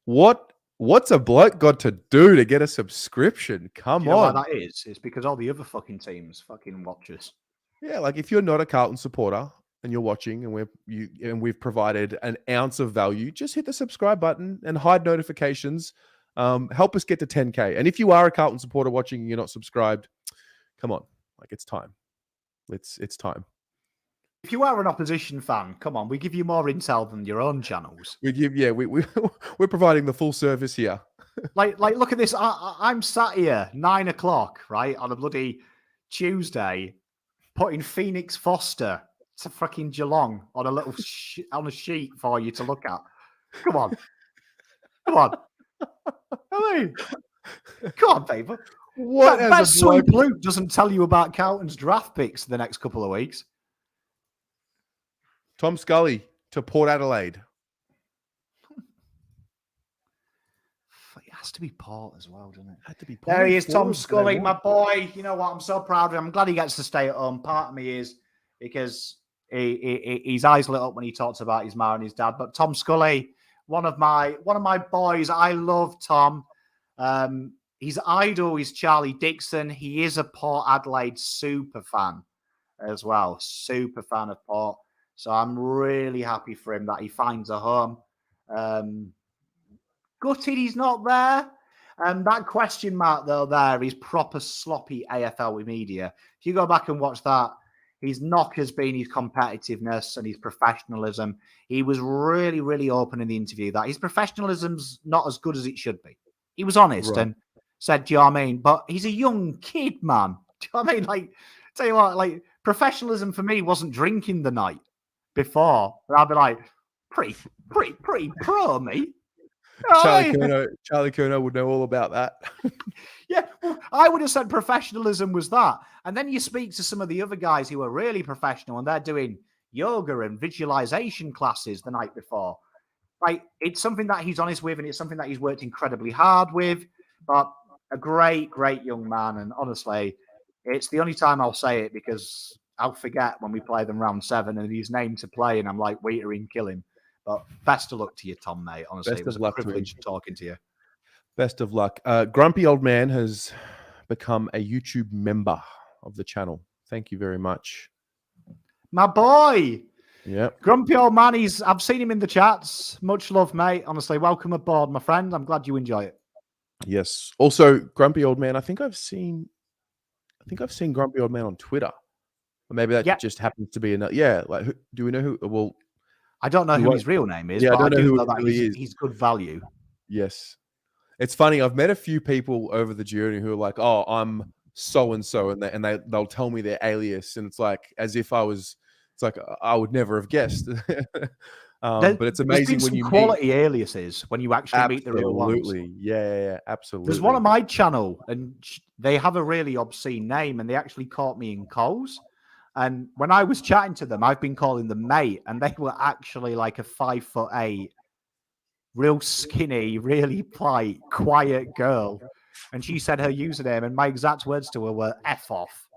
What's a bloke got to do to get a subscription? Come on. You know why that is? It's because all the other fucking teams fucking watch us. Yeah, like if you're not a Carlton supporter and you're watching and we've provided an ounce of value, just hit the subscribe button and hide notifications. Help us get to 10K. And if you are a Carlton supporter watching and you're not subscribed, come on, like it's time. It's time. If you are an opposition fan, come on, we give you more intel than your own channels. We're providing the full service here. like look at this. I'm sat here 9 o'clock, right, on a bloody Tuesday, putting Phoenix Foster to fucking Geelong on a little on a sheet for you to look at. Come on. I mean, come on, people. What Bet Sweet Luke doesn't tell you about Carlton's draft picks the next couple of weeks. Tom Scully to Port Adelaide. It has to be Port as well, doesn't it? Had to be Port. There he is, Tom Scully, my boy. You know what? I'm so proud of him. I'm glad he gets to stay at home. Part of me is because his eyes lit up when he talks about his ma and his dad. But Tom Scully, one of my boys. I love Tom. His idol is Charlie Dixon. He is a Port Adelaide super fan as well. Super fan of Port. So I'm really happy for him that he finds a home. Gutted he's not there. That question mark, though, there is proper sloppy AFL media. If you go back and watch that, his knock has been his competitiveness and his professionalism. He was really, really open in the interview that his professionalism's not as good as it should be. He was honest and said, do you know what I mean? But he's a young kid, man. Do you know what I mean? Like, tell you what, like, professionalism for me wasn't drinking the night before. I'd be like, pretty pro, mate. Charlie Curnow would know all about that. Yeah, well, I would have said professionalism was that. And then you speak to some of the other guys who are really professional and they're doing yoga and visualization classes the night before. Like, it's something that he's honest with and it's something that he's worked incredibly hard with. But a great, great young man. And honestly, it's the only time I'll say it because I'll forget when we play them round 7 and he's named to play and I'm like, waiter in, kill him. But best of luck to you, Tom, mate. Honestly, it was a privilege talking to you. Best of luck. Grumpy Old Man has become a YouTube member of the channel. Thank you very much. My boy. Yeah. Grumpy Old Man, I've seen him in the chats. Much love, mate. Honestly, welcome aboard, my friend. I'm glad you enjoy it. Yes. Also, Grumpy Old Man, I think I've seen Grumpy Old Man on Twitter. Or maybe that just happens to be another. Yeah, like do we know who? Well, I don't know who his real name is, but I do know that he's good value. Yes. It's funny. I've met a few people over the journey who are like, oh, I'm so-and-so. And they'll tell me their alias. And it's like, as if it's like, I would never have guessed. But it's There's amazing been when some you meet. quality aliases when you actually meet the real ones. Absolutely. Yeah, absolutely. There's one on my channel, and they have a really obscene name, and they actually caught me in Coles. And when I was chatting to them, I've been calling them mate, and they were actually like a 5'8", real skinny, really quiet girl. And she said her username, and my exact words to her were "F off."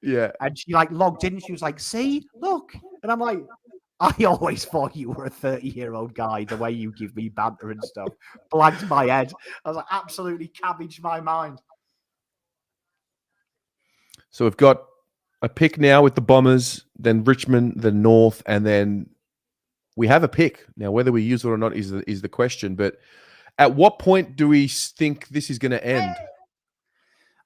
Yeah. And she like logged in, and she was like, "See, look," and I'm like, I always thought you were a 30-year-old guy, the way you give me banter and stuff. Blanked my head. I was like, absolutely cabbaged my mind. So we've got a pick now with the Bombers, then Richmond, then North, and then we have a pick. Now, whether we use it or not is the question. But at what point do we think this is going to end?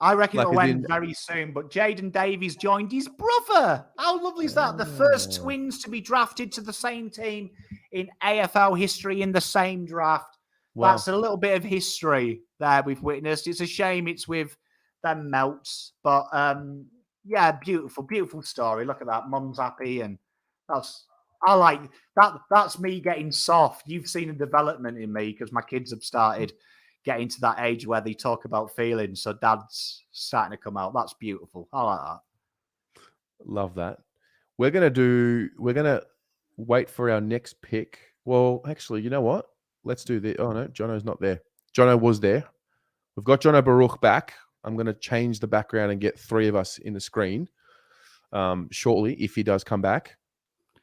I reckon Like, it'll as end in- very soon. But Jaden Davies joined his brother. How lovely is that? The first twins to be drafted to the same team in AFL history in the same draft. Wow. That's a little bit of history there we've witnessed. It's a shame it's with them melts. But yeah, beautiful story. Look at that. Mum's happy, and I like that. That's me getting soft. You've seen a development in me because my kids have started getting to that age where they talk about feelings. So dad's starting to come out. That's beautiful. I like that. Love that. We're gonna wait for our next pick. Well, actually, you know what? Let's do this. Oh no, Jono's not there. Jono was there. We've got Jono Baruch back. I'm gonna change the background and get three of us in the screen shortly if he does come back.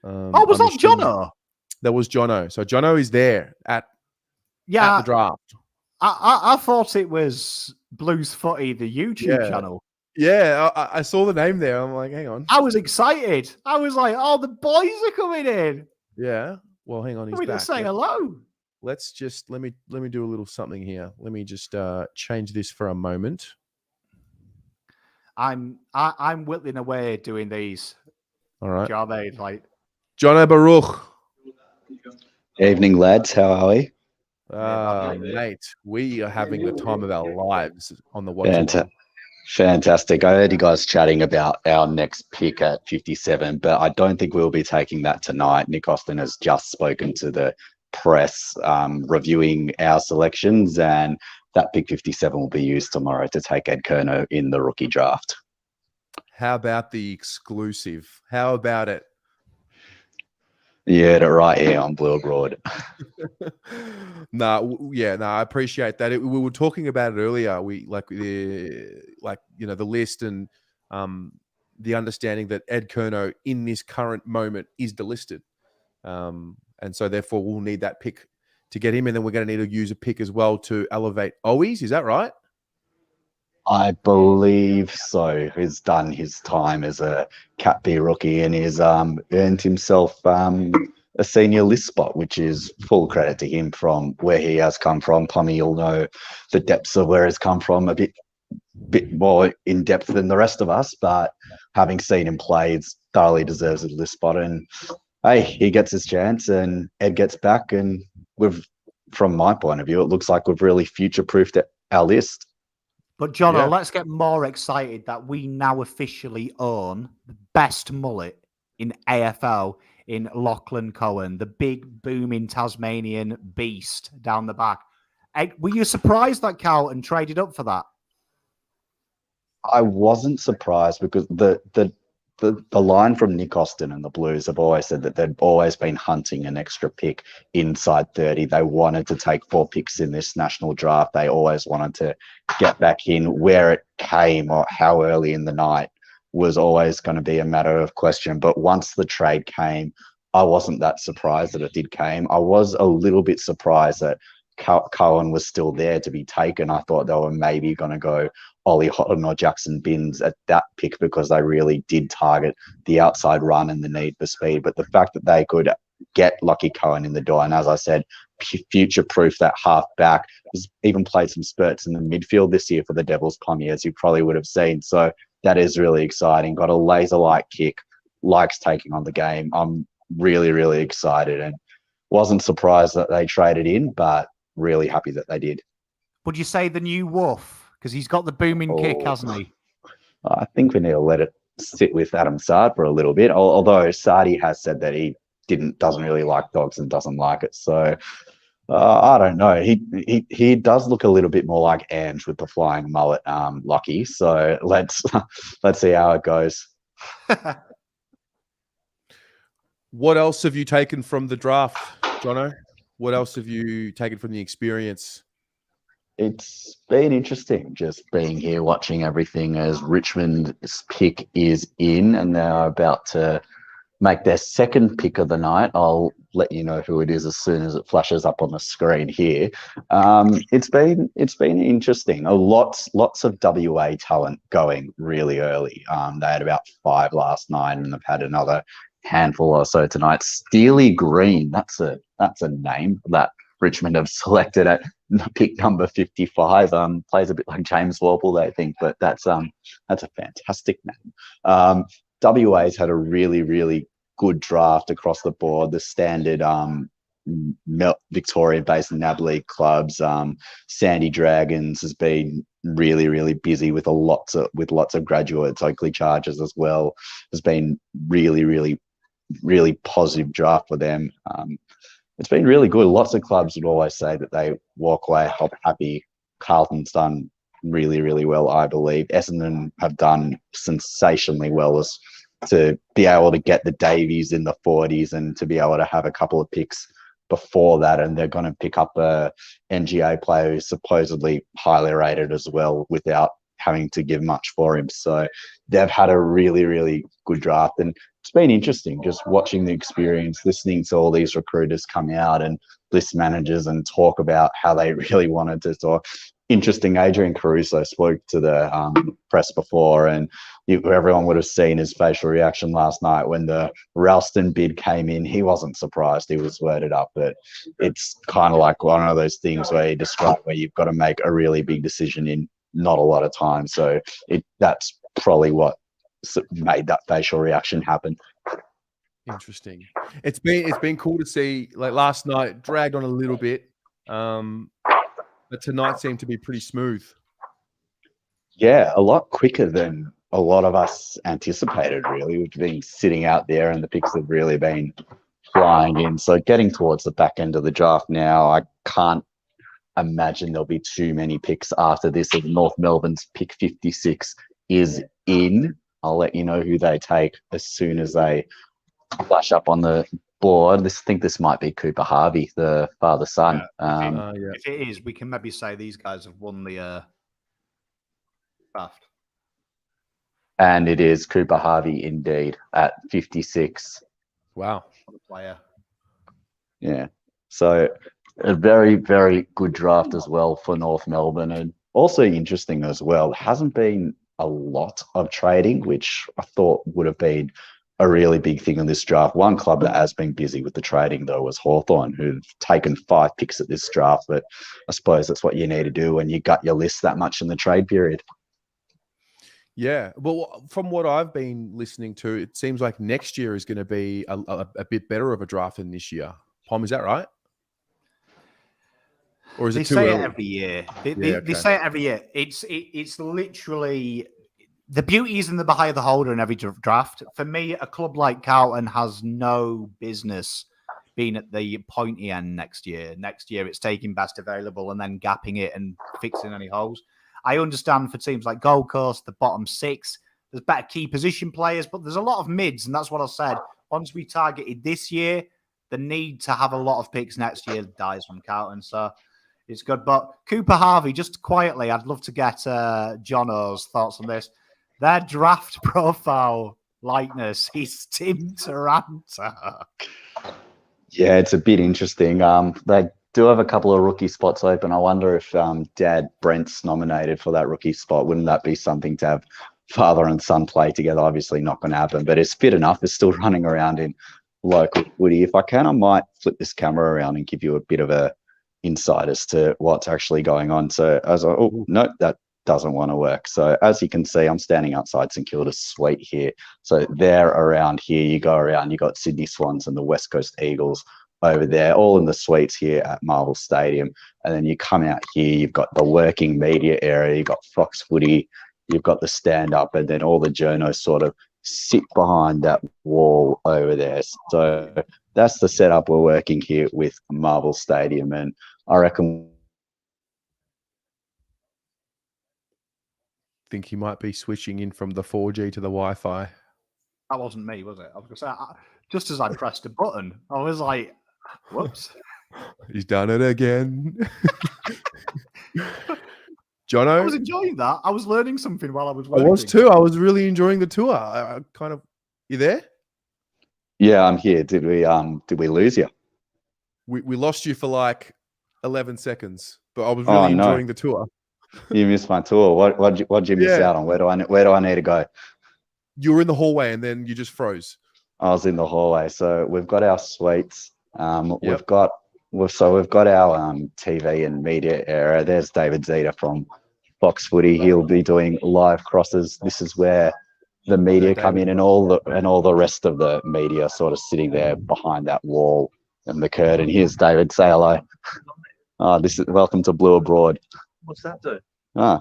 Was that Jono? That was Jono. So Jono is there at the draft. I thought it was Blues Footy, the YouTube channel. Yeah, I saw the name there. I'm like, hang on. I was excited. I was like, oh, the boys are coming in. Yeah. Well, hang on. He's back. Just say hello. Let's just let me do a little something here. Let me just change this for a moment. I'm whittling away doing these. All right. Like Jono Baruch. Evening, lads. How are we? Mate, we are having the time of our lives on the watch. Fantastic. I heard you guys chatting about our next pick at 57, but I don't think we'll be taking that tonight. Nick Austin has just spoken to the press reviewing our selections, and that pick 57 will be used tomorrow to take Ed Curnow in the rookie draft. How about the exclusive? How about it? Yeah, right here on Blue Abroad. I appreciate that. We were talking about it earlier. We the list and the understanding that Ed Curnow in this current moment is delisted, and so therefore we'll need that pick to get him, and then we're going to need to use a pick as well to elevate Owies. Is that right? I believe so. He's done his time as a Cat B rookie and he's earned himself a senior list spot, which is full credit to him from where he has come from. Pommy, you'll know the depths of where he's come from a bit more in depth than the rest of us, but having seen him play, he thoroughly deserves a list spot. And hey, he gets his chance and Ed gets back, and from my point of view, it looks like we've really future-proofed our list. But Jono, let's get more excited that we now officially own the best mullet in AFL in Lachlan Cohen, the big booming Tasmanian beast down the back. Were you surprised that Carlton traded up for that? I wasn't surprised because the line from Nick Austin and the Blues have always said that they've always been hunting an extra pick inside 30. They wanted to take 4 picks in this national draft. They always wanted to get back in. Where it came or how early in the night was always going to be a matter of question. But once the trade came, I wasn't that surprised that it did came. I was a little bit surprised that Cohen was still there to be taken. I thought they were maybe going to go Ollie Houghton or Jackson Binns at that pick because they really did target the outside run and the need for speed. But the fact that they could get Lachie Cohen in the door, and as I said, future-proof that half back, has even played some spurts in the midfield this year for the Devils, Pommy, as you probably would have seen. So that is really exciting. Got a laser-like kick, likes taking on the game. I'm really, really excited and wasn't surprised that they traded in, but really happy that they did. Would you say the new Wolf? Because he's got the booming kick, hasn't he? I think we need to let it sit with Adam Saad for a little bit, although Saadi has said that he doesn't really like dogs and doesn't like it. So I don't know. He does look a little bit more like Ange with the flying mullet, Lucky. So let's see how it goes. What else have you taken from the draft, Jono? What else have you taken from the experience? It's been interesting just being here watching everything as Richmond's pick is in and they're about to make their second pick of the night. I'll let you know who it is as soon as it flashes up on the screen here. It's been interesting. Lots of WA talent going really early. They had about 5 last night and they've had another handful or so tonight. Steely Green, that's a name that Richmond have selected at pick number 55. Plays a bit like James Warple, they think, but that's a fantastic name. WA's had a really, really good draft across the board. The standard Victoria-based NAB League clubs, Sandy Dragons has been really, really busy with lots of graduates. Oakley Chargers as well has been really, really, really positive draft for them. It's been really good. Lots of clubs would always say that they walk away happy. Carlton's done really, really well, I believe. Essendon have done sensationally well as to be able to get the Davies in the 40s and to be able to have a couple of picks before that. And they're going to pick up a NGA player who's supposedly highly rated as well without having to give much for him. So they've had a really, really good draft. And it's been interesting just watching the experience, listening to all these recruiters come out and list managers and talk about how they really wanted to talk. Interesting, Adrian Caruso spoke to the press before, and everyone would have seen his facial reaction last night when the Ralston bid came in. He wasn't surprised. He was worded up, but it's kind of like one of those things where you describe where you've got to make a really big decision in not a lot of time. So that's probably what made that facial reaction happen. Interesting. It's been cool to see. Like last night, dragged on a little bit, but tonight seemed to be pretty smooth. Yeah, a lot quicker than a lot of us anticipated. Really, we've been sitting out there, and the picks have really been flying in. So getting towards the back end of the draft now, I can't imagine there'll be too many picks after this. If North Melbourne's pick 56 is in, I'll let you know who they take as soon as they flash up on the board. I think this might be Cooper Harvey, the father-son. If it is, we can maybe say these guys have won the draft. And it is Cooper Harvey indeed at 56. Wow. What a player. Yeah. So a very, very good draft as well for North Melbourne. And also interesting as well, there hasn't been a lot of trading, which I thought would have been a really big thing in this draft. One club that has been busy with the trading, though, was Hawthorn, who've taken 5 picks at this draft. But I suppose that's what you need to do when you gut your list that much in the trade period. Yeah. Well, from what I've been listening to, it seems like next year is going to be a bit better of a draft than this year. Pom, is that right? Or is it too early? They say it every year. They say it every year. It's literally the beauty is in the higher the holder in every draft. For me, a club like Carlton has no business being at the pointy end next year. Next year, it's taking best available and then gapping it and fixing any holes. I understand for teams like Gold Coast, the bottom 6, there's better key position players, but there's a lot of mids, and that's what I said. Once we targeted this year, the need to have a lot of picks next year dies from Carlton. So it's good. But Cooper Harvey, just quietly, I'd love to get Jono's thoughts on this. Their draft profile likeness is Tim Taranto. Yeah, it's a bit interesting. They do have a couple of rookie spots open. I wonder if Dad Brent's nominated for that rookie spot. Wouldn't that be something to have father and son play together? Obviously not going to happen, but it's fit enough. It's still running around in local footy. If I can, I might flip this camera around and give you a bit of a insight as to what's actually going on. So no, that doesn't want to work. So as you can see, I'm standing outside St Kilda's suite here. So they're around here. You go around, you got Sydney Swans and the West Coast Eagles over there, all in the suites here at Marvel Stadium. And then you come out here, you've got the working media area, you've got Fox Footy, you've got the stand-up, and then all the journos sort of sit behind that wall over there. So that's the setup we're working here with Marvel Stadium, and I reckon. Think he might be switching in from the 4G to the Wi-Fi. That wasn't me, was it? I was going to say, just as I pressed a button, I was like, whoops. He's done it again. I Jono, was enjoying that. I was learning something while I was I working. was too. I was really enjoying the tour. I kind of, you there? Yeah, I'm here. Did we lose you? We lost you for like 11 seconds, but I was really no. enjoying the tour. You missed my tour. What'd you miss Yeah. out on? Where do I need to go? You were in the hallway and then you just froze. I was in the hallway. So we've got our suites. Yep. We've got our TV and media area. There's David Zeta from Fox Footy. He'll be doing live crosses. This is where the media come in, and all the rest of the media sort of sitting there behind that wall and the curtain. Here's David. Say hello. This is welcome to Blue Abroad. What's that do?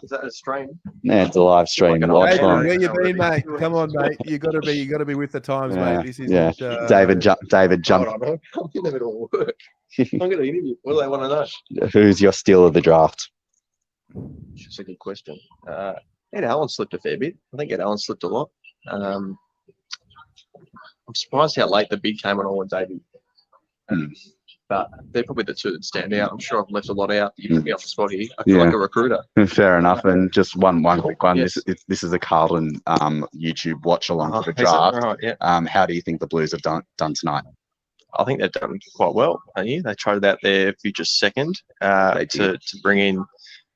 Is that a stream? Yeah, it's a live stream. Like Watch David, on. where you been, mate? Come on, mate. You gotta be with the times, mate. This is David jump. Hold on, I'm getting it all work. I'm going to interview. What do they want to know? Who's your steal of the draft? That's a good question. Ed Allen slipped a fair bit. I think Ed Allen slipped a lot. I'm surprised how late the bid came on Owen debut. But they're probably the two that stand out. I'm sure I've left a lot out. You put me off the spot here. I feel like a recruiter. Fair enough. And just one quick one. Yes. This is a Carlton YouTube watch along for the draft. Right, yeah. How do you think the Blues have done tonight? I think they've done quite well. They traded out their future second to bring in.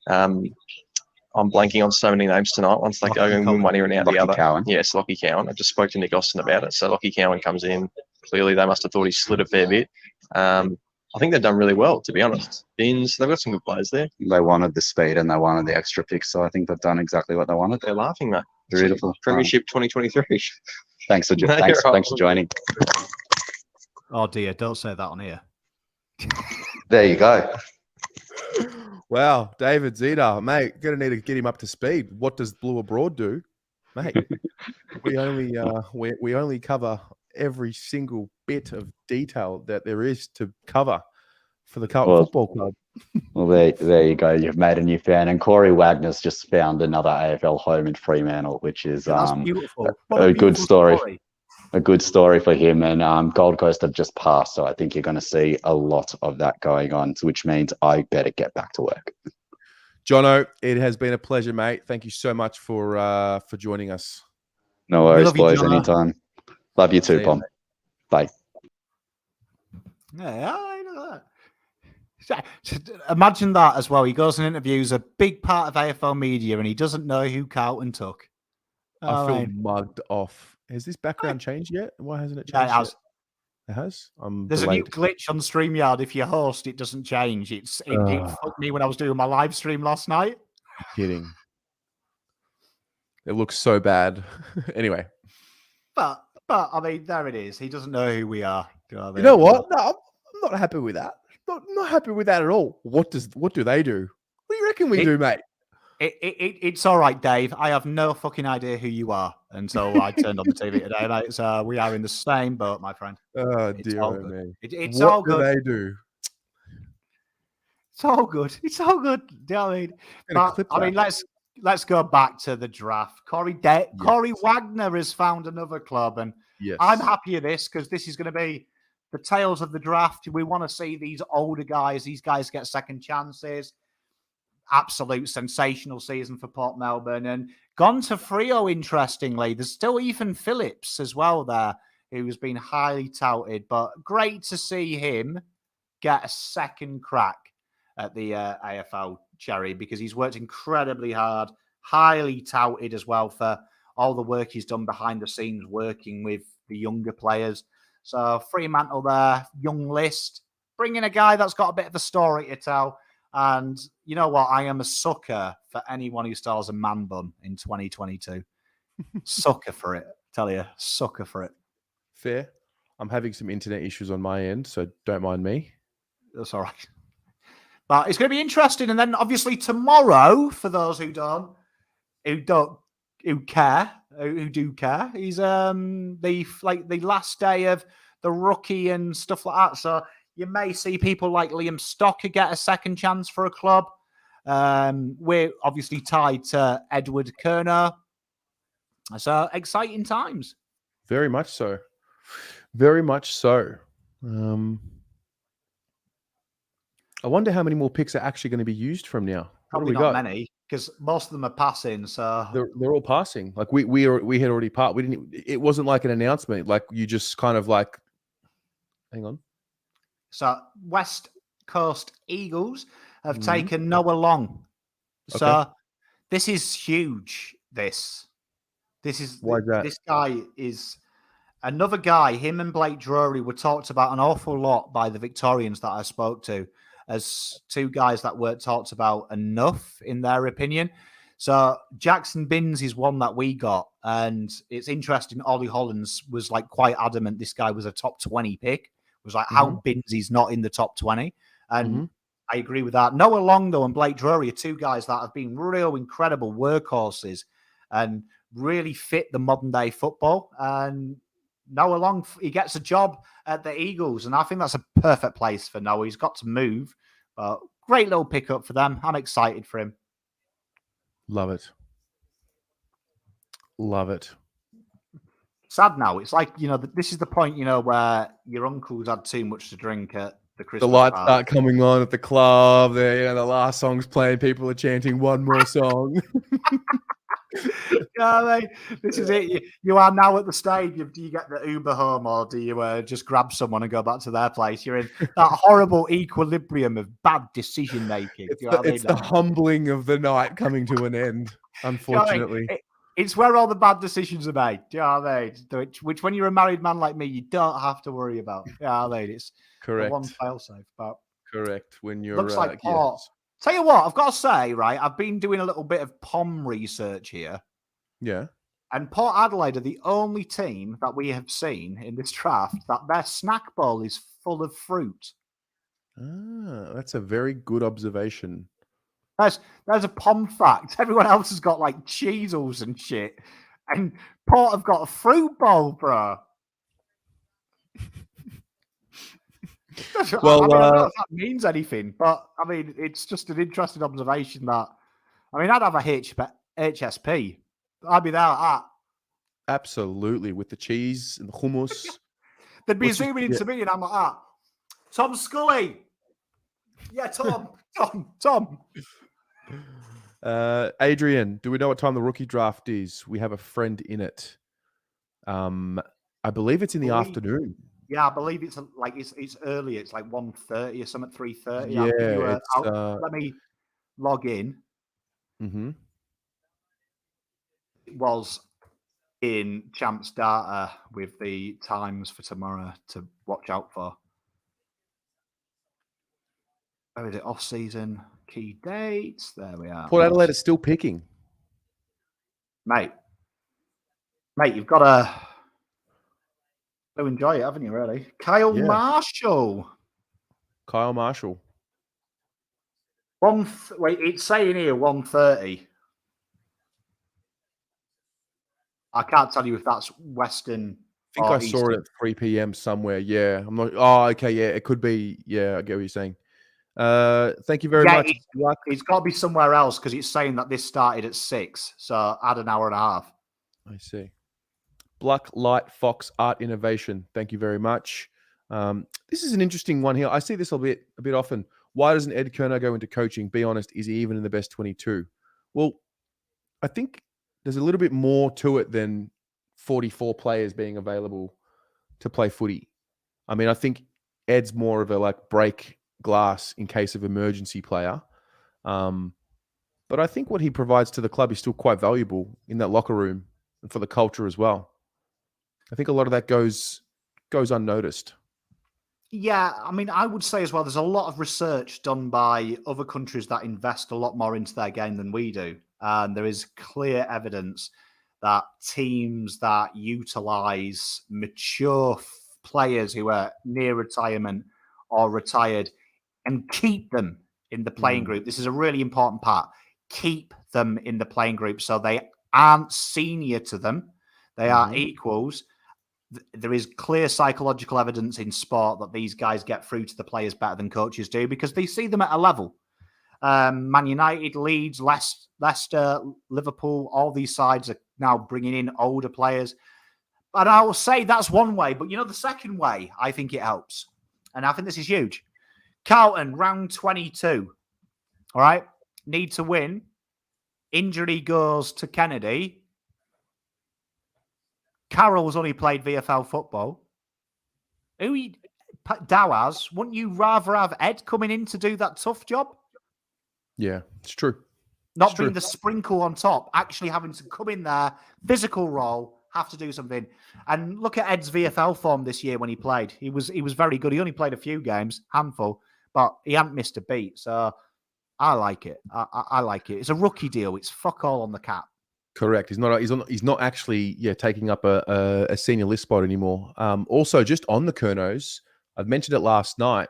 I'm blanking on so many names tonight. One's like going win one ear and out the other. Cowan. Yes, Lockie Cowan. I just spoke to Nick Austin about it. So Lockie Cowan comes in. Clearly, they must have thought he slid a fair bit. I think they've done really well, to be honest. Bins, they've got some good players there. They wanted the speed and they wanted the extra picks, so I think they've done exactly what they wanted. They're laughing, mate. Beautiful. Premiership 2023. Thanks for joining. Oh dear, don't say that on here. There you go. Wow, David Zeta, mate, gonna need to get him up to speed. What does Blue Abroad do, mate? we only cover every single bit of detail that there is to cover for the Carlton Football Club. Well, there you go. You've made a new fan, and Corey Wagner's just found another AFL home in Fremantle, which is That's beautiful. a good story. A good story for him, and Gold Coast have just passed, so I think you're going to see a lot of that going on, which means I better get back to work. Jono, it has been a pleasure, mate. Thank you so much for joining us. No worries, boys. You, anytime. Love you too, Pom. Bye. Yeah, I know that. Imagine that as well. He goes and interviews a big part of AFL media, and he doesn't know who Carlton took. I feel mugged off. Has this background changed yet? Why hasn't it changed? Yeah, it has. Yet? It has? There's a new glitch on StreamYard. If you host, it doesn't change. It fucked me when I was doing my live stream last night. You're kidding. It looks so bad. Anyway. But I mean, there it is. He doesn't know who we are. You know what? No, I'm not happy with that. Not happy with that at all. What do they do? What do you reckon we do, mate? It's all right, Dave. I have no fucking idea who you are until I turned on the TV today, mate. So we are in the same boat, my friend. Oh, dear me. It's all good. What do they do? It's all good. It's all good. Do you know what I mean? But, I mean, let's go back to the draft. Corey Wagner has found another club, and I'm happy with this because this is going to be the tales of the draft. We want to see these older guys. These guys get second chances. Absolute sensational season for Port Melbourne, and gone to Freo. Interestingly, there's still Ethan Phillips as well there, who's been highly touted. But great to see him get a second crack at the AFL cherry because he's worked incredibly hard, highly touted as well for all the work he's done behind the scenes, working with the younger players. So Fremantle there, young list, bringing a guy that's got a bit of a story to tell. And you know what? I am a sucker for anyone who stars a man bun in 2022. Sucker for it. Tell you, sucker for it. Fair. I'm having some internet issues on my end, so don't mind me. That's all right. But it's going to be interesting. And then obviously tomorrow, for those who care, who do care. He's the last day of the rookie and stuff like that. So you may see people like Liam Stocker get a second chance for a club. We're obviously tied to Edward Kerner. So exciting times. Very much so. Very much so. I wonder how many more picks are actually going to be used from now. Probably not many, because most of them are passing. So they're all passing. Like we had already passed. We didn't. It wasn't like an announcement. Like you just kind of like, hang on. So West Coast Eagles have taken Noah Long. So this is huge. This is why is that? This guy is another guy. Him and Blake Drury were talked about an awful lot by the Victorians that I spoke to as two guys that weren't talked about enough in their opinion. So Jackson Binns is one that we got, and it's interesting. Ollie Hollands was like quite adamant this guy was a top 20 pick. It was like how Binns is not in the top 20, and I agree with that. Noah Long though and Blake Drury are two guys that have been real incredible workhorses and really fit the modern day football. And Noah Long, he gets a job at the Eagles, and I think that's a perfect place for Noah. He's got to move, but great little pickup for them. I'm excited for him. Love it. Love it. Sad now. It's like, this is the point, where your uncle's had too much to drink at the Christmas The lights party. start coming on at the club. There, the last song's playing. People are chanting one more song. This is it. You are now at the stage. Do you get the Uber home, or do you just grab someone and go back to their place? You're in that horrible equilibrium of bad decision making. It's the humbling of the night coming to an end, unfortunately. It's where all the bad decisions are made. Do you know what I mean? Which when you're a married man like me, you don't have to worry about. Do you know what I mean? It's correct. One failsafe. But correct. When you're looks like Port. Yes. Tell you what, I've got to say, right? I've been doing a little bit of POM research here. Yeah. And Port Adelaide are the only team that we have seen in this draft that their snack bowl is full of fruit. Ah, that's a very good observation. There's a POM fact. Everyone else has got like Cheezels and shit. And Port have got a fruit bowl, bro. Well, I don't know if that means anything, but I mean, it's just an interesting observation that, I'd have a HSP. I'd be there at that. Absolutely. With the cheese and the hummus. They'd be zooming into me and I'm like, Tom Scully. Yeah, Tom. Adrian, do we know what time the rookie draft is? We have a friend in it. I believe it's in the afternoon. Yeah, I believe it's early. It's like 1:30 or something, 3:30. Yeah, let me log in. Mm-hmm. It was in Champs data with the times for tomorrow to watch out for. Where is it? Off season key dates. There we are. Port Adelaide is still picking, mate. You've got to enjoy it, haven't you? Really, Kyle Marshall. It's saying here 1:30. I can't tell you if that's Western. I think I saw it at 3 p.m. somewhere. Yeah, I'm not. Oh, okay. Yeah, it could be. Yeah, I get what you're saying. Thank you very much. It's got to be somewhere else because it's saying that this started at 6, so add an hour and a half. I see. Black Light Fox Art Innovation. Thank you very much. This is an interesting one here. I see this a bit often. Why doesn't Ed Kerner go into coaching? Be honest, is he even in the best 22? Well, I think there's a little bit more to it than 44 players being available to play footy. I think Ed's more of a break glass in case of emergency player. But I think what he provides to the club is still quite valuable in that locker room and for the culture as well. I think a lot of that goes unnoticed. Yeah, I would say as well, there's a lot of research done by other countries that invest a lot more into their game than we do. And there is clear evidence that teams that utilize mature players who are near retirement or retired and keep them in the playing group. This is a really important part. Keep them in the playing group so they aren't senior to them. They are Mhm. equals. There is clear psychological evidence in sport that these guys get through to the players better than coaches do because they see them at a level. Man United, Leeds, Leicester, Liverpool, all these sides are now bringing in older players. And I will say that's one way. But, the second way, I think it helps. And I think this is huge. Carlton, round 22. All right. Need to win. Injury goes to Kennedy. Carroll's only played VFL football. Dowaz, wouldn't you rather have Ed coming in to do that tough job? Yeah, it's true. Not being the sprinkle on top, actually having to come in there, physical role, have to do something. And look at Ed's VFL form this year when he played. He was very good. He only played a few games, handful, but he hadn't missed a beat. So I like it. I like it. It's a rookie deal. It's fuck all on the cap. Correct. He's not actually taking up a senior list spot anymore. Also, just on the Kernos, I've mentioned it last night,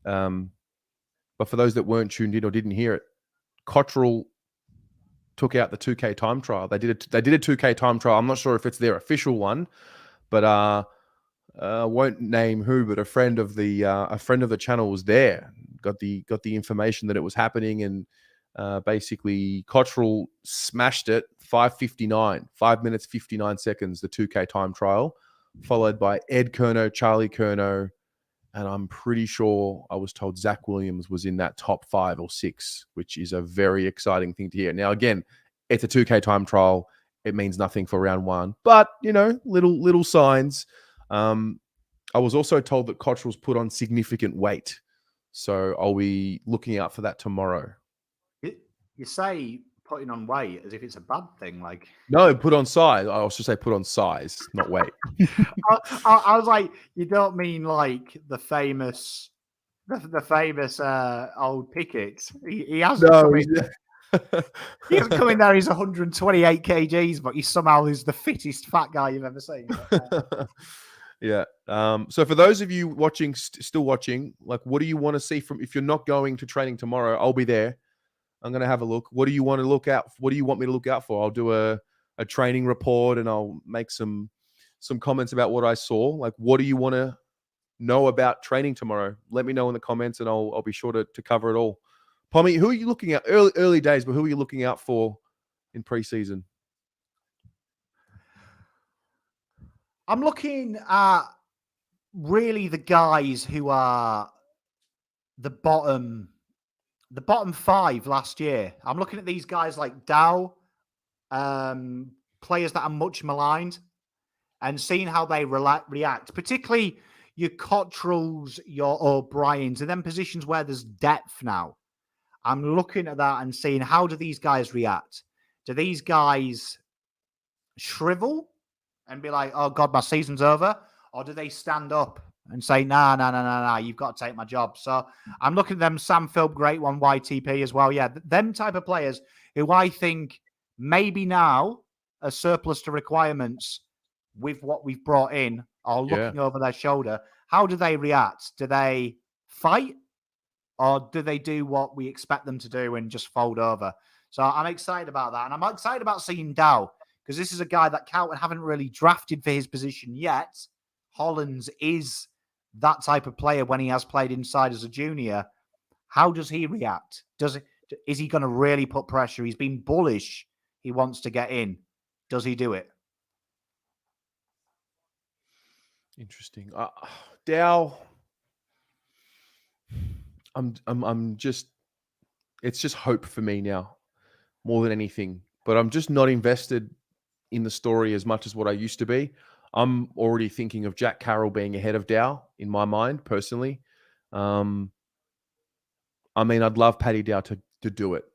but for those that weren't tuned in or didn't hear it, Cottrell took out the 2K time trial. They did a 2K time trial. I'm not sure if it's their official one, but I won't name who, but a friend of the channel was there. Got the information that it was happening, and basically Cottrell smashed it 5:59, 5 minutes 59 seconds, the 2K time trial, followed by Ed Kerno, Charlie Kerno, and I'm pretty sure I was told Zach Williams was in that top 5 or 6, which is a very exciting thing to hear. Now, again, it's a 2K time trial. It means nothing for round 1, but little signs. I was also told that Cottrell's put on significant weight, so I'll be looking out for that tomorrow. You say putting on weight as if it's a bad thing, like no, put on size. I was just say put on size, not weight. I was like, you don't mean like the famous old Pickett. He hasn't come in. He hasn't come in there. He's 128 kgs, but he somehow is the fittest fat guy you've ever seen. Yeah. So for those of you watching, still watching, like, what do you want to see from? If you're not going to training tomorrow, I'll be there. I'm going to have a look. What do you want to look out? What do you want me to look out for? I'll do a training report, and I'll make some comments about what I saw. Like, what do you want to know about training tomorrow? Let me know in the comments, and I'll be sure to cover it all. Pommy, who are you looking at? Early days, but who are you looking out for in preseason? I'm looking at really the guys who are the bottom 5 last year. I'm looking at these guys like Dow, players that are much maligned, and seeing how they react, particularly your Cottrells, your O'Briens, and then positions where there's depth now. I'm looking at that and seeing how do these guys react? Do these guys shrivel and be like, oh God, my season's over? Or do they stand up and say, nah, you've got to take my job? So I'm looking at them, Sam Philp, great one, YTP as well. Yeah, them type of players who I think maybe now are surplus to requirements with what we've brought in or looking over their shoulder. How do they react? Do they fight? Or do they do what we expect them to do and just fold over? So I'm excited about that. And I'm excited about seeing Dow, because this is a guy that Carlton haven't really drafted for his position yet. Hollands is that type of player when he has played inside as a junior. How does he react? Is he going to really put pressure? He's been bullish. He wants to get in. Does he do it? Interesting. Dow. I'm just, it's just hope for me now more than anything, but I'm just not invested in the story as much as what I used to be. I'm already thinking of Jack Carroll being ahead of Dow in my mind personally. I mean, I'd love Paddy Dow to do it,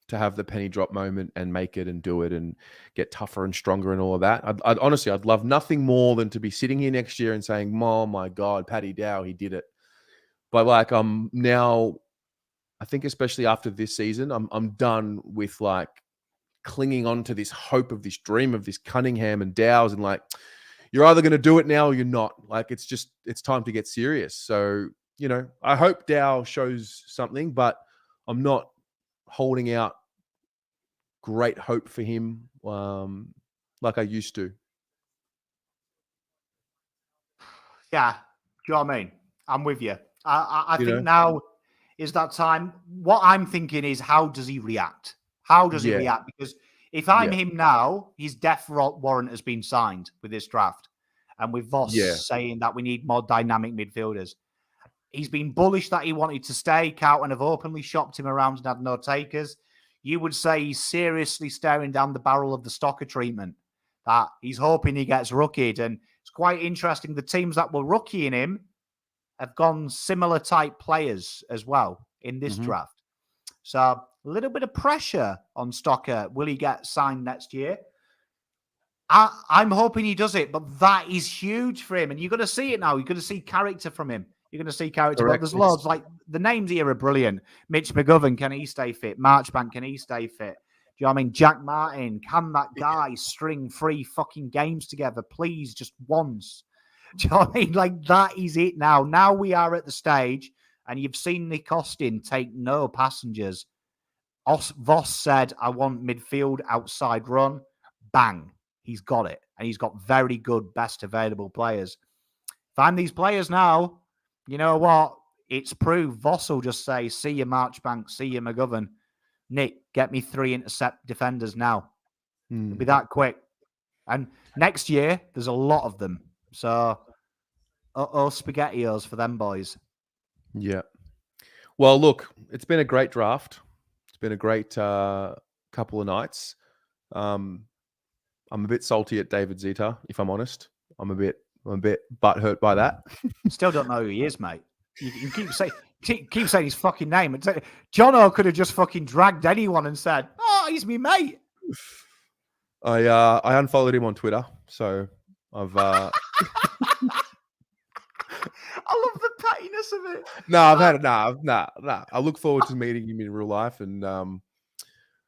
to have the penny drop moment and make it and do it and get tougher and stronger and all of that. I'd honestly, I'd love nothing more than to be sitting here next year and saying, oh my God, Paddy Dow, he did it. But like, now, I think especially after this season, I'm done with like clinging on to this hope of this dream of this Cunningham and Dows, and like, you're either going to do it now or you're not. Like, it's time to get serious. So, I hope Dow shows something, but I'm not holding out great hope for him like I used to. Yeah, do you know what I mean? I'm with you. I You think know? now is that time. What I'm thinking is, how does he react? How does he Yeah. react? Because if I'm Yeah. him now, his death warrant has been signed with this draft. And with Voss Yeah. saying that we need more dynamic midfielders. He's been bullish that he wanted to stay. Carlton have openly shopped him around and had no takers. You would say he's seriously staring down the barrel of the Stocker treatment, that he's hoping he gets rookied. And it's quite interesting. The teams that were rookieing him have gone similar type players as well in this draft. So a little bit of pressure on Stocker. Will he get signed next year? I'm hoping he does it, but that is huge for him. And you're going to see it now. You're going to see character from him. You're going to see character. But there's loads. Like, the names here are brilliant. Mitch McGovern, can he stay fit? Marchbank, can he stay fit? Do you know what I mean? Jack Martin, can that guy string 3 fucking games together, please, just once? Do you know what I mean? Like, that is it now. Now we are at the stage, and you've seen Nick Austin take no passengers. Voss said, I want midfield outside run. Bang. He's got it. And he's got very good best available players. Find these players now. You know what? It's proved. Voss will just say, see you, Marchbank. See you, McGovern. Nick, get me 3 intercept defenders now. It'll be that quick. And next year, there's a lot of them. So, SpaghettiOs for them boys. Yeah. Well, look, it's been a great draft. It's been a great couple of nights. I'm a bit salty at David Zita, if I'm honest. I'm a bit butthurt by that. Still don't know who he is, mate. You keep saying his fucking name. Jono could have just fucking dragged anyone and said, "Oh, he's me mate." I unfollowed him on Twitter, so I've. I love the pettiness of it. No, I've had it. Nah. I look forward to meeting him in real life and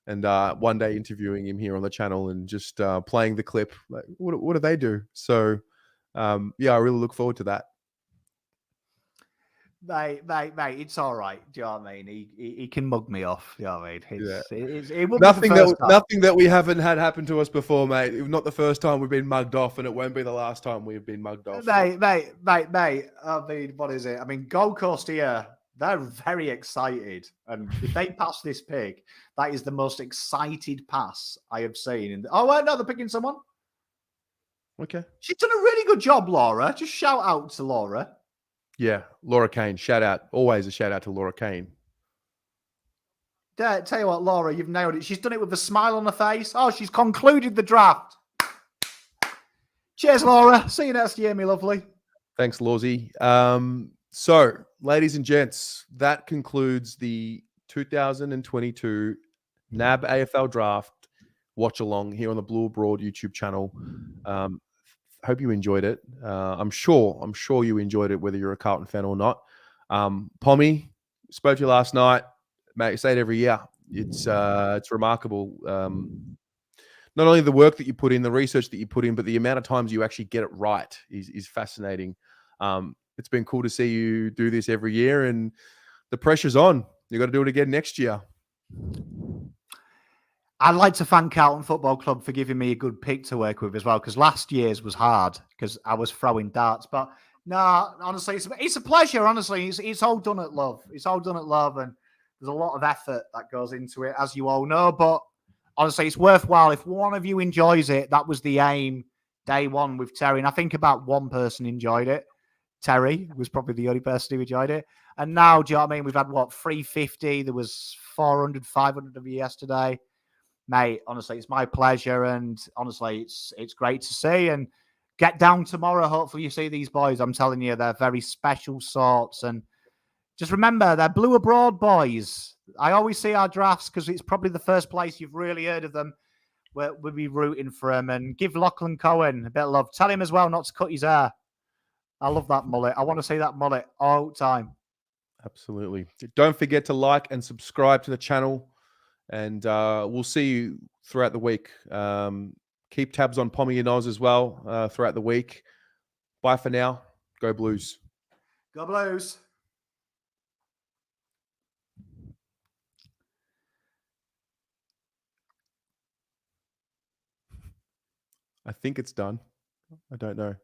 one day interviewing him here on the channel and just playing the clip. Like, what do they do? So, yeah, I really look forward to that. Mate, it's all right. Do you know what I mean? He can mug me off. Do you know what I mean? It won't Nothing be the first time. nothing that we haven't had happen to us before, mate. It's not the first time we've been mugged off, and it won't be the last time we've been mugged off. Mate. I mean, what is it? I mean, Gold Coast here, they're very excited. And if they pass this pick, that is the most excited pass I have seen. Oh, wait, no, they're picking someone. Okay. She's done a really good job, Laura. Just shout out to Laura. Yeah, Laura Kane. Shout out. Always a shout out to Laura Kane. Tell you what, Laura, you've nailed it. She's done it with a smile on her face. Oh, she's concluded the draft. Cheers, Laura. See you next year, me lovely. Thanks, Lawsy. So, ladies and gents, that concludes the 2022 NAB AFL Draft watch along here on the Blue Abroad YouTube channel. Hope you enjoyed it. I'm sure you enjoyed it, whether you're a Carlton fan or not. Pommy, spoke to you last night, mate. I say it every year. It's remarkable. Not only the work that you put in, the research that you put in, but the amount of times you actually get it right is fascinating. It's been cool to see you do this every year, and the pressure's on. You got to do it again next year. I'd like to thank Carlton Football Club for giving me a good pick to work with as well, because last year's was hard because I was throwing darts. But no, honestly, it's a pleasure. Honestly, it's all done at love. It's all done at love, and there's a lot of effort that goes into it, as you all know. But honestly, it's worthwhile. If one of you enjoys it, that was the aim day one with Terry. And I think about one person enjoyed it. Terry was probably the only person who enjoyed it. And now, do you know what I mean? We've had, 350? There was 400, 500 of you yesterday. Mate, honestly, it's my pleasure. And honestly, it's great to see. And get down tomorrow. Hopefully you see these boys. I'm telling you, they're very special sorts. And just remember, they're Blue Abroad boys. I always see our drafts because it's probably the first place you've really heard of them. We'll be rooting for him. And give Lachlan Cohen a bit of love. Tell him as well not to cut his hair. I love that mullet. I want to see that mullet all the time. Absolutely. Don't forget to like and subscribe to the channel. And we'll see you throughout the week. Keep tabs on Pommy and Oz as well throughout the week. Bye for now. Go Blues. Go Blues. I think it's done. I don't know.